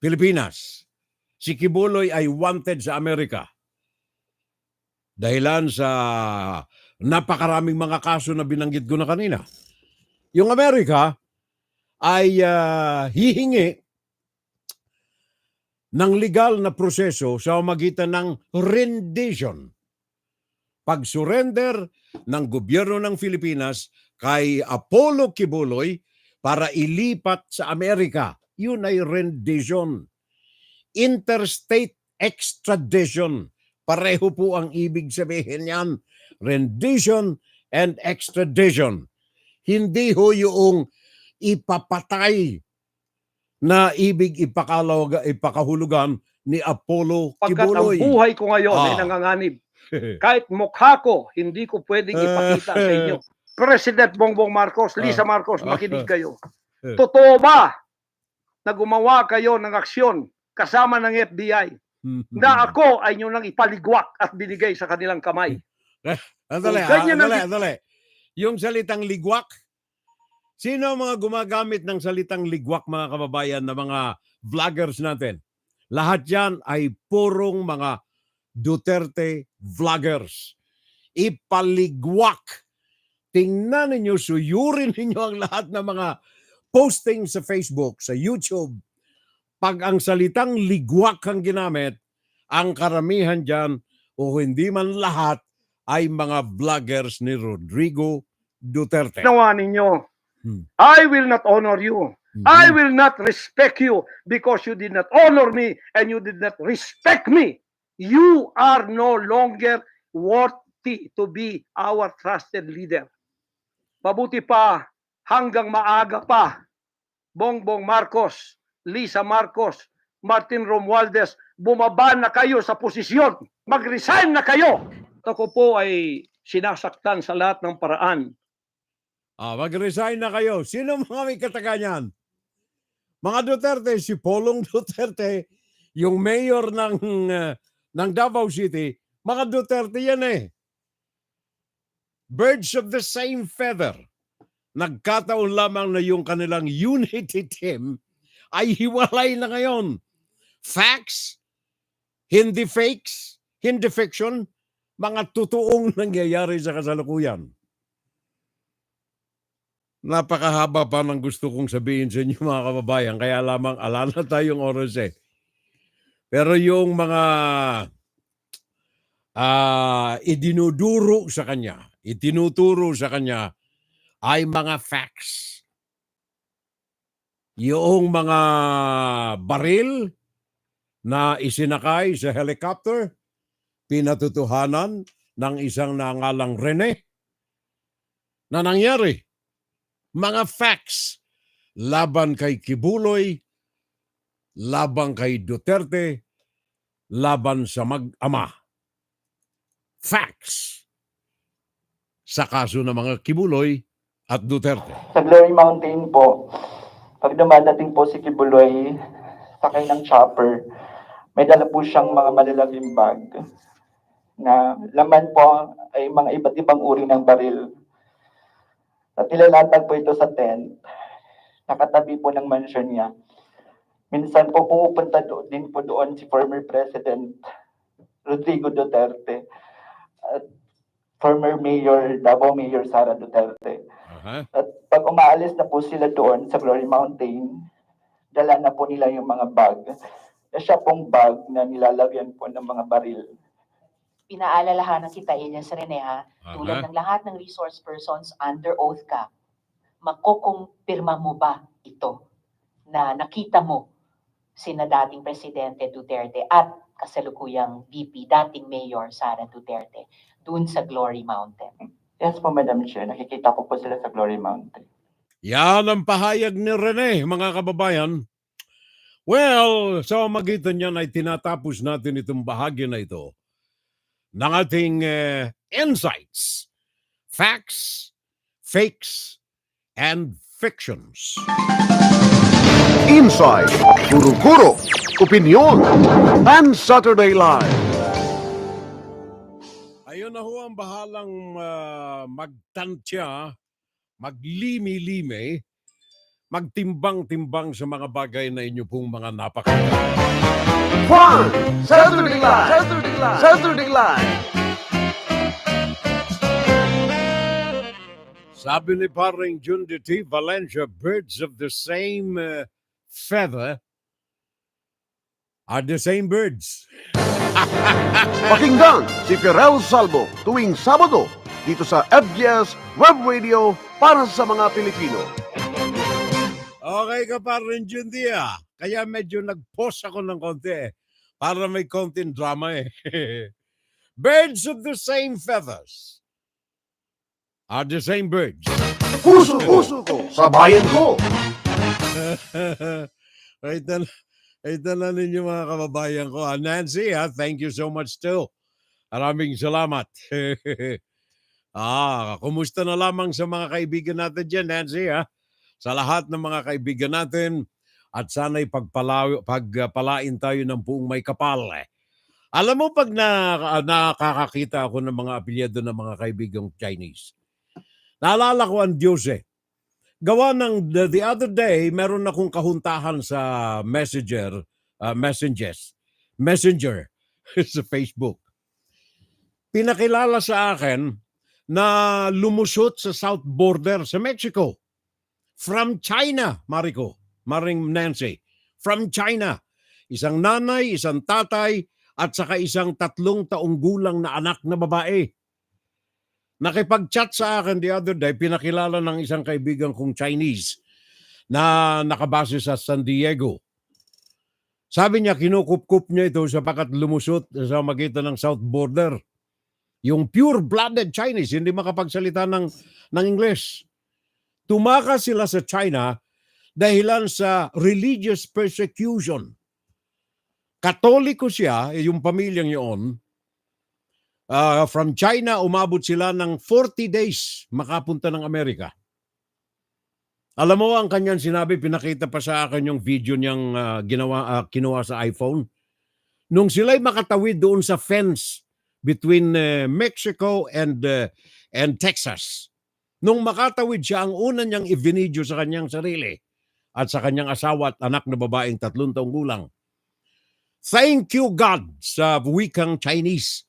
Pilipinas. Si Quiboloy ay wanted sa Amerika. Dahilan sa napakaraming mga kaso na binanggit ko na kanina. Yung Amerika ay hihingi ng legal na proseso sa magitan ng rendition. Pag-surrender ng gobyerno ng Pilipinas kay Apollo Quiboloy para ilipat sa Amerika. Yun ay rendition. Interstate extradition. Pareho po ang ibig sabihin niyan. Rendition and extradition. Hindi ho yung ipapatay na ibig ipakahulugan ni Apollo Pagkat Quiboloy. ang buhay ko ngayon ay nanganganib. Kahit mukha ko, hindi ko pwedeng ipakita sa inyo. President Bongbong Marcos, Lisa Marcos, makinig kayo. Totoo ba na gumawa kayo ng aksyon kasama ng FBI na ako ay nyo nang ipaligwak at binigay sa kanilang kamay? Andali. Yung salitang ligwak, sino ang mga gumagamit ng salitang ligwak, mga kababayan, na mga vloggers natin? Lahat yan ay purong mga Duterte vloggers. Ipaligwak. Tingnan ninyo, suyurin ninyo ang lahat ng mga posting sa Facebook, sa YouTube. Pag ang salitang ligwak ang ginamit, ang karamihan dyan, o hindi man lahat, ay mga vloggers ni Rodrigo Duterte. Ginawa ninyo. Hmm. I will not honor you. I will not respect you because you did not honor me and you did not respect me. You are no longer worthy to be our trusted leader. Mabuti pa, hanggang maaga pa, Bongbong Marcos, Lisa Marcos, Martin Romualdez, bumaba na kayo sa posisyon. Mag-resign na kayo. Ako po ay sinasaktan sa lahat ng paraan. Mag-resign na kayo. Sino mga may kataganyan? Mga Duterte, si Polong Duterte, yung mayor ng Davao City, mga Duterte yan eh. Birds of the same feather. Nagkataon lamang na yung kanilang unity team ay hiwalay na ngayon. Facts, hindi fakes, hindi fiction, mga totoong nangyayari sa kasalukuyan. Napakahaba pa ng gusto kong sabihin sa inyo mga kababayan, kaya lamang ala na tayong oras eh. Pero yung mga idinuduro sa kanya, itinuturo sa kanya ay mga facts. Yung mga baril na isinakay sa helicopter, pinatutuhanan ng isang nangalang Rene na nangyari. Mga facts laban kay Quiboloy, laban kay Duterte, laban sa mag-ama. Facts sa kaso ng mga Quiboloy at Duterte. Sa Glory Mountain po, pag dumadating po si Quiboloy, sakay ng chopper, may dala po siyang mga malalaking bag na laman po ay mga iba't ibang uri ng baril. At nilalatag po ito sa tent, nakatabi po ng mansion niya. Minsan po pumupunta din po doon si former President Rodrigo Duterte at former Mayor, Davao Mayor Sara Duterte. At pag umaalis na po sila doon sa Glory Mountain, dala na po nila yung mga bag. Na siya pong bag na nilalagyan po ng mga baril. Pinaalalahanan kita, Elias Rene, ha? Tulad ng lahat ng resource persons, under oath ka. Makukumpirma mo ba ito na nakita mo sina dating Presidente Duterte at kasalukuyang VP, dating Mayor Sara Duterte, dun sa Glory Mountain? Yes po, Madam Chair. Nakikita ko po sila sa Glory Mountain. Yan ang pahayag ni Rene, mga kababayan. Well, sa magitan niyan ay tinatapos natin itong bahagi na ito ng ating insights, facts, fakes, and fictions. Insight, Kuro-Kuro, Opinion, and Saturday Live. Ayun na ho ang bahalang magtantya, maglimi-limi, magtimbang-timbang sa mga bagay na inyo pong mga napakita. Juan, Saturday Live, Saturday Live, Saturday Live. Sabi ni paring Jun de T. Valencia, birds of the same feather are the same birds. Pakinggan si Pirel Salvo tuwing Sabado dito sa FGS Web Radio para sa mga Pilipino. Okay ka paring Jun D. Kaya medyo nag-pause ako ng konti para may konting drama eh. Birds of the same feathers are the same birds. Puso ko sa bayan ko. Ito na ninyo mga kababayan ko. Nancy, thank you so much too. Maraming salamat. Kumusta na lamang sa mga kaibigan natin dyan, Nancy, sa lahat ng mga kaibigan natin at sana'y pagpalain tayo ng buong may kapal. Alam mo, pag nakakakita ako ng mga apelyido ng mga kaibigang Chinese, naalala ko ang Diyos eh. Gawa ng the other day, meron akong kahuntahan sa messenger sa Facebook. Pinakilala sa akin na lumusot sa south border sa Mexico. From China, Maring Nancy. From China. Isang nanay, isang tatay, at saka isang 3 taong gulang na anak na babae. Nakipag-chat sa akin the other day, pinakilala ng isang kaibigan kong Chinese na nakabase sa San Diego. Sabi niya, kinukup-kup niya ito sapagkat lumusot sa magitan ng South Border. Yung pure-blooded Chinese, hindi makapagsalita ng English. Tumakas sila sa China dahilan sa religious persecution. Katoliko siya, yung pamilyang yun. From China, umabot sila ng 40 days makapunta ng Amerika. Alam mo, ang kanyang sinabi, pinakita pa sa akin yung video niyang kinuha sa iPhone. Nung sila'y makatawid doon sa fence between Mexico and Texas, nung makatawid siya, ang una niyang i-video sa kanyang sarili at sa kanyang asawa at anak na babaeng 3 taong gulang. Thank you, God, sa wikang Chinese.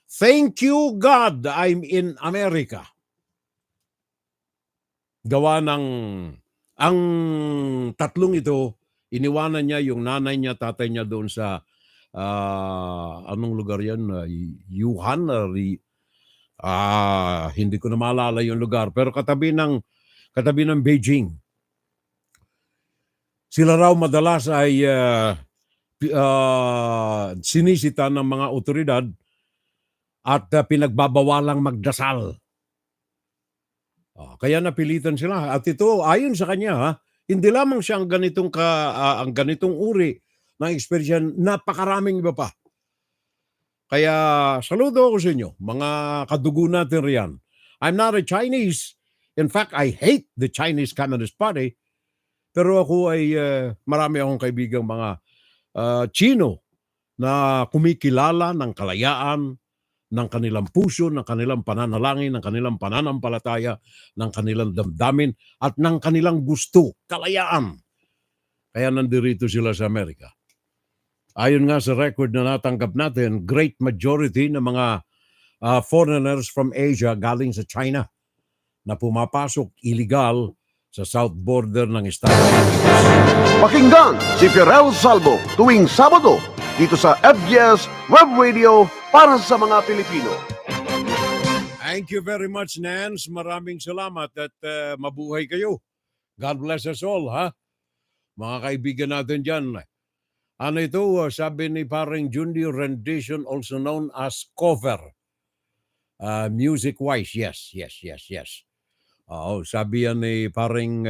Thank you, God, I'm in America. Gawa ng ang tatlong ito, iniwanan niya yung nanay niya, tatay niya doon sa anong lugar yan? Wuhan? Hindi ko na maalala yung lugar. Pero katabi ng Beijing. Sila raw madalas ay sinisita ng mga otoridad at pinagbabawalang magdasal. Kaya napilitan sila. At ito, ayon sa kanya, hindi lamang siya ang ganitong uri ng experience, napakaraming iba pa. Kaya saludo ako sa inyo, mga kadugo natin riyan. I'm not a Chinese. In fact, I hate the Chinese Communist Party. Pero ako ay marami akong kaibigang mga Chino na kumikilala ng kalayaan, ng kanilang puso, ng kanilang pananalangin, ng kanilang pananampalataya, ng kanilang damdamin, at ng kanilang gusto, kalayaan. Kaya nandirito sila sa Amerika. Ayon nga sa record na natanggap natin, great majority ng mga foreigners from Asia galing sa China na pumapasok illegal sa south border ng Estados Unidos. Pakinggan si Firel Salvo tuwing Sabado dito sa FBS Web Radio para sa mga Pilipino. Thank you very much, Nance. Maraming salamat at mabuhay kayo. God bless us all, ha? Mga kaibigan natin dyan. Ano ito? Sabi ni parang Junior rendition, also known as cover. Music-wise, yes. Sabi yan ni parang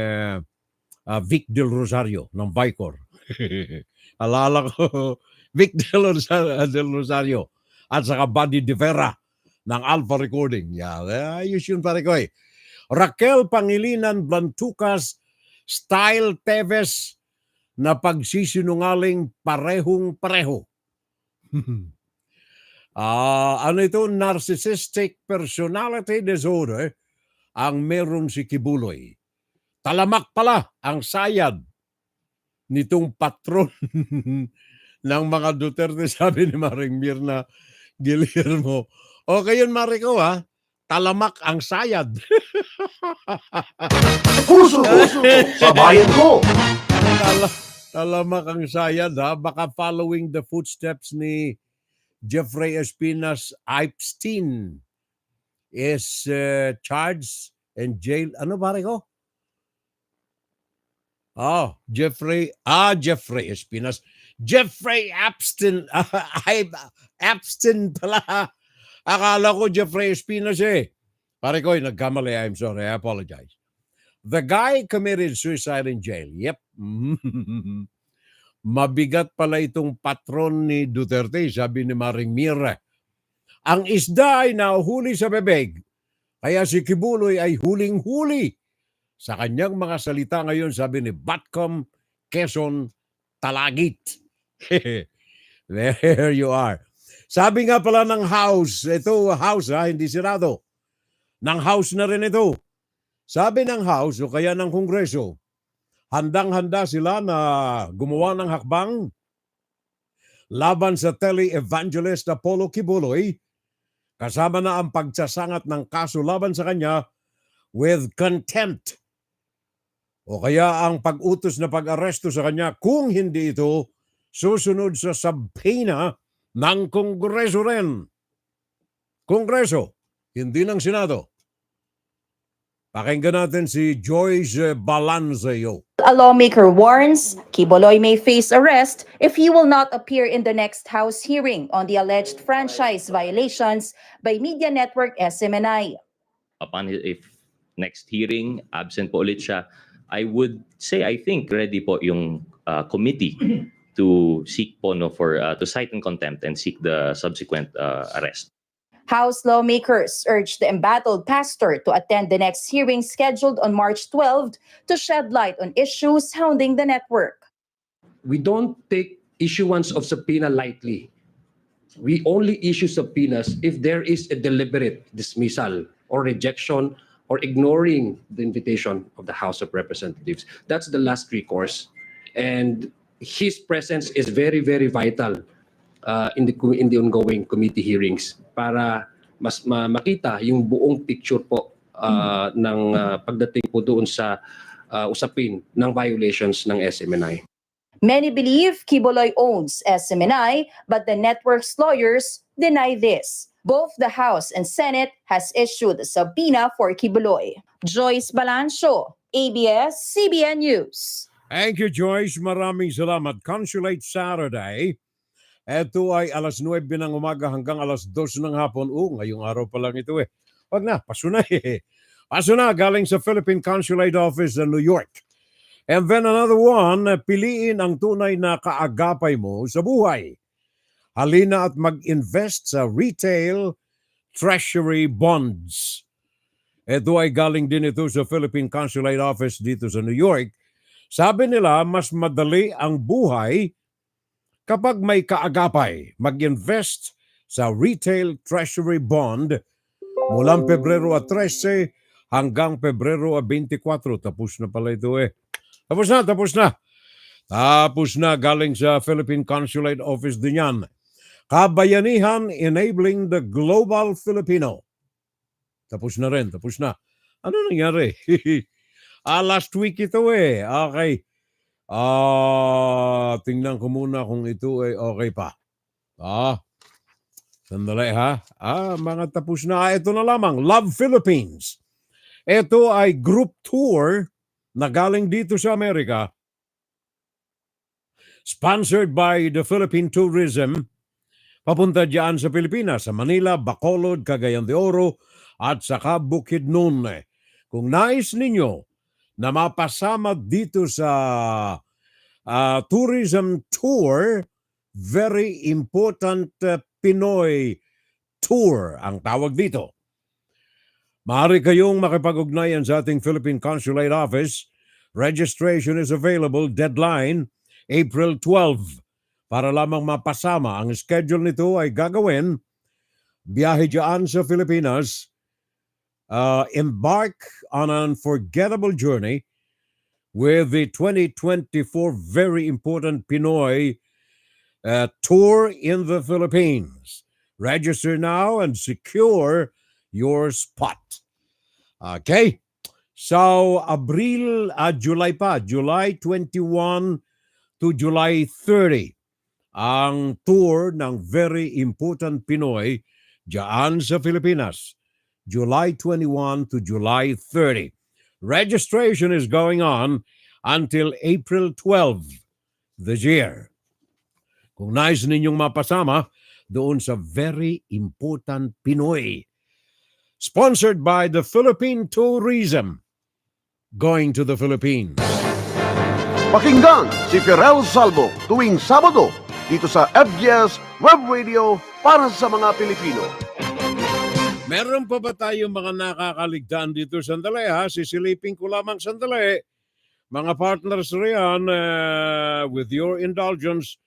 Vic Del Rosario ng Vicor. Alala ko, Vic Del Rosario. At saka Buddy De Vera ng Alpha Recording. Ayos yun pare ko eh. Raquel Pangilinan Blantucas, Style Teves na pagsisinungaling parehong-pareho. Ano ito? Narcissistic personality disorder ang meron si Quiboloy. Talamak pala ang sayad nitong patron ng mga Duterte, sabi ni Maring Mirna Guillermo. Okay yun, Mariko, ha? Talamak ang sayad. Puso sa bayan ko. Talamak ang sayad, ha? Baka following the footsteps ni Jeffrey Espinas Epstein is charged and jailed. Ano, Mariko? Jeffrey Espinas. Jeffrey Epstein. Epstein pala. Akala ko Jeffrey Espinas eh. Pare ko, nagkamali. I'm sorry. I apologize. The guy committed suicide in jail. Yep. Mabigat pala itong patron ni Duterte, sabi ni Maring Mira. Ang isda ay nahuhuli sa bebeg. Kaya si Quiboloy ay huling-huli. Sa kanyang mga salita ngayon, sabi ni Batcom Quezon Talagit. There you are. Sabi nga pala ng House, ito House hindi sirado. Ng House na rin ito. Sabi ng House o kaya ng Kongreso, handang-handa sila na gumawa ng hakbang laban sa tele-evangelist Apollo Quiboloy, kasama na ang pagsasangat ng kaso laban sa kanya with contempt. O kaya ang pag-utos na pag-aresto sa kanya kung hindi ito susunod sa subpoena ng Kongreso rin. Kongreso. hindi ng Senado. Pakinggan natin si Joyce Balanzeo. A lawmaker warns Quiboloy may face arrest if he will not appear in the next House hearing on the alleged franchise violations by media network SMNI. Upon if next hearing, absent po ulit siya, I would say I think ready po yung committee to seek po for to cite in contempt and seek the subsequent arrest. House lawmakers urged the embattled pastor to attend the next hearing scheduled on March 12 to shed light on issues hounding the network. We don't take issuance of subpoena lightly. We only issue subpoenas if there is a deliberate dismissal or rejection or ignoring the invitation of the House of Representatives. That's the last recourse. And his presence is very, very vital in the ongoing committee hearings para mas makita yung buong picture po ng pagdating po doon sa usapin ng violations ng SMNI. Many believe Quiboloy owns SMNI, but the network's lawyers deny this. Both the House and Senate has issued a subpoena for Quiboloy. Joyce Balancio, ABS-CBN News. Thank you, Joyce. Maraming salamat. Consulate Saturday. Ito ay alas 9 ng umaga hanggang alas 2 ng hapon. Ngayong araw pa lang ito eh. Wag na, paso na eh. Paso na, galing sa Philippine Consulate Office sa New York. And then another one, piliin ang tunay na kaagapay mo sa buhay. Halina at mag-invest sa retail treasury bonds. Ito ay galing din ito sa Philippine Consulate Office dito sa New York. Sabi nila, mas madali ang buhay kapag may kaagapay. Mag-invest sa retail treasury bond mulang Pebrero 13 hanggang Pebrero 24. Tapos na pala ito eh. Tapos na. Tapos na, galing sa Philippine Consulate Office din yan. Kabayanihan enabling the global Filipino. Tapos na rin. Ano nangyari? Last week ito eh. Okay. Tingnan ko muna kung ito ay okay pa. Sandali ha. Mga tapos na. Ito na lamang. Love Philippines. Ito ay group tour na galing dito sa Amerika. Sponsored by the Philippine Tourism. Papunta dyan sa Pilipinas, sa Manila, Bacolod, Cagayan de Oro, at saka Bukidnon. Kung nais ninyo na mapasama dito sa tourism tour, very important Pinoy tour ang tawag dito. Maaari kayong makipag-ugnayan sa ating Philippine Consulate Office. Registration is available. Deadline, April 12. Para lamang mapasama. Ang schedule nito ay gagawin. Biyahe dyan sa Pilipinas. Embark on an unforgettable journey with the 2024 very important Pinoy tour in the Philippines. Register now and secure your spot. Okay? So, July 21 to July 30, ang tour ng very important Pinoy dyan sa Pilipinas. July 21 to July 30. Registration is going on until April 12 this year. Kung nais ninyong mapasama doon sa very important Pinoy. Sponsored by the Philippine Tourism. Going to the Philippines. Pakinggan si Firel Salvo tuwing Sabado dito sa FGS Web Radio para sa mga Pilipino. Meron pa ba tayong mga nakakaligtaan dito? Sandali ha, sisilipin ko lamang sandali. Mga partners riyan, with your indulgence,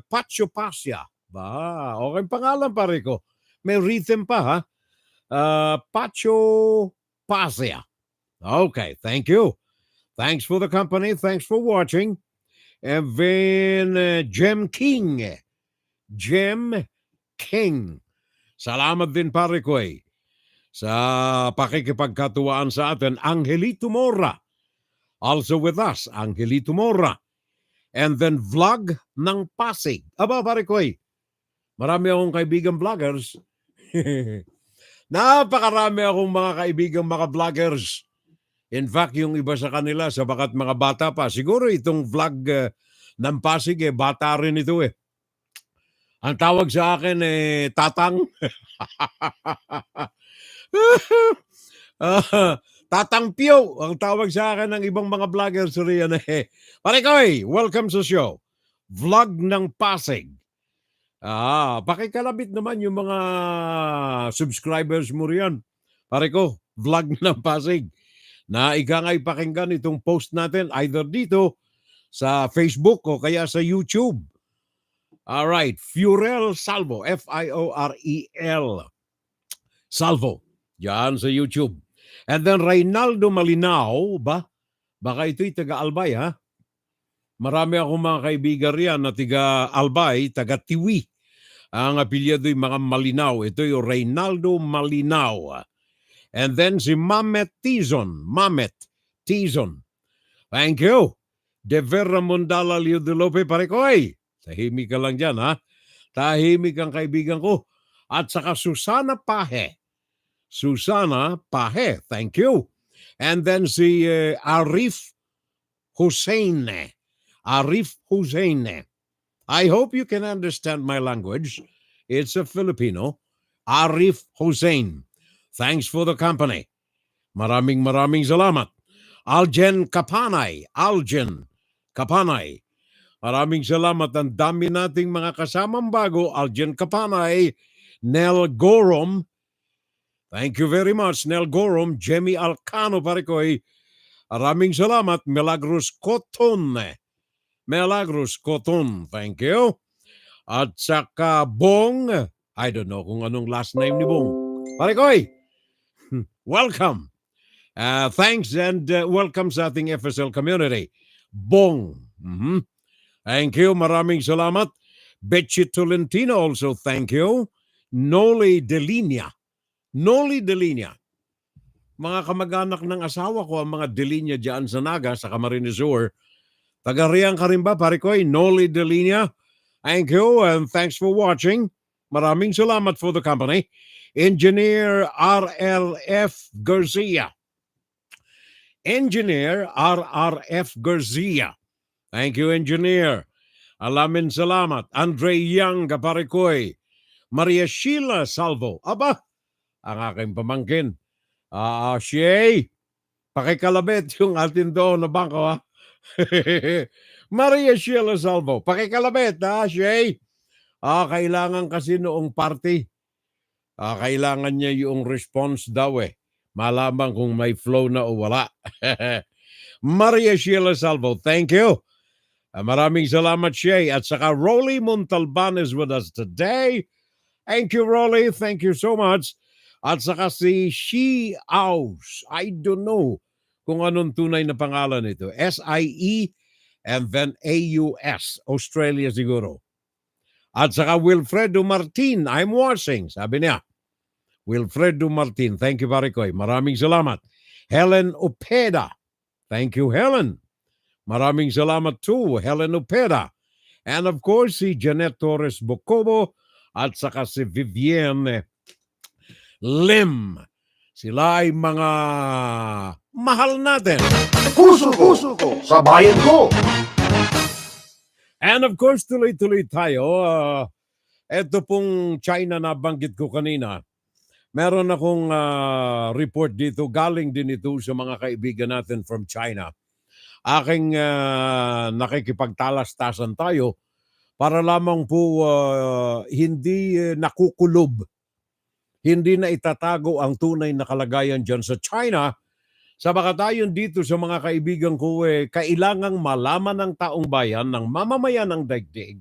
Pacho Pasya. Okay pangalan pare ko. May rhythm pa ha. Pacho Pasya. Okay, thank you. Thanks for the company. Thanks for watching. And then Gem King. Salamat din pare ko sa pakikipagkatuwaan sa atin. Angelito Mora. Also with us, Angelito Mora. And then vlog ng Pasig. Aba pare ko marami akong kaibigan vloggers. Napakarami akong mga kaibigang mga vloggers. In fact, yung iba sa kanila, sabagat mga bata pa, siguro itong vlog ng Pasig, bata rin ito eh. Ang tawag sa akin Tatang. Tatang Pio, ang tawag sa akin ng ibang mga vloggers riyan eh. Parikoy, welcome sa show. Vlog ng Pasig. Pakikalabit naman yung mga subscribers mo riyan. Pariko, vlog ng Pasig. Na ikangay pakinggan itong post natin either dito sa Facebook o kaya sa YouTube. Alright, Fiorel Salvo, F-I-O-R-E-L Salvo, yan sa YouTube. And then Reynaldo Malinao, baka ito'y taga-Albay ha? Marami akong mga kaibigan riyan na taga-Albay, taga-Tiwi. Ang apelyido'y mga Malinao. Ito'y Reynaldo Malinao. And then si Mamet Tizon. Thank you. De Vera Mondala Leo de Lope Parekoy. Tahimik ka lang dyan, ha? Tahimik ang kaibigan ko. At saka Susana Pahe. Thank you. And then si Arif Hussein. I hope you can understand my language. It's a Filipino. Arif Hussein. Thanks for the company. Maraming salamat. Aljen Kapanay. Maraming salamat. Ang dami nating mga kasamang bago. Aljen Kapanay. Nel Gorom. Thank you very much, Nel Gorom. Jemmy Alcano Parikoy. Maraming salamat. Milagros Coton. Thank you. At saka Bong. I don't know kung anong last name ni Bong. Parikoy. Welcome. Thanks and welcome sa ating FSL community. Bong. Thank you. Maraming salamat. Betchy Tolentino also, thank you. Noli Delinia. Mga kamag-anak ng asawa ko, ang mga Delinia dyan sa Naga, sa Camarines Sur. Taga-riyan ka rin ba, Parikoy? Noli Delinia. Thank you and thanks for watching. Maraming salamat for the company. Engineer RLF Garcia. Thank you, Engineer. Alamin salamat. Andre Yang Kaparikoy. Maria Sheila Salvo. Aba, ang aking pamangkin. Shay, pakikalabit yung atin doon na bangko ha. Maria Sheila Salvo. Pakikalabit ha, Shay. Kailangan kasi noong party. Kailangan niya yung response daw eh. Malaman kung may flow na o wala. Maria Sheila Salvo, thank you. Maraming salamat, Shay. At saka Rolly Montalban is with us today. Thank you, Rolly. Thank you so much. At saka si She Aus. I don't know kung anong tunay na pangalan ito. S-I-E and then A-U-S. Australia siguro. At saka Wilfredo Martin. I'm watching. Sabi niya. Wilfredo Martin. Thank you, Parikoy. Maraming salamat. Helen Opeda. Thank you, Helen. Maraming salamat too, Helen Opeda. And of course, si Janet Torres Bocobo at saka si Vivienne Lim. Sila ay mga mahal natin. Puso ko sa bayan ko. And of course, tuloy-tuloy tayo. Ito pong China na banggit ko kanina. Meron akong report dito. Galing din ito sa mga kaibigan natin from China. Aking nakikipagtalastasan tayo para lamang po hindi nakukulob, hindi na itatago ang tunay na kalagayan dyan sa China. Sabagat ayon dito sa mga kaibigan ko, kailangang malaman ng taong bayan, ng mamamayan ng daigdig,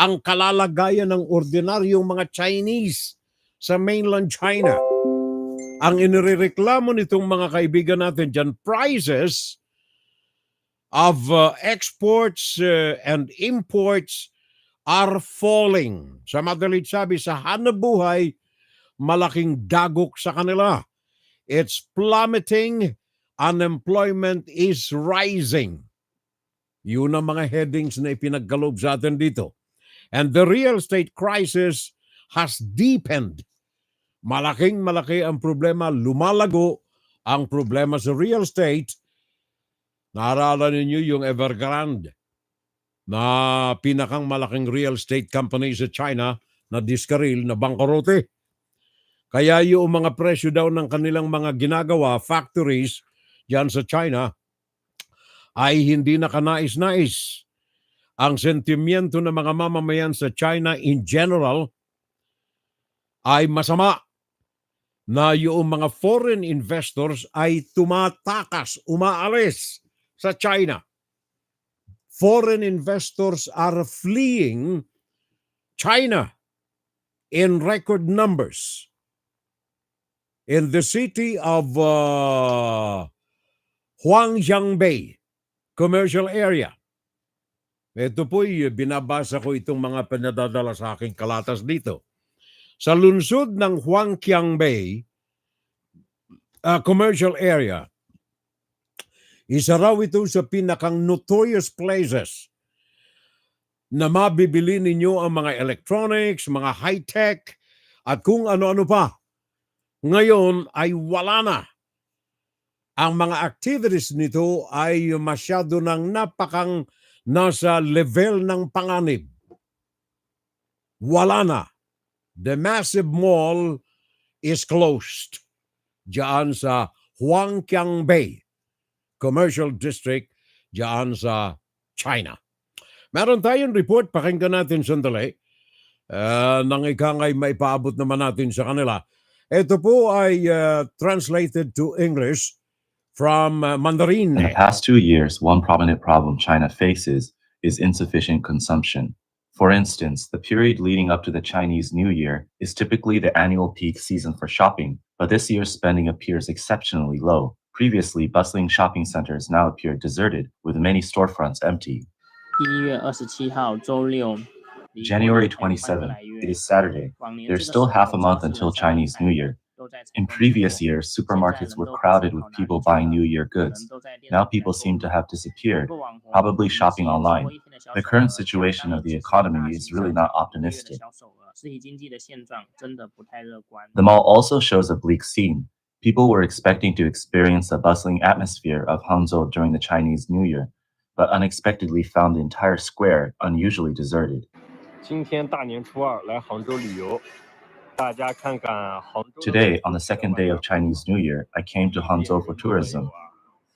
ang kalalagayan ng ordinaryong mga Chinese sa mainland China. Ang inireklamo nitong mga kaibigan natin dyan, prices of exports and imports are falling. Sa madalit sabi, sa hanapbuhay, malaking dagok sa kanila. It's plummeting. Unemployment is rising. Yun ang mga headings na ipinagkaloob sa atin dito. And the real estate crisis has deepened. Malaking-malaki ang problema, lumalago ang problema sa real estate. Naaralan ninyo yung Evergrande na pinakang malaking real estate company sa China na diskaril, na bangkarote. Kaya yung mga presyo daw ng kanilang mga ginagawa, factories, dyan sa China, ay hindi nakanais-nais. Ang sentimiento ng mga mamamayan sa China in general ay masama, na yung mga foreign investors ay tumatakas, umaalis sa China. Foreign investors are fleeing China in record numbers. In the city of Huangjiangbei commercial area. Ito po'y binabasa ko itong mga pinadadala sa aking kalatas dito. Sa lungsod ng Huangjiangbei commercial area, isa raw ito sa pinakang notorious places na mabibili ninyo ang mga electronics, mga high-tech, at kung ano-ano pa. Ngayon ay wala na. Ang mga activities nito ay masyado ng napakang nasa level ng panganib. Wala na. The massive mall is closed diyan sa Huangjiangbei Commercial District diyan sa China. Meron tayong report, pakinggan natin sandali. Nang ikangay maipaabot naman natin sa kanila. Ito po ay translated to English from Mandarin. In the past 2 years, one prominent problem China faces is insufficient consumption. For instance, the period leading up to the Chinese New Year is typically the annual peak season for shopping, but this year's spending appears exceptionally low. Previously, bustling shopping centers now appear deserted, with many storefronts empty. January 27th, it is Saturday. There's still half a month until Chinese New Year. In previous years, supermarkets were crowded with people buying New Year goods. Now people seem to have disappeared, probably shopping online. The current situation of the economy is really not optimistic. The mall also shows a bleak scene. People were expecting to experience the bustling atmosphere of Hangzhou during the Chinese New Year, but unexpectedly found the entire square unusually deserted. Today, on the second day of Chinese New Year, I came to Hangzhou for tourism.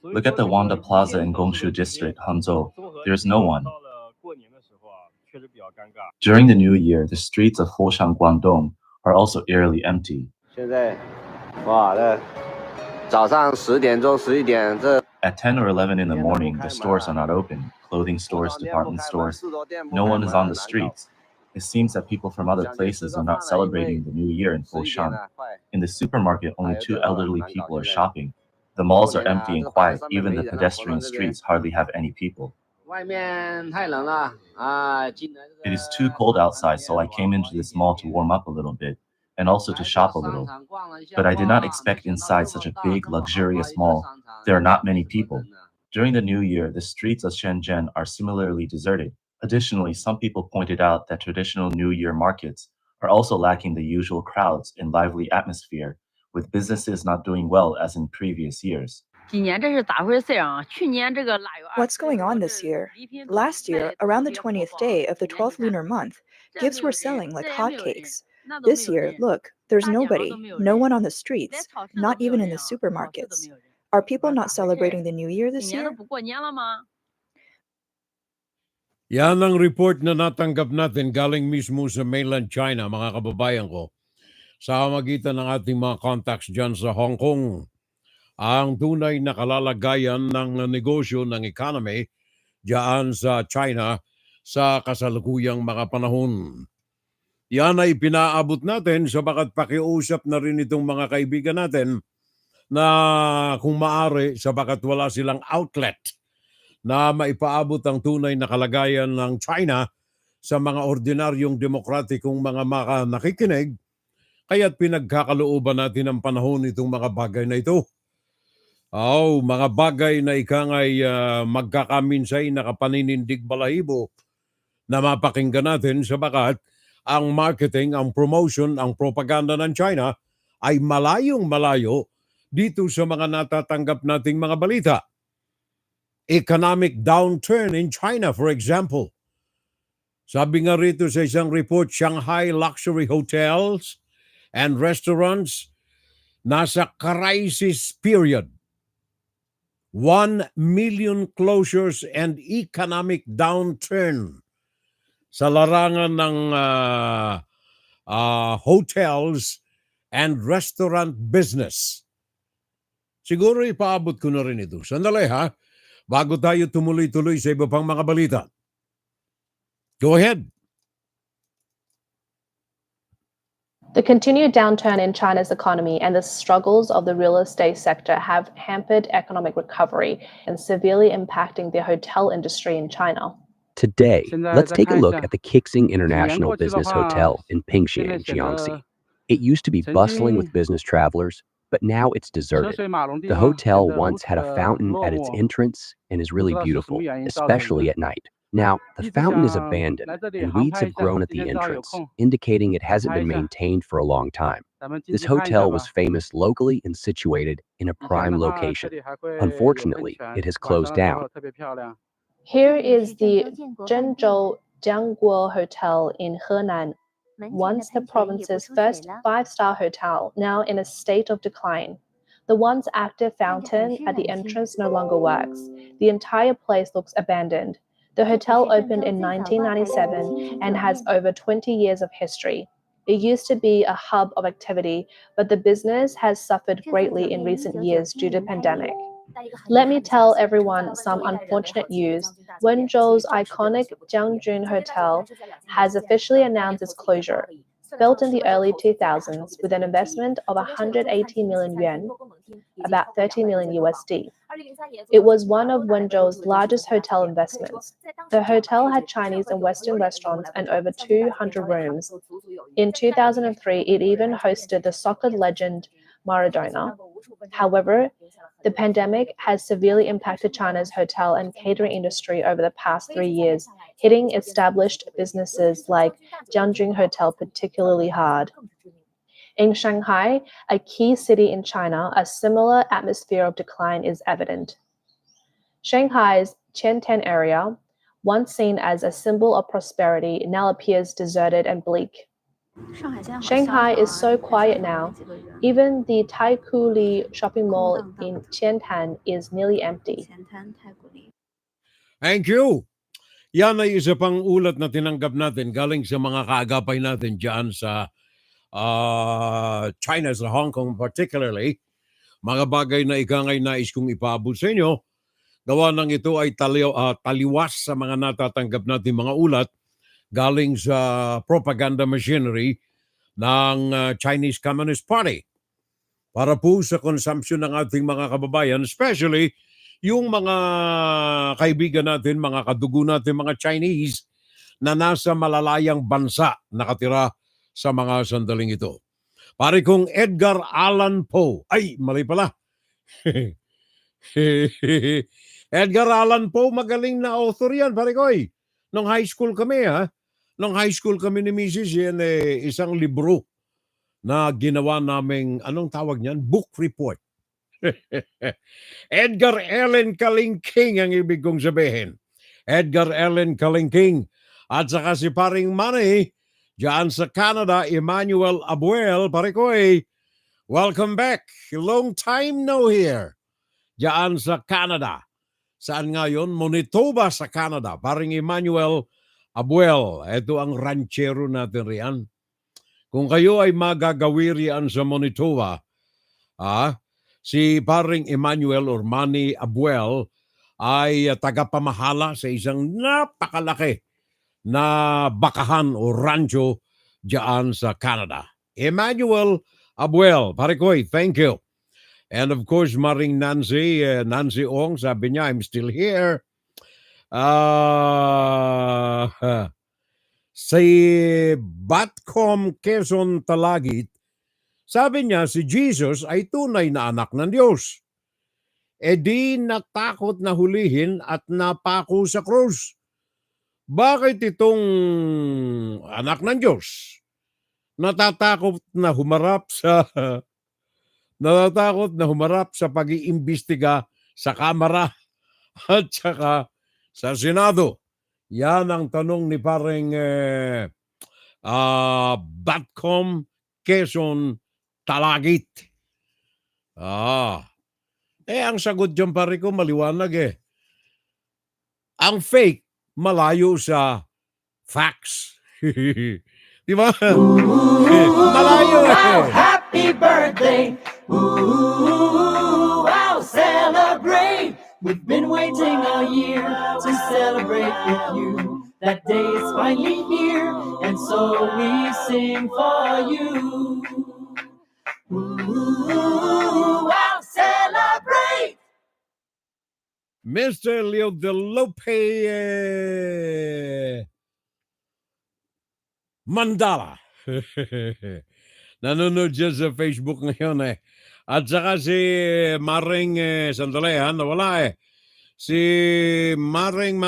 Look at the Wanda Plaza in Gongshu District, Hangzhou. There's no one. During the New Year, the streets of Foshan, Guangdong are also eerily empty. At 10 or 11 in the morning, the stores are not open. Clothing stores, department stores, no one is on the streets. It seems that people from other places are not celebrating the New Year in Foshan. In the supermarket, only 2 elderly people are shopping. The malls are empty and quiet. Even the pedestrian streets hardly have any people. It is too cold outside, so I came into this mall to warm up a little bit and also to shop a little. But I did not expect inside such a big, luxurious mall, there are not many people. During the New Year, the streets of Shenzhen are similarly deserted. Additionally, some people pointed out that traditional New Year markets are also lacking the usual crowds and lively atmosphere, with businesses not doing well as in previous years. What's going on this year? Last year, around the 20th day of the 12th lunar month, gifts were selling like hotcakes. This year, look, there's nobody, no one on the streets, not even in the supermarkets. Are people not celebrating the New Year this year? Yan ang report na natanggap natin galing mismo sa mainland China, mga kababayan ko, sa magitan ng ating mga contacts dyan sa Hong Kong. Ang tunay na kalalagayan ng negosyo ng economy dyan sa China sa kasalukuyang mga panahon. Yan ay pinaabot natin sabagat pakiusap na rin itong mga kaibigan natin na kung maaari sabagat wala silang outlet na maipaabot ang tunay na kalagayan ng China sa mga ordinaryong demokratikong mga nakikinig, kaya't pinagkakalooban natin ang panahon itong mga bagay na ito. Mga bagay na ikangay magkakaminsay na kapaninindig balahibo na mapakinggan natin sabagat ang marketing, ang promotion, ang propaganda ng China ay malayong-malayo dito sa mga natatanggap nating mga balita. Economic downturn in China, for example. Sabi nga rito sa isang report, Shanghai luxury hotels and restaurants nasa crisis period. 1 million closures and economic downturn sa larangan ng hotels and restaurant business. Siguro ipaabot ko na rin ito. Sandali ha, bago tayo tumuloy-tuloy sa iba pang mga balita. Go ahead. The continued downturn in China's economy and the struggles of the real estate sector have hampered economic recovery and severely impacting the hotel industry in China. Today, let's take a look at the Kixing International Business Hotel in Pingxian, Jiangxi. It used to be bustling with business travelers, but now it's deserted. The hotel once had a fountain at its entrance and is really beautiful, especially at night. Now, the fountain is abandoned and weeds have grown at the entrance, indicating it hasn't been maintained for a long time. This hotel was famous locally and situated in a prime location. Unfortunately, it has closed down. Here is the Zhengzhou Jiangguo Hotel in Henan, once the province's first five-star hotel, now in a state of decline. The once active fountain at the entrance no longer works. The entire place looks abandoned. The hotel opened in 1997 and has over 20 years of history. It used to be a hub of activity, but the business has suffered greatly in recent years due to the pandemic. Let me tell everyone some unfortunate news. Wenzhou's iconic Jiangjun Hotel has officially announced its closure. Built in the early 2000s with an investment of 180 million yuan, about 30 million USD. It was one of Wenzhou's largest hotel investments. The hotel had Chinese and Western restaurants and over 200 rooms. In 2003, it even hosted the soccer legend Maradona. However, the pandemic has severely impacted China's hotel and catering industry over the past 3 years, hitting established businesses like Jiangjun Hotel particularly hard. In Shanghai, a key city in China, a similar atmosphere of decline is evident. Shanghai's Qiantan area, once seen as a symbol of prosperity, now appears deserted and bleak. Shanghai is so quiet now. Even the Taikoo Li shopping mall in Qiantan is nearly empty. Thank you. Yan ay isa pang ulat na tinanggap natin galing sa mga kaagapay natin dyan sa China, sa Hong Kong particularly. Mga bagay na ikangay nais kong ipaabot sa inyo. Gawa ng ito ay taliwas sa mga natatanggap natin mga ulat galing sa propaganda machinery ng Chinese Communist Party para po sa consumption ng ating mga kababayan, especially yung mga kaibigan natin, mga kadugo natin, mga Chinese na nasa malalayang bansa nakatira sa mga sandaling ito. Pare kong Edgar Allan Poe. Ay, mali pala. Edgar Allan Poe, magaling na author yan, pare ko. Nung high school kami, Nung high school kami ni Mrs. yan, isang libro na ginawa naming, anong tawag niyan? Book report. Edgar Allan Kalingking ang ibig kong sabihin. Edgar Allan Kalingking. At saka si paring Manny, dyan sa Canada, Emmanuel Abuel, pare ko welcome back. Long time no here. Dyan sa Canada. Saan nga yun? Manitoba sa Canada. Paring Emmanuel Abuel. Ito ang ranchero natin riyan. Kung kayo ay magagawirian sa Manitoba, si paring Emmanuel or Manny Abuel ay tagapamahala sa isang napakalaki na bakahan o rancho dyan sa Canada. Emmanuel Abuel, pare ko, thank you. And of course, Maring Nancy Ong, sabi niya, I'm still here. Si Batcom Quezon Talagit, sabi niya si Jesus ay tunay na anak ng Diyos. E di natakot na hulihin at napako sa krus. Bakit itong anak ng Diyos natatakot na humarap sa natatakot na humarap sa pag-iimbestiga sa Kamara at saka sa Senado. Yan ang tanong ni pareng Batcom Quezon Talagit. Ang sagot dyan pare ko maliwanag eh. Ang fake malayo sa facts. Di ba? Malayo eh. Happy birthday. Ooh, I'll celebrate. We've been waiting all year to celebrate with you. That day is finally here, and so we sing for you. Ooh, I'll celebrate. Mr. Leo de Lope Mandala. Nanonood siya sa Facebook ngayon eh. At saka si Maring, sandali ha, nawala eh. Si Maring,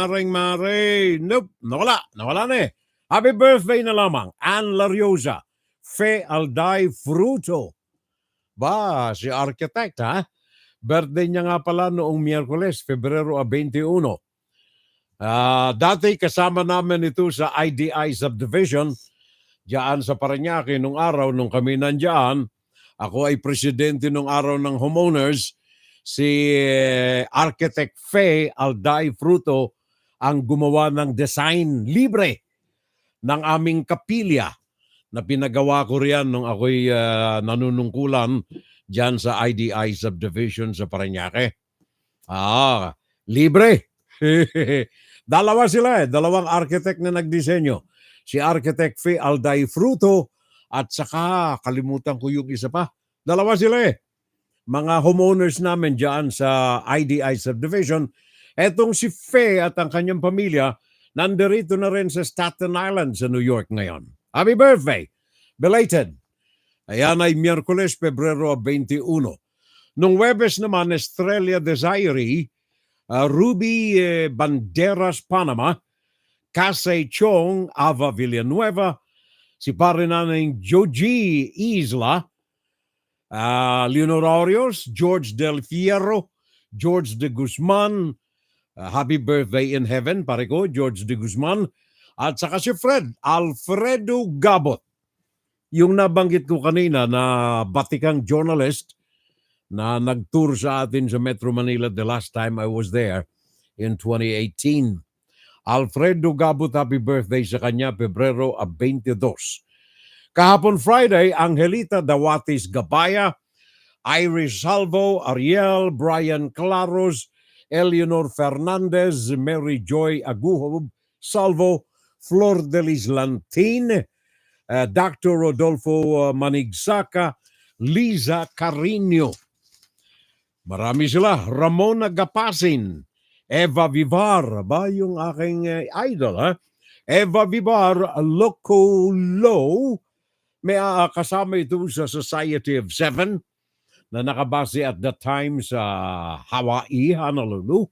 nope, nawala na eh. Happy birthday na lamang, Ann Lariosa, Fe Alday Fruto. Ba, si architect ha? Birthday niya nga pala noong Miyerkules, Pebrero 21. Dati kasama namin ito sa IDI subdivision, diyan sa Parañaque nung araw nung kami nandiyan. Ako ay presidente nung araw ng homeowners. Si Architect Fe Alday Fruto ang gumawa ng design libre ng aming kapilya na pinagawa ko riyan nung ako'y nanunungkulan diyan sa IDI subdivision sa Parañaque. Libre. Dalawa sila eh. Dalawang architect na nagdisenyo. Si Architect Fe Alday Fruto at saka kalimutan ko yung isa pa. Dalawa sila eh. Mga homeowners namin dyan sa IDI subdivision. Etong si Fe at ang kanyang pamilya nandirito na rin sa Staten Island sa New York ngayon. Happy birthday! Belated! Ayan ay Miyerkules, Pebrero 21. Nung Webes naman, Estrella Desiree, Ruby Banderas, Panama, Casey Chong, Ava Villanueva, si pare nanay Joji Isla, Leonor Orios, George Del Fierro, George de Guzman, happy birthday in heaven, pare ko, George de Guzman, at saka si Alfredo Gabot. Yung nabanggit ko kanina na batikang journalist na nag-tour sa atin sa Metro Manila the last time I was there in 2018. Alfredo Gabot, happy birthday sa kanya, Pebrero 22. Kahapon Friday, Angelita Dawatis Gabaya, Iris Salvo, Ariel, Brian Claros, Eleanor Fernandez, Mary Joy Aguhob Salvo, Flor Delis Lantin, Dr. Rodolfo Manigsaka, Liza Carino. Marami sila. Ramona Gapasin, Eva Vivar, ba yung aking idol ha? Eva Vivar, Loco Low, may kasama ito sa Society of Seven na nakabase at the time sa Hawaii, Honolulu.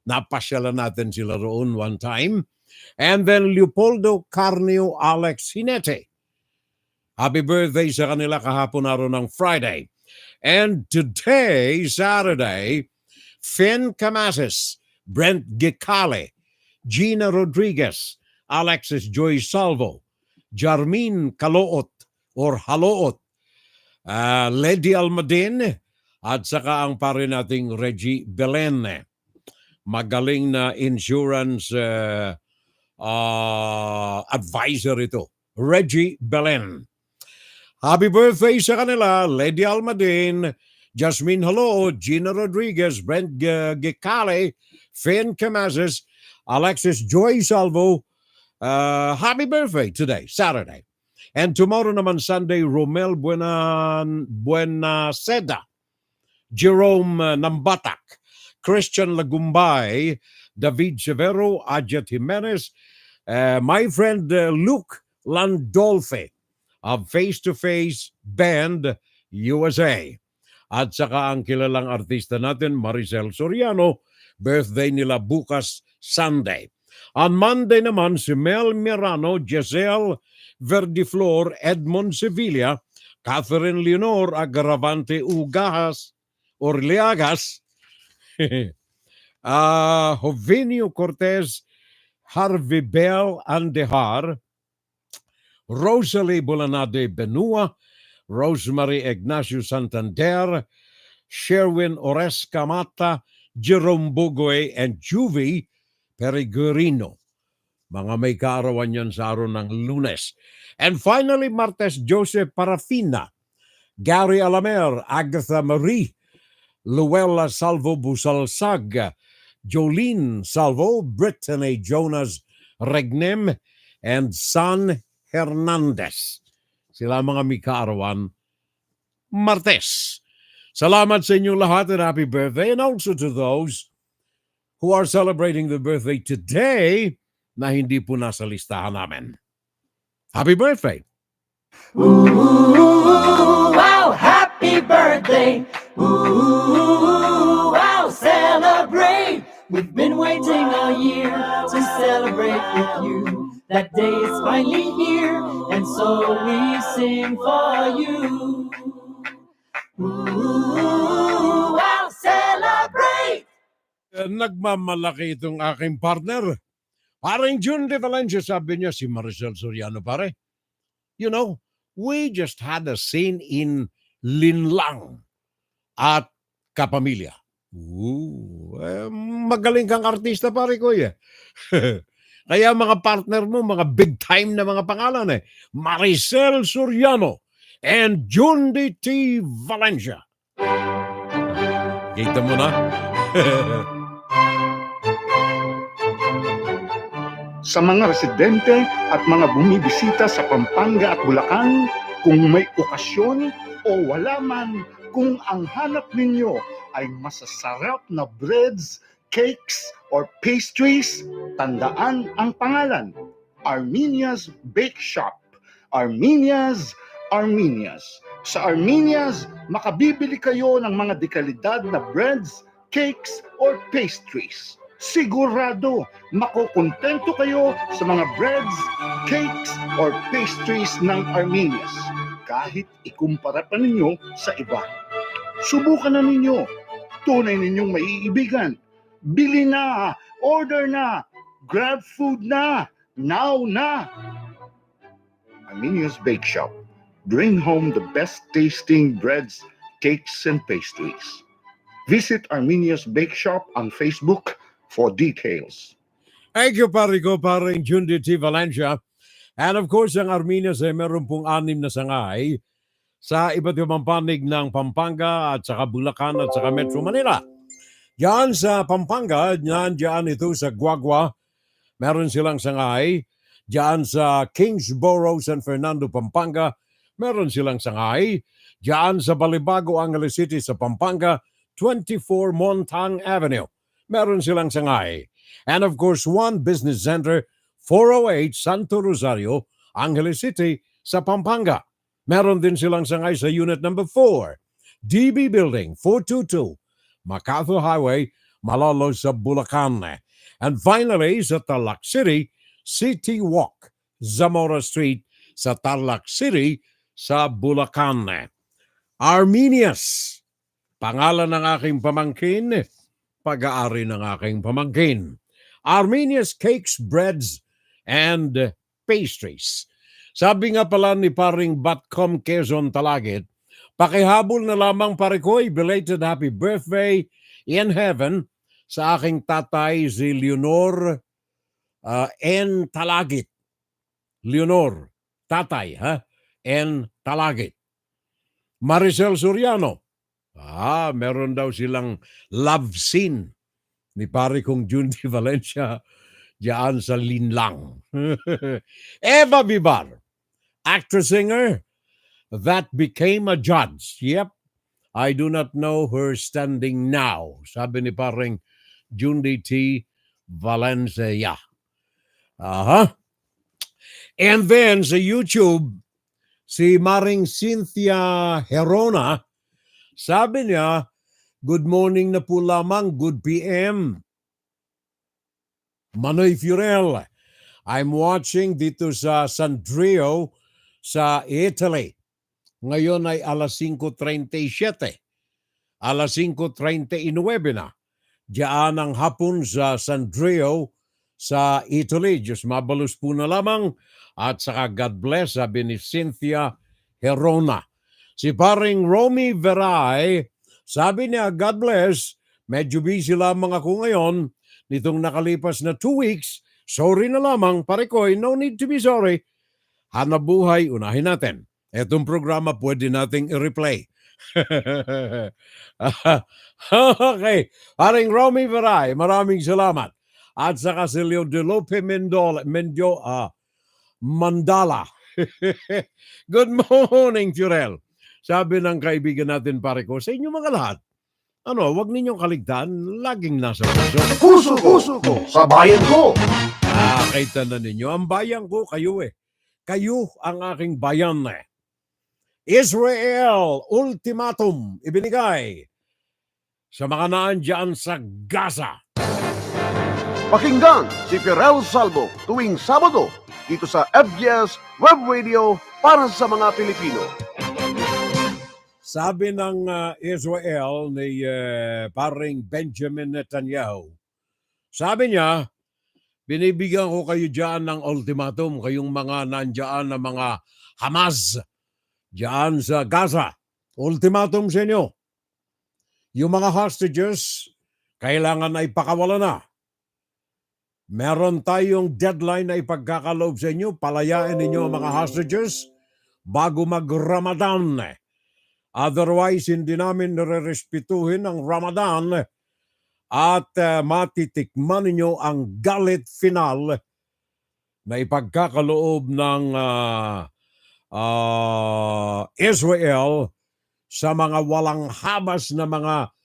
Napasyalan natin sila roon one time. And then Leopoldo Carnio Alex Hinete. Happy birthday sa kanila kahapon araw ng Friday. And today, Saturday, Finn Camasis, Brent Gicale, Gina Rodriguez, Alexis Joy Salvo, Jarmin Kaloot or Haloot, Lady Almadin, at saka ang pare nating Reggie Belen. Magaling na insurance advisor ito, Reggie Belen. Happy birthday sa kanila, Lady Almadin, Jasmine Halo, Gina Rodriguez, Brent Gicale, Finn Camasis, Alexis Joy Salvo. Happy birthday today, Saturday. And tomorrow naman Sunday, Romel Buenaseda, Jerome Nambatak, Christian Lagumbay, David Severo, Ajat Jimenez, my friend Luke Landolfe of Face to Face Band USA. At saka ang kilalang artista natin, Maricel Soriano, birthday nila bukas Sunday. On Monday naman, si Mel Mirano, Giselle Verdiflor, Edmond Sevilla, Catherine Leonor Agravante Ugahas or Liagas, Jovenio Cortez, Harvey Bell Andehar, Rosalie Bolanade Benua, Rosemary Ignacio Santander, Sherwin Oresca Mata, Jerome Bugoy, and Juvie Perigurino. Mga may kaarawan yan sa araw ng Lunes. And finally, Martes Joseph Parafina, Gary Alamer, Agatha Marie, Luella Salvo Busalsag, Jolene Salvo, Brittany Jonas Regnem, and San Hernandez. Sila mga may kaarawan Martes. Salamat sa inyong lahat and happy birthday, and also to those who are celebrating the birthday today na hindi po nasa listahan namin. Happy birthday! Ooh, wow, happy birthday. Ooh, wow, celebrate. We've been waiting all year to celebrate with you. That day is finally here, and so we sing for you. Ooh, wow, celebrate. Nagmamalaki itong aking partner. Parang June de Valencia, sabi niya si Maricel Soriano, pare. You know, we just had a scene in Linlang at Kapamilya. Magaling kang artista, pare ko eh. Kaya mga partner mo, mga big time na mga pangalan eh. Maricel Soriano and June de T. Valencia. Kita mo na? Sa mga residente at mga bumibisita sa Pampanga at Bulacan, kung may okasyon o wala man, kung ang hanap ninyo ay masasarap na breads, cakes, or pastries, tandaan ang pangalan, Armenia's Bake Shop. Armenia's. Sa Armenia's, makabibili kayo ng mga dekalidad na breads, cakes, or pastries. Sigurado, makukontento kayo sa mga breads, cakes, or pastries ng Armenia's kahit ikumpara pa ninyo sa iba. Subukan na ninyo. Tunay ninyong maiibigan. Bili na, order na, grab food na, now na. Armenia's Bake Shop. Bring home the best tasting breads, cakes, and pastries. Visit Armenia's Bake Shop on Facebook for details. Thank you, pare ko, paring June de T. Valencia. And of course, ang Armenia's ay meron pong 6 na sangay sa iba't ibang panig ng Pampanga at saka Bulacan at saka Metro Manila. Diyan sa Pampanga, diyan ito sa Guagua, meron silang sangay. Diyan sa Kingsborough, San Fernando, Pampanga, meron silang sangay. Diyan sa Balibago, Angeles City sa Pampanga, 24 Montang Avenue, meron silang sangay. And of course, One Business Center, 408 Santo Rosario, Angeles City sa Pampanga. Meron din silang sangay sa Unit Number 4, DB Building, 422, MacArthur Highway, Malolo sa Bulacan. And finally, sa Tarlac City, City Walk, Zamora Street sa Tarlac City sa Bulacan. Armenia's, pangalan ng aking pamangkin, pag-aari ng aking pamangkin. Armenia's Cakes, Breads, and Pastries. Sabi nga pala ni paring Batcom Quezon Talagit, pakihabol na lamang pare ko'y belated happy birthday in heaven sa aking tatay si Leonor N. Talagit. Leonor, tatay, N. Talagit. Maricel Soriano. Meron daw silang love scene ni pare kong June de Valencia diyan sa Linlang. Eva Bibar, actress-singer that became a judge. Yep, I do not know her standing now. Sabi ni pareng June de T. Valencia. And then sa YouTube, si Maring Cynthia Herona, sabi niya, good morning na po lamang, good PM. Manoy Furel, I'm watching dito sa Sandrio sa Italy. Ngayon ay alas 5:37. Alas 5:39 na. Diyan ang hapon sa San Andreo sa Italy. Diyos mabalus po na lamang. At saka God bless, sabi ni Cynthia Herona. Si paring Romy Veray, sabi niya, God bless, medyo busy lamang ako ngayon. Nitong nakalipas na 2 weeks, sorry na lamang, pare ko'y no need to be sorry. Hanap buhay, unahin natin. Etong programa pwede nating i-replay. Okay. Paring Romy Veray, maraming salamat. At saka si Leo de Lope Mandala. Good morning, Fiorel. Sabi ng kaibigan natin, pare ko, sa inyo mga lahat, wag ninyong kaligtaan, laging nasa puso. Puso ko sa bayan ko. Kita na ninyo, ang bayan ko, kayo eh. Kayo ang aking bayan eh. Israel, ultimatum, ibinigay sa mga naandyan sa Gaza. Pakinggan si Fiorel Salvo tuwing Sabado dito sa FBS Web Radio para sa mga Pilipino. Sabi ng Israel ni paring Benjamin Netanyahu, sabi niya, binibigyan ko kayo dyan ng ultimatum, kayong mga nandyan na mga Hamas dyan sa Gaza. Ultimatum sa inyo. Yung mga hostages, kailangan na ipakawala na. Meron tayong deadline na ipagkakaloob sa inyo. Palayain ninyo ang mga hostages bago mag-Ramadan. Otherwise, hindi namin nire-respetuhin ang Ramadan at matitikman ninyo ang galit final na ipagkakaloob ng Israel sa mga walang habas na mga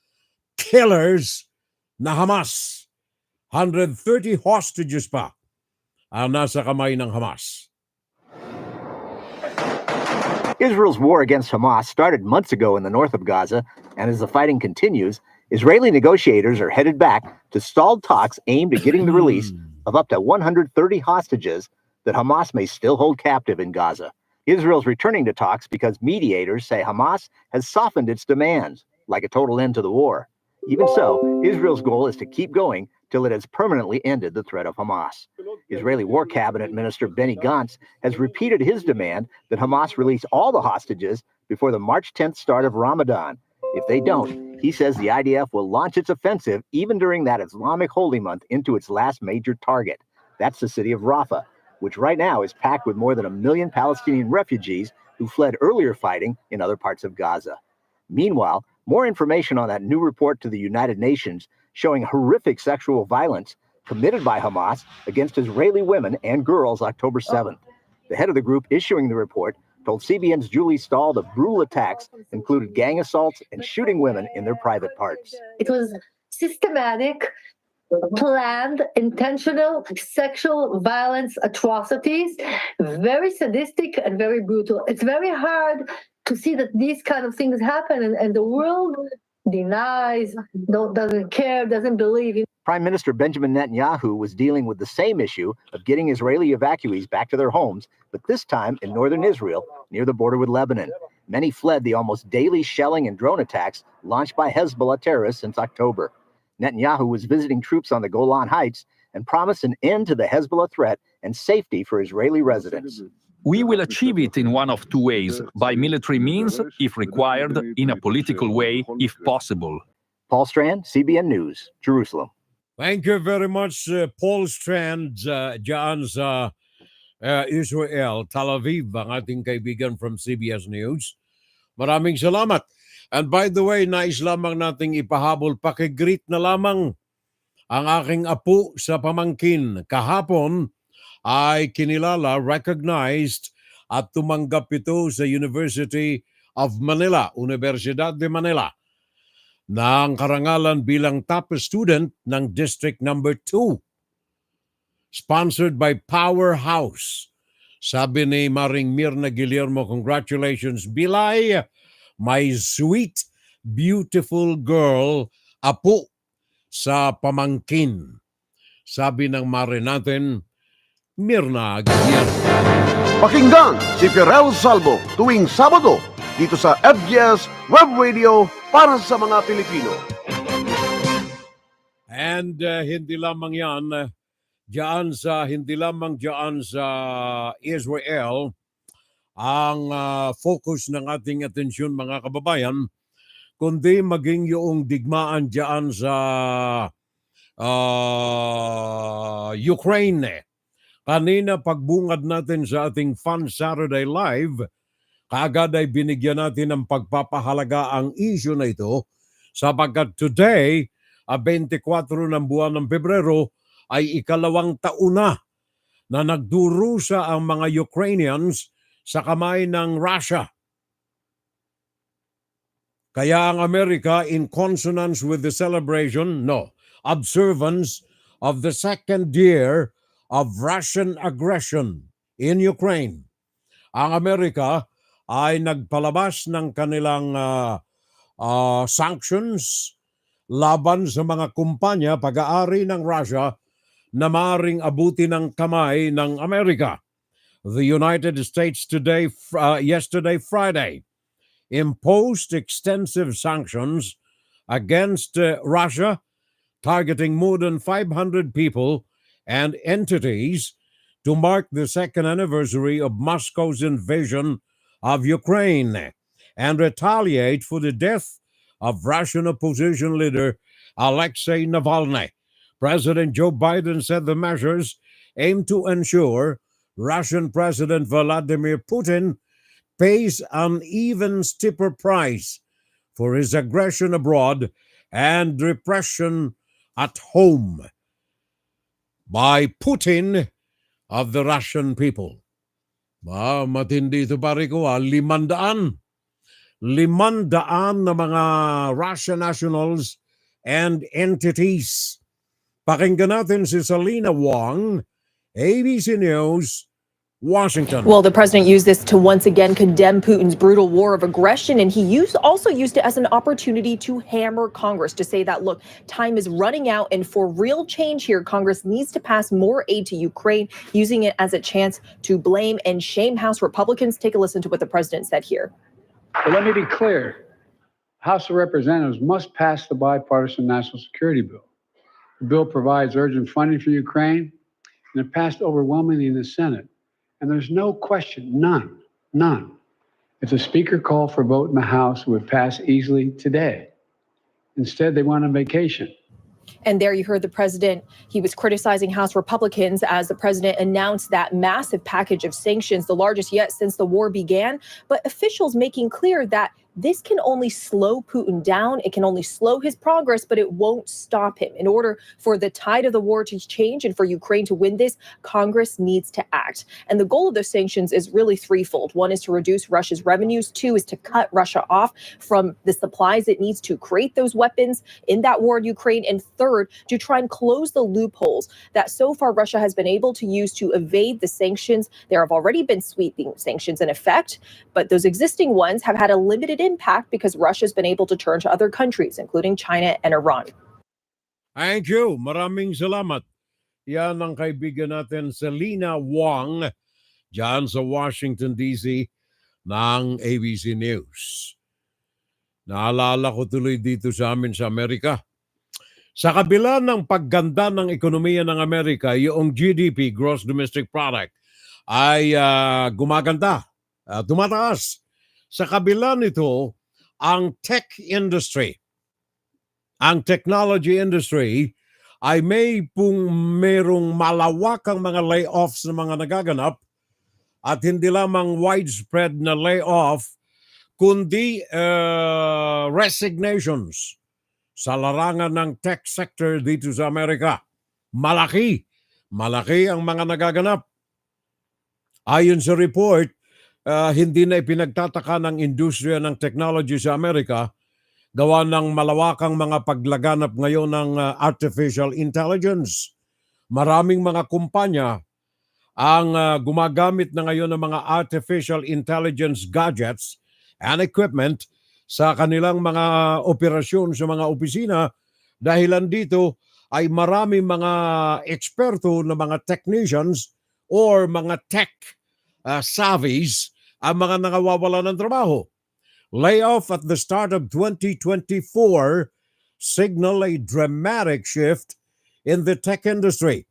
killers na Hamas. 130 hostages pa ang nasa kamay ng Hamas. Israel's war against Hamas started months ago in the north of Gaza, and as the fighting continues, Israeli negotiators are headed back to stalled talks aimed at getting the release of up to 130 hostages that Hamas may still hold captive in Gaza. Israel's returning to talks because mediators say Hamas has softened its demands, like a total end to the war. Even so, Israel's goal is to keep going till it has permanently ended the threat of Hamas. Israeli War Cabinet Minister Benny Gantz has repeated his demand that Hamas release all the hostages before the March 10th start of Ramadan. If they don't, he says the IDF will launch its offensive even during that Islamic holy month into its last major target. That's the city of Rafah, which right now is packed with more than 1 million Palestinian refugees who fled earlier fighting in other parts of Gaza. Meanwhile, more information on that new report to the United Nations showing horrific sexual violence committed by Hamas against Israeli women and girls October 7th. The head of the group issuing the report told CBN's Julie Stahl the brutal attacks included gang assaults and shooting women in their private parts. It was systematic, planned, intentional sexual violence atrocities, very sadistic and very brutal. It's very hard to see that these kind of things happen and the world denies, doesn't care, doesn't believe. Prime Minister Benjamin Netanyahu was dealing with the same issue of getting Israeli evacuees back to their homes, but this time in northern Israel, near the border with Lebanon. Many fled the almost daily shelling and drone attacks launched by Hezbollah terrorists since October. Netanyahu was visiting troops on the Golan Heights and promised an end to the Hezbollah threat and safety for Israeli residents. We will achieve it in one of two ways, by military means, if required, in a political way, if possible. Paul Strand, CBN News, Jerusalem. Thank you very much, Paul Strand, dyan sa Israel, Tel Aviv, ang ating kaibigan from CBS News. Maraming salamat. And by the way, nais lamang nating ipahabol, pakigreet na lamang ang aking apo sa pamangkin. Kahapon ay kinilala, recognized at tumanggap ito sa University of Manila, Universidad de Manila, ng karangalan bilang top student ng District Number 2. Sponsored by Powerhouse. Sabi ni Maring Mirna Guillermo, congratulations, Bilay, my sweet, beautiful girl, apo sa pamangkin. Sabi ng mare natin, Mirna Guillermo. Pakinggan si Fiorel Salvo tuwing Sabado dito sa FGS Web Radio para sa mga Pilipino. And hindi lamang yan, hindi lamang diyan sa Israel ang focus ng ating atensyon mga kababayan, kundi maging yung digmaan diyan sa Ukraine. Kanina pagbungad natin sa ating Fun Saturday Live, kaagad ay binigyan natin ng pagpapahalaga ang issue na ito sapagkat today, 24 ng buwan ng Pebrero, ay ikalawang taon na nagdurusa ang mga Ukrainians sa kamay ng Russia. Kaya ang Amerika, in consonance with the observance of the second year of Russian aggression in Ukraine, ang Amerika ay nagpalabas ng kanilang sanctions laban sa mga kumpanya pag-aari ng Russia na maaaring abuti ng kamay ng Amerika. The United States yesterday, Friday, imposed extensive sanctions against Russia, targeting more than 500 people and entities to mark the second anniversary of Moscow's invasion of Ukraine and retaliate for the death of Russian opposition leader Alexei Navalny. President Joe Biden said the measures aim to ensure Russian President Vladimir Putin pays an even steeper price for his aggression abroad and repression at home by Putin of the Russian people. Matindi ito pare ko, 500 na mga Russian nationals and entities. Pakinggan natin si Salina Wong, ABC News, Washington. Well, the president used this to once again condemn Putin's brutal war of aggression, and he also used it as an opportunity to hammer Congress to say that, look, time is running out, and for real change here, Congress needs to pass more aid to Ukraine, using it as a chance to blame and shame House Republicans. Take a listen to what the president said here. But let me be clear. House of Representatives must pass the bipartisan national security bill. The bill provides urgent funding for Ukraine, and it passed overwhelmingly in the Senate. And there's no question, none. If the Speaker called for a vote in the House, it would pass easily today. Instead, they went on vacation. And there you heard the president. He was criticizing House Republicans as the president announced that massive package of sanctions, the largest yet since the war began. But officials making clear that this can only slow Putin down. It can only slow his progress, but it won't stop him. In order for the tide of the war to change and for Ukraine to win this, Congress needs to act. And the goal of those sanctions is really threefold. One is to reduce Russia's revenues. Two is to cut Russia off from the supplies it needs to create those weapons in that war in Ukraine. And third, to try and close the loopholes that so far Russia has been able to use to evade the sanctions. There have already been sweeping sanctions in effect, but those existing ones have had a limited impact because Russia's been able to turn to other countries, including China and Iran. Thank you. Maraming salamat. Yan ang kaibigan natin, Salina Wong, dyan sa Washington, D.C. ng ABC News. Naalala ko tuloy dito sa amin sa Amerika. Sa kabila ng pagganda ng ekonomiya ng Amerika, yung GDP, Gross Domestic Product, ay gumaganda, tumataas. Sa kabila nito, ang tech industry, ang technology industry, ay merong malawakang mga layoffs na mga nagaganap at hindi lamang widespread na layoff, kundi resignations sa larangan ng tech sector dito sa Amerika. Malaki ang mga nagaganap. Ayon sa report, hindi na ipinagtataka ng industriya ng technology sa Amerika gawa ng malawakang mga paglaganap ngayon ng artificial intelligence. Maraming mga kumpanya ang gumagamit na ngayon ng mga artificial intelligence gadgets and equipment sa kanilang mga operasyon sa mga opisina. Dahilan dito ay maraming mga eksperto na mga technicians or mga tech savvies ang mga nangawawalan ng trabaho. Layoff at the start of 2024 signal a dramatic shift in the tech industry.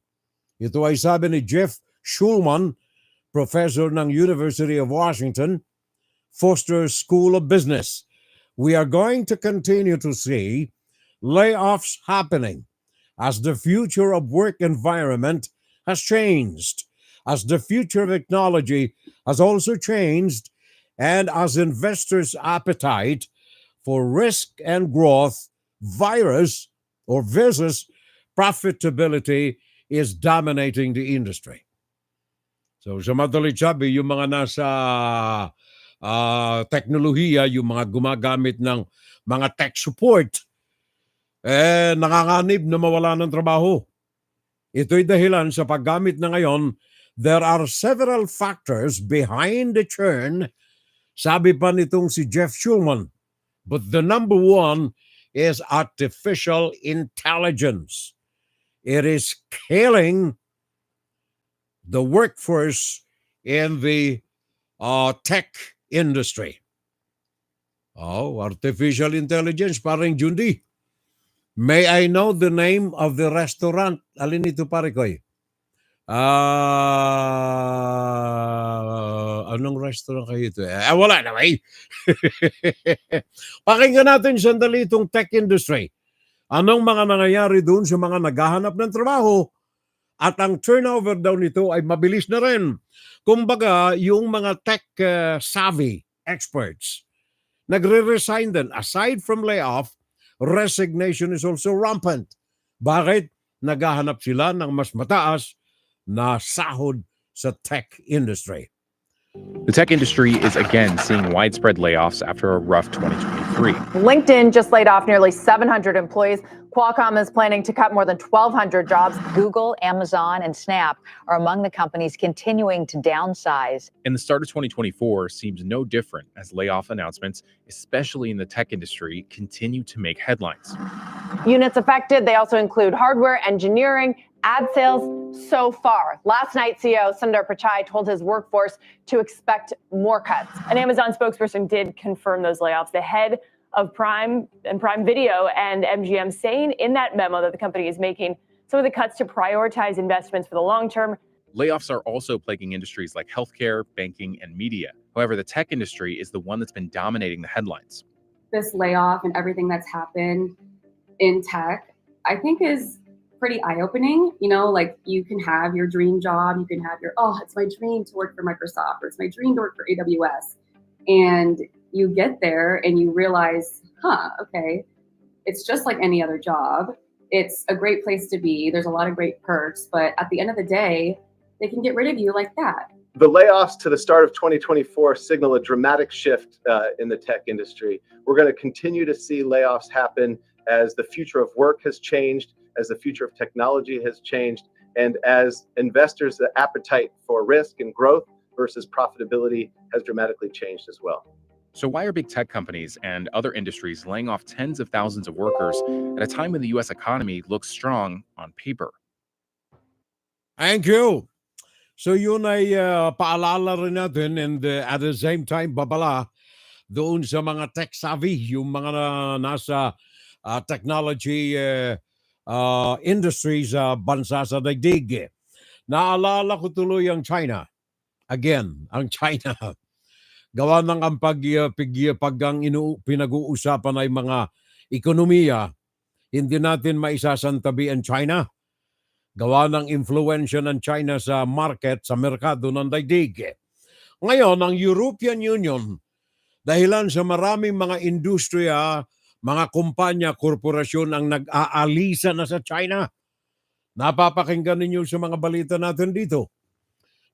Ito ay sabi ni Jeff Schulman, professor ng University of Washington, Foster School of Business. We are going to continue to see layoffs happening as the future of work environment has changed, as the future of technology has also changed, and as investors' appetite for risk and growth versus profitability is dominating the industry. So sa madaling sabi, yung mga nasa teknolohiya, yung mga gumagamit ng mga tech support, nanganganib na mawala ng trabaho. Ito'y dahilan sa paggamit na ngayon, there are several factors behind the churn, sabi pa nitong si Jeff Schulman. But the number one is artificial intelligence. It is killing the workforce in the tech industry. Oh, artificial intelligence, parang Jundi. May I know the name of the restaurant? Alin ito, pare ko? Anong restaurant kayo ito? Wala na, eh. Pakinggan natin sandali itong tech industry. Anong mga nangyayari doon sa mga naghahanap ng trabaho? At ang turnover daw nito ay mabilis na rin. Kumbaga, yung mga tech-savvy experts, nagre-resign din. Aside from layoff, resignation is also rampant. Bakit? Naghahanap sila ng mas mataas na sahod sa tech industry. The tech industry is again seeing widespread layoffs after a rough 2023. LinkedIn just laid off nearly 700 employees. Qualcomm is planning to cut more than 1,200 jobs. Google, Amazon, and Snap are among the companies continuing to downsize. And the start of 2024 seems no different as layoff announcements, especially in the tech industry, continue to make headlines. Units affected, they also include hardware, engineering, ad sales. So far, last night, CEO Sundar Pichai told his workforce to expect more cuts. An Amazon spokesperson did confirm those layoffs. The head of Prime Video and MGM saying in that memo that the company is making some of the cuts to prioritize investments for the long term. Layoffs are also plaguing industries like healthcare, banking, and media. However, the tech industry is the one that's been dominating the headlines. This layoff and everything that's happened in tech, I think is pretty eye-opening. You know, like you can have your dream job, you can have your, it's my dream to work for Microsoft, or it's my dream to work for AWS. And you get there and you realize, okay, it's just like any other job. It's a great place to be. There's a lot of great perks, but at the end of the day, they can get rid of you like that. The layoffs to the start of 2024 signal a dramatic shift in the tech industry. We're going to continue to see layoffs happen as the future of work has changed, as the future of technology has changed, and as investors' appetite for risk and growth versus profitability has dramatically changed as well. So why are big tech companies and other industries laying off tens of thousands of workers at a time when the U.S. economy looks strong on paper? Thank you. So yun ay paalala rin natin, and at the same time, babala doon sa mga tech-savvy, yung mga nasa technology industries bansa sa daigdig. Naalala ko tuloy ang China. Again, ang China. Gawa ng ang pinag-uusapan ay mga ekonomiya, hindi natin maisasantabi ang China. Gawa ng influensya ng China sa market, sa merkado ng daigdig. Ngayon, ang European Union, dahilan sa maraming mga industriya, mga kumpanya, korporasyon ang nag-aalisa na sa China. Napapakinggan ninyo sa mga balita natin dito.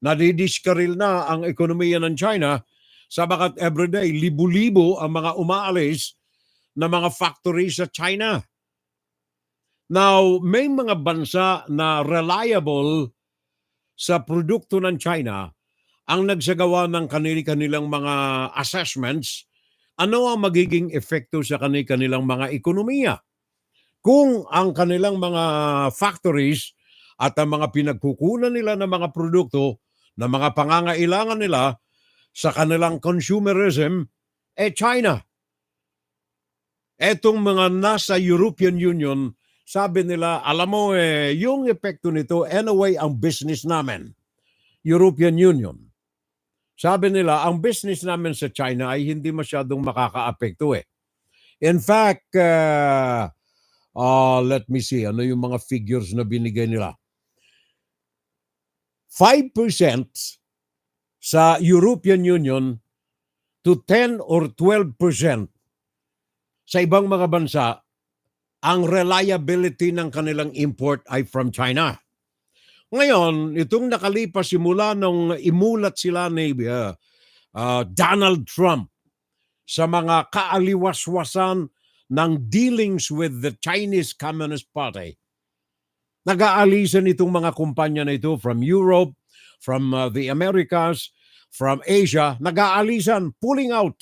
Nadidiskaril na ang ekonomiya ng China sabagat everyday, libu-libo ang mga umaalis na mga factory sa China. Now, may mga bansa na reliable sa produkto ng China ang nagsagawa ng kanilang mga assessments. Ano ang magiging epekto sa kanilang mga ekonomiya? Kung ang kanilang mga factories at ang mga pinagkukunan nila ng mga produkto, na mga pangangailangan nila sa kanilang consumerism, China. Etong mga nasa European Union, sabi nila, alam mo yung epekto nito, anyway, ang business namin, European Union. Sabi nila, ang business namin sa China ay hindi masyadong makaka-apekto In fact, let me see, ano yung mga figures na binigay nila? 5% sa European Union to 10 or 12% sa ibang mga bansa, ang reliability ng kanilang import ay from China. Ngayon, itong nakalipas simula nung imulat sila ni Donald Trump sa mga kaaliwaswasan ng dealings with the Chinese Communist Party, nag-aalisan itong mga kumpanya na ito from Europe, from the Americas, from Asia, nag-aalisan, pulling out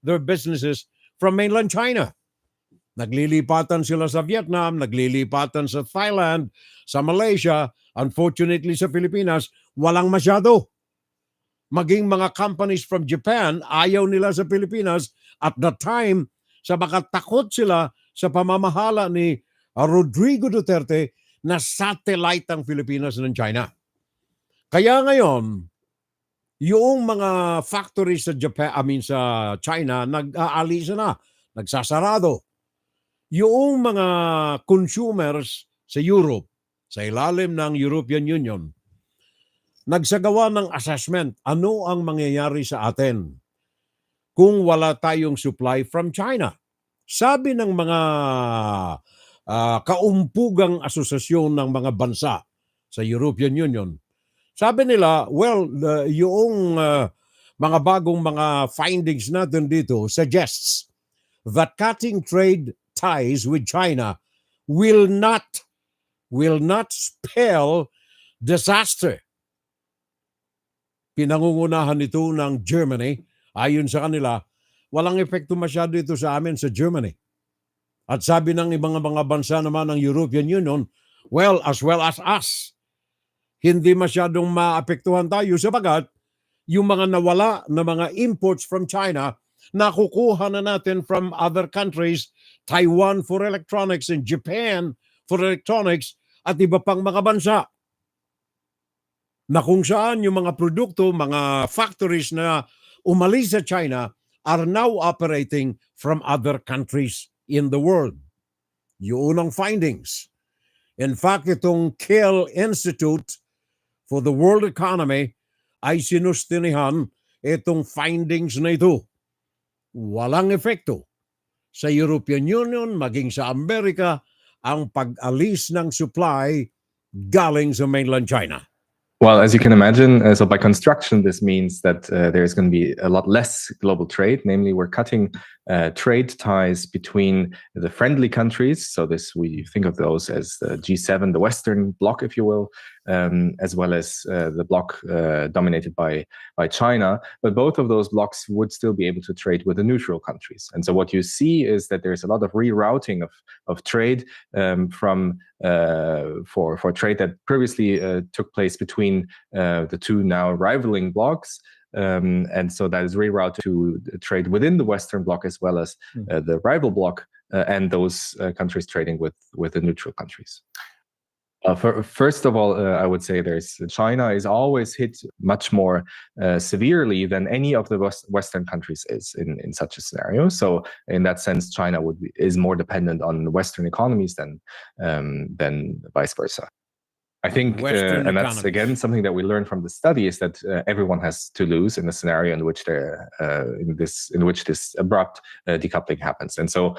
their businesses from mainland China. Naglilipatan sila sa Vietnam, naglilipatan sa Thailand, sa Malaysia, unfortunately sa Pilipinas, walang masyado. Maging mga companies from Japan, ayaw nila sa Pilipinas. At the time, sa makatakot sila sa pamamahala ni Rodrigo Duterte na satellite ang Pilipinas ng China. Kaya ngayon, yung mga factories sa sa China, nag-aalisa na, nagsasarado. Yung mga consumers sa Europe, sa ilalim ng European Union, nagsagawa ng assessment, ano ang mangyayari sa atin kung wala tayong supply from China. Sabi ng mga kaumpugang asosasyon ng mga bansa sa European Union, sabi nila, well, yung mga bagong mga findings natin dito suggests that cutting trade ties with China will not spell disaster. Pinangungunahan ito ng Germany. Ayon sa kanila, walang epekto masyado ito sa amin sa Germany. At sabi ng ibang mga bansa naman ng European Union, well as us, hindi masyadong maapektuhan tayo sapagat yung mga nawala na mga imports from China, nakukuha na natin from other countries, Taiwan for electronics and Japan for electronics at iba pang mga bansa. Na kung saan yung mga produkto, mga factories na umalis sa China are now operating from other countries in the world. Yun ang findings. In fact, itong Kiel Institute for the World Economy ay sinustinihan itong findings na ito. Walang epekto sa European Union, maging sa Amerika, ang pag-alis ng supply galing sa mainland China. Well, as you can imagine, so by construction, this means that there's going to be a lot less global trade. Namely, we're cutting trade ties between the friendly countries. So we think of those as the G7, the Western bloc, if you will, as well as the bloc dominated by China. But both of those blocs would still be able to trade with the neutral countries. And so what you see is that there's a lot of rerouting of trade for trade that previously took place between the two now rivaling blocs. And so that is rerouted to trade within the Western bloc as well as the rival bloc and those countries trading with the neutral countries. First of all, I would say China is always hit much more severely than any of the Western countries is in such a scenario. So in that sense, China is more dependent on Western economies than vice versa. I think, and that's again something that we learned from the study, is that everyone has to lose in a scenario in which this abrupt decoupling happens. And so,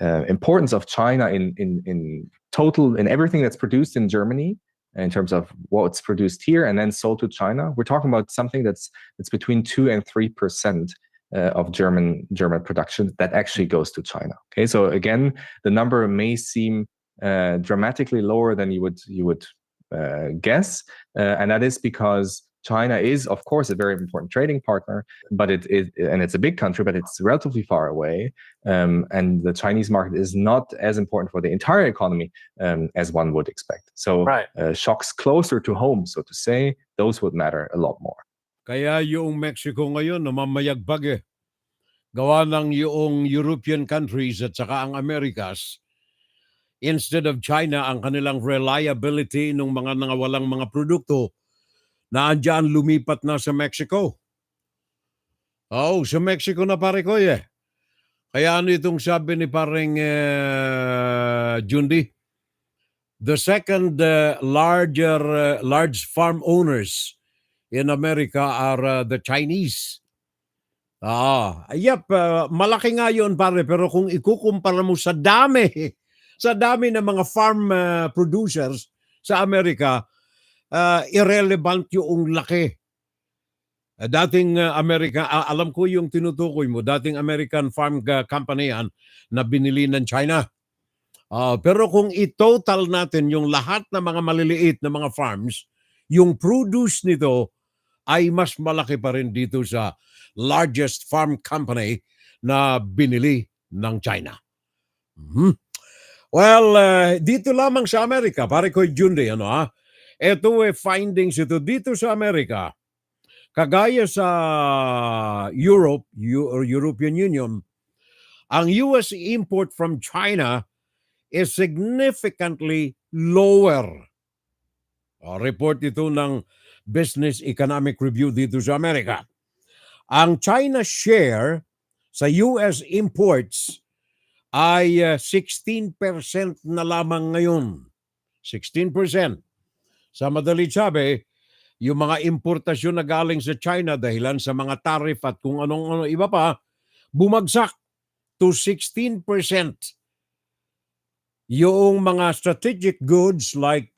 importance of China in total in everything that's produced in Germany, in terms of what's produced here and then sold to China, we're talking about something that's between 2 and 3% of German production that actually goes to China. Okay, so again, the number may seem dramatically lower than you would guess, and that is because China is, of course, a very important trading partner, but it's a big country, but it's relatively far away, and the Chinese market is not as important for the entire economy as one would expect. So shocks closer to home, so to say, those would matter a lot more. Kaya yung Mexico ngayon namamayagpag gawa ng yung European countries at saka ang Americas, instead of China, ang kanilang reliability ng mga nangawalang mga produkto na andyan lumipat na sa Mexico. Oh, sa Mexico na pare ko eh. Kaya ano itong sabi ni paring Jundi? The second large farm owners in America are the Chinese. Malaki nga yun pare, pero kung ikukumpara mo sa dami ng mga farm producers sa Amerika, irrelevant yung laki. Dating alam ko yung tinutukoy mo, dating American Farm Company yan na binili ng China. Pero kung i-total natin yung lahat ng mga maliliit na mga farms, yung produce nito ay mas malaki pa rin dito sa largest farm company na binili ng China. Well, dito lamang sa Amerika, pare ko Junde, ito findings ito dito sa Amerika. Kagaya sa Europe, European Union, ang US import from China is significantly lower. Report ito ng Business Economic Review dito sa Amerika. Ang China share sa US imports ay 16% na lamang ngayon. 16%. Sa madalit sabi, yung mga importasyon na galing sa China dahilan sa mga tariff at kung anong iba pa, bumagsak to 16%. Yung mga strategic goods like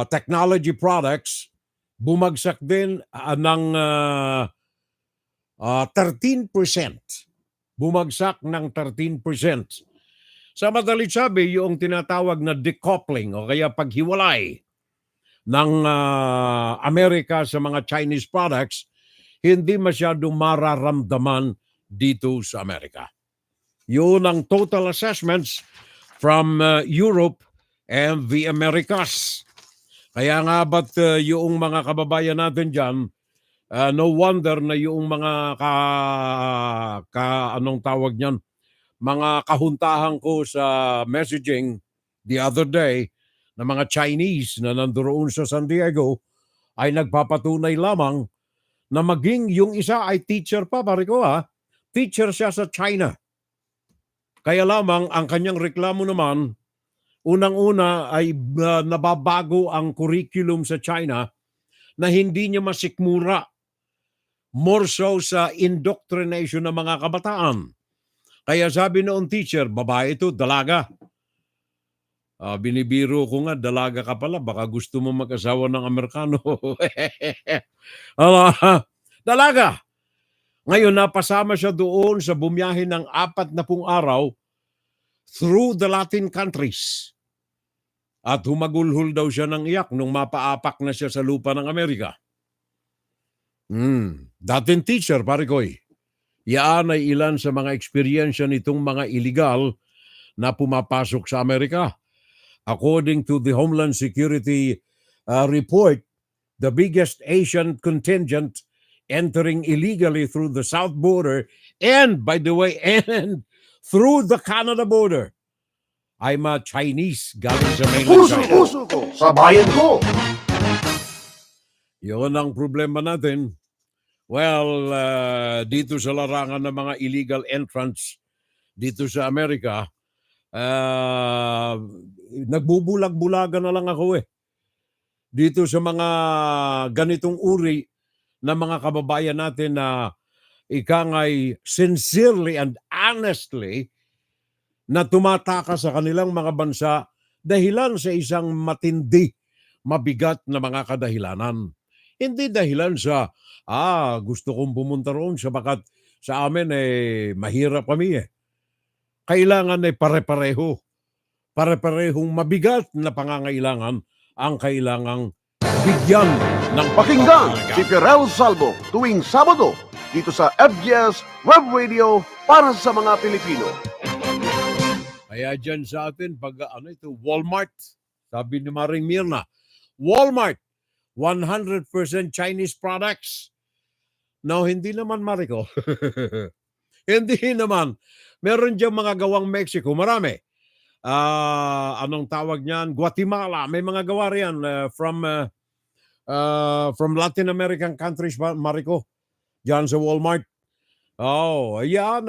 technology products, bumagsak din ng 13%. Bumagsak ng 13%. Sa madalit sabi, yung tinatawag na decoupling o kaya paghiwalay ng Amerika sa mga Chinese products, hindi masyadong mararamdaman dito sa Amerika. Yun ang total assessments from Europe and the Americas. Kaya nga ba't yung mga kababayan natin dyan, no wonder na yung mga anong tawag niyan, mga kahuntahan ko sa messaging the other day na mga Chinese na nandoon sa San Diego ay nagpapatunay lamang na maging yung isa ay teacher pa, pare ko teacher siya sa China. Kaya lamang ang kanyang reklamo naman, unang-una ay nababago ang curriculum sa China na hindi niya masikmura. More so sa indoctrination ng mga kabataan. Kaya sabi noong teacher, babae ito, dalaga. Binibiro ko nga, dalaga ka pala, baka gusto mo mag-asawa ng Amerikano. Dalaga. Ngayon, napasama siya doon sa bumiyahe ng 40 araw through the Latin countries. At humagulhol daw siya ng iyak nung mapaapak na siya sa lupa ng Amerika. Dating teacher, pare koy. Yaan ay ilan sa mga eksperyensya nitong mga illegal na pumapasok sa Amerika. According to the Homeland Security report, the biggest Asian contingent entering illegally through the south border and, by the way, and through the Canada border ay mga Chinese galing sa mainland China. Puso ko sa bayan ko. Yun ang problema natin. Well, dito sa larangan ng mga illegal entrants dito sa Amerika, nagbubulag-bulagan na lang ako dito sa mga ganitong uri na mga kababayan natin na ikangay sincerely and honestly na tumatakas sa kanilang mga bansa dahilan sa isang matindi, mabigat na mga kadahilanan. Hindi dahilan sa, gusto kong pumunta roon sabagat sa amin mahirap kami Kailangan pare-pareho. Pare-parehong mabigat na pangangailangan ang kailangang bigyan ng Pakinggan si Pirel Salvo tuwing Sabado dito sa FGS Web Radio para sa mga Pilipino. Kaya dyan sa atin, pag Walmart, sabi ni Maring Mirna, Walmart, 100% Chinese products. No, hindi naman, Mariko. Hindi naman. Meron diyang mga gawang Mexico, marami. Anong tawag niyan? Guatemala, may mga gawa riyan from Latin American countries, Mariko, diyan sa Walmart. Oh, ayan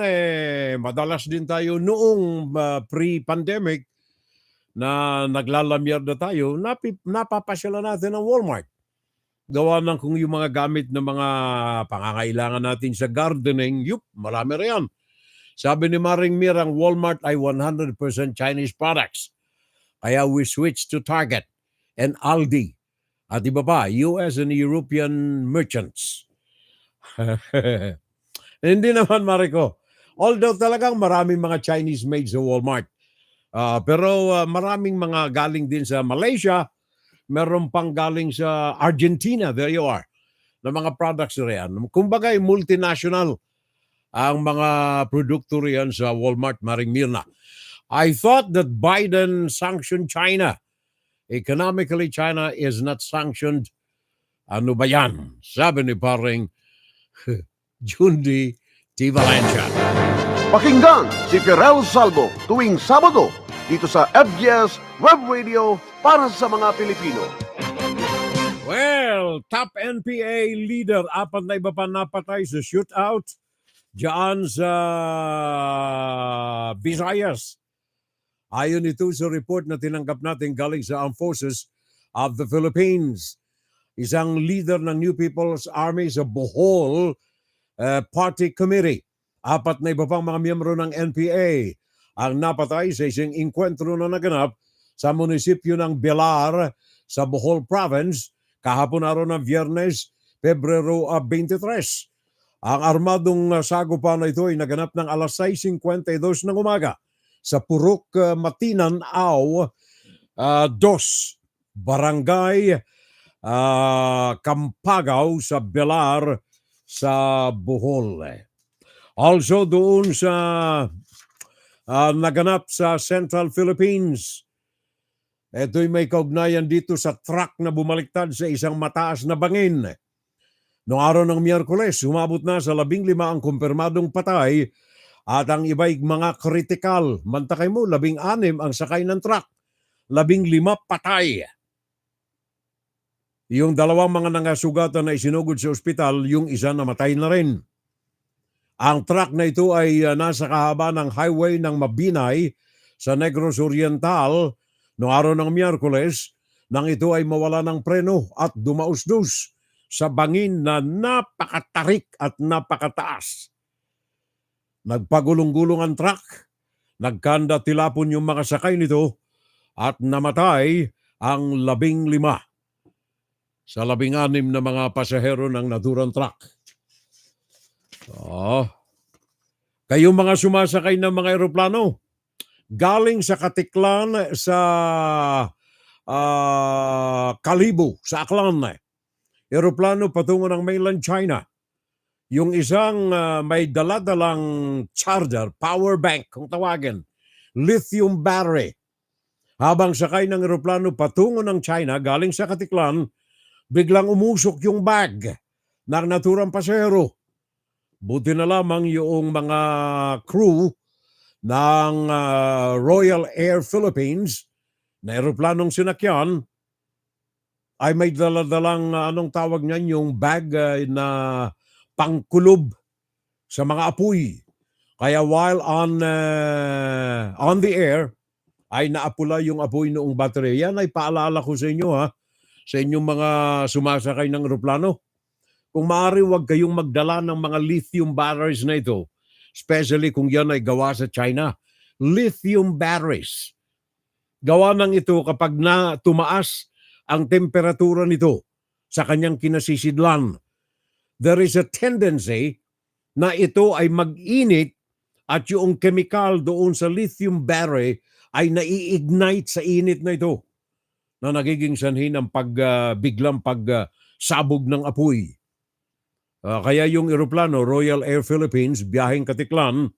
madalas din tayo noong pre-pandemic na naglalamyar na tayo, napapasyalan natin ang Walmart. Gawa ng kung yung mga gamit na mga pangangailangan natin sa gardening, marami riyan. Sabi ni Maring Mir, ang Walmart ay 100% Chinese products. Kaya we switched to Target and Aldi. At iba pa, US and European merchants. Hindi naman, Mariko. Although talagang maraming mga Chinese made sa Walmart. Pero maraming mga galing din sa Malaysia. Meron pang galing sa Argentina. There you are. Na mga products riyan. Kumbaga, multinational ang mga produkto riyan sa Walmart, Maring Mirna. I thought that Biden sanctioned China. Economically, China is not sanctioned. Ano ba yan? Sabi ni paring Jundi T. Valencia. Pakinggan si Pirel Salvo tuwing Sabado dito sa FGS Web Radio para sa mga Pilipino. Well, top NPA leader, apat na iba pa napatay sa shootout diyan sa Visayas. Ayon ito sa report na tinanggap natin galing sa Armed Forces of the Philippines. Isang leader ng New People's Army sa Bohol Party Committee. Apat na iba pang mga miyembro ng NPA ang napatay sa isang inkwentro na naganap sa munisipyo ng Belar sa Bohol Province kahapon araw ng Biyernes, Pebrero 23. Ang armadong sagupan na ito ay naganap ng alas 6:52 ng umaga sa Purok Matinan, Aw, 2, Barangay Kampagaw sa Belar sa Bohol. Also doon sa naganap sa Central Philippines. Ito'y may kaugnayan dito sa truck na bumaliktad sa isang mataas na bangin. Noong araw ng Miyerkules, umabot na sa 15 ang kumpirmadong patay at ang iba'y mga kritikal. Mantakay mo, 16 ang sakay ng truck. 15 patay. Yung dalawang mga nangasugatan na isinugod sa ospital, yung isa namatay na rin. Ang truck na ito ay nasa kahaba ng highway ng Mabinay sa Negros Oriental noong araw ng Miyerkules nang ito ay mawala ng preno at dumausdos sa bangin na napakatarik at napakataas. Nagpagulong-gulong ang truck, nagkanda tilapon yung mga sakay nito at namatay ang 15 sa 16 na mga pasahero ng naturang truck. Kayong mga sumasakay ng mga eroplano, galing sa Katiklan sa Kalibo, sa Aklan, eroplano patungo ng mainland China. Yung isang may daladalang charger, power bank kung tawagin, lithium battery. Habang sakay ng eroplano patungo ng China, galing sa Katiklan, biglang umusok yung bag ng naturang pasahero. Buti na lamang yung mga crew ng Royal Air Philippines na eroplanong sinakyan ay may daladalang anong tawag niyan, yung bag na pangkulob sa mga apoy. Kaya while on the air ay naapula yung apoy noong battery. Yan ay paalala ko sa inyo sa inyong mga sumasakay ng eroplano. Kung maaari, huwag kayong magdala ng mga lithium batteries na ito, especially kung yan ay gawa sa China. Lithium batteries. Gawa ng ito kapag tumaas ang temperatura nito sa kanyang kinasisidlan. There is a tendency na ito ay mag-init at yung chemical doon sa lithium battery ay nai-ignite sa init na ito na nagiging sanhi ng biglang pagsabog ng apoy. Kaya yung eroplano, Royal Air Philippines, biyaheng Katiklan,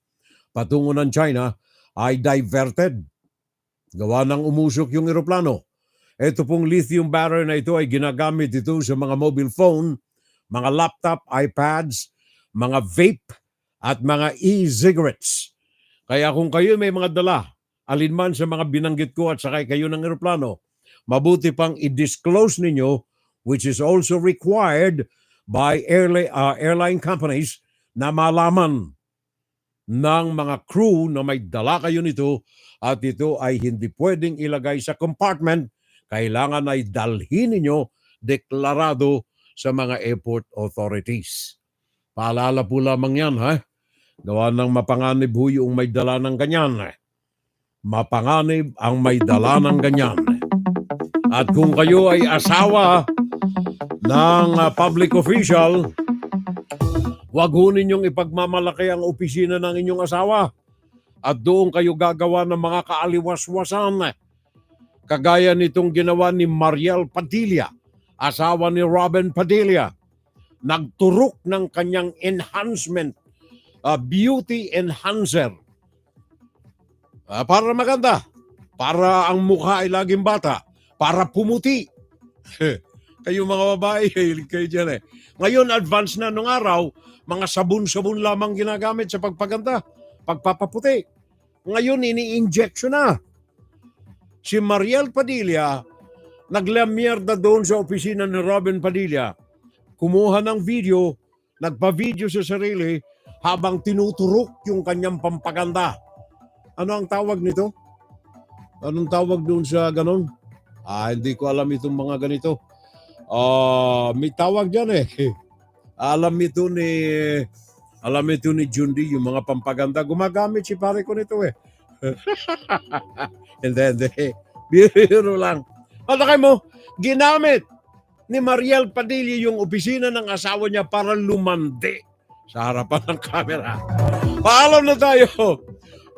patungo ng China, ay diverted. Gawa ng umusok yung eroplano. Ito pong lithium battery na ito ay ginagamit ito sa mga mobile phone mga laptop, iPads, mga vape, at mga e-cigarettes. Kaya kung kayo may mga dala, alinman sa mga binanggit ko at sakay kayo ng eroplano, mabuti pang i-disclose ninyo, which is also required by airline companies, na malaman ng mga crew na may dala kayo nito at ito ay hindi pwedeng ilagay sa compartment. Kailangan ay dalhin ninyo deklarado sa mga airport authorities. Paalala po lamang yan, ha? Gawa ng mapanganib ho yung may dala ng ganyan. Mapanganib ang may dala ng ganyan. At kung kayo ay asawa ng public official, huwag ho ninyong ipagmamalaki ang opisina ng inyong asawa. At doon kayo gagawa ng mga kaaliwas-wasan. Kagaya nitong ginawa ni Mariel Padilla, asawa ni Robin Padilla. Nagturok ng kanyang enhancement, beauty enhancer. Para maganda, para ang mukha ay laging bata, para pumuti. Kayo mga babae, kayo dyan eh. Ngayon, advance na nung araw, mga sabon-sabon lamang ginagamit sa pagpaganda, pagpapaputi. Ngayon, ini-injection na. Si Mariel Padilla, naglamierda doon sa opisina ni Robin Padilla, kumuha ng video, nagpa-video sa sarili habang tinuturok yung kanyang pampaganda. Ano ang tawag nito? Anong tawag doon sa ganon? Hindi ko alam itong mga ganito. May tawag dyan eh. Alam ito ni Jundi, yung mga pampaganda. Gumagamit si pare ko nito eh. Hindi. Biro lang. Malakay mo, ginamit ni Mariel Padilla yung opisina ng asawa niya para lumandi sa harapan ng kamera. Paalam na tayo.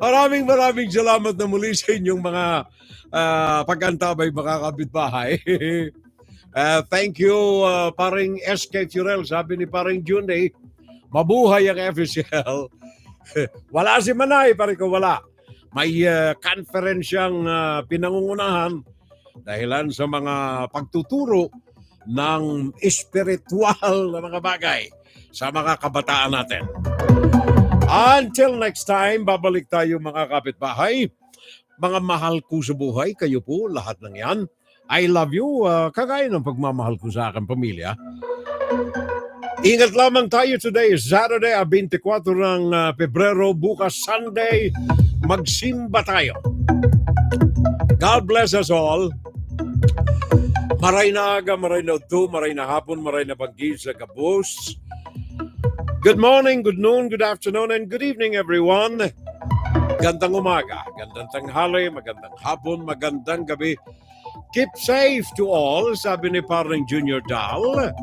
Maraming salamat na muli sa inyong mga pag-antabay, mga kapitbahay. Thank you, paring SK Furel. Sabi ni paring Junday, mabuhay ang FCL. Wala si Manay, pare ko wala. May conference siyang pinangungunahan dahilan sa mga pagtuturo ng espiritual na mga bagay sa mga kabataan natin. Until next time, babalik tayo mga kapitbahay. Mga mahal ko sa buhay, kayo po, lahat ng yan. I love you, kagaya ng pagmamahal ko sa aking pamilya. Ingat lamang tayo today, Saturday, 24 ng Pebrero, bukas Sunday, magsimba tayo. God bless us all. Maray na aga, maray na uto, maray na hapon, maray na paggi sa kabus. Good morning, good noon, good afternoon, and good evening everyone. Gandang umaga, gandang tanghali, magandang hapon, magandang gabi. Keep safe to all, sabi ni paring Junior Dal.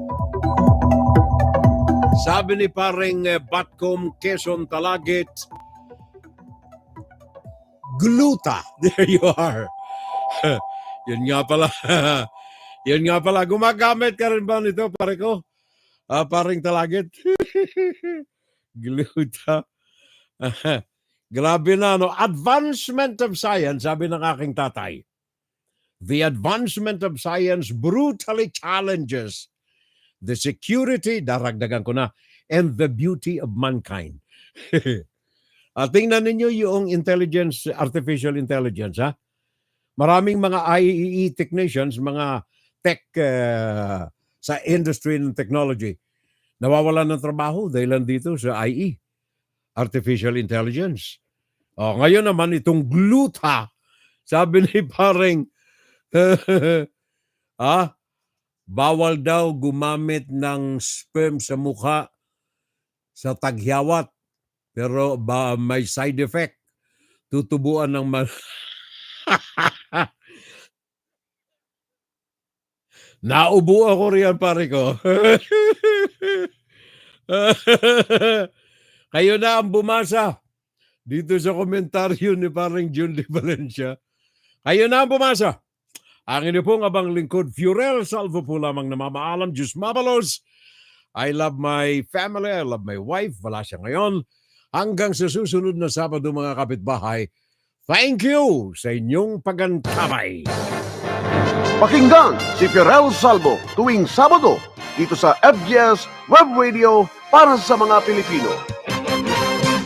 Sabi ni paring Batcom Quezon Talagit, Gluta. There you are. Yun nga pala. Yun nga pala. Gumagamit ka rin ba nito, pare ko? Paring Talagit. Gluta. Grabe na, no? Advancement of science, sabi ng aking tatay. The advancement of science brutally challenges the security, daragdagan ko na, and the beauty of mankind. Tingnan ninyo yung intelligence, artificial intelligence, ha? Maraming mga IEE technicians, mga tech sa industry ng technology, nawawalan ng trabaho dahil dito sa IE, artificial intelligence. Ngayon naman itong gluta, sabi ni paring, bawal daw gumamit ng sperm sa mukha sa tagyawat, pero may side effect. Tutubuan ng naubo ako riyan, pare ko. Kayo na ang bumasa dito sa komentaryo ni paring Jun de Valencia. Kayo na ang bumasa. Ang inyo pong abang lingkod, Furel Salvo po lamang namamaalam, Diyos mabalos. I love my family, I love my wife. Wala siya ngayon. Hanggang sa susunod na Sabado, mga kapitbahay. Thank you sa inyong pagantabay. Pakinggan si Furel Salvo tuwing Sabado dito sa FGS Web Radio para sa mga Pilipino.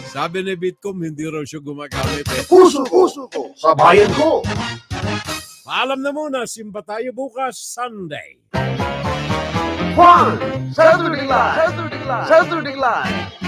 Sabi ni Bitcom, hindi raw siya gumagamit eh. Puso ko sa bayan ko. Paalam na muna, simba tayo bukas, Sunday. Juan, Saturday Live.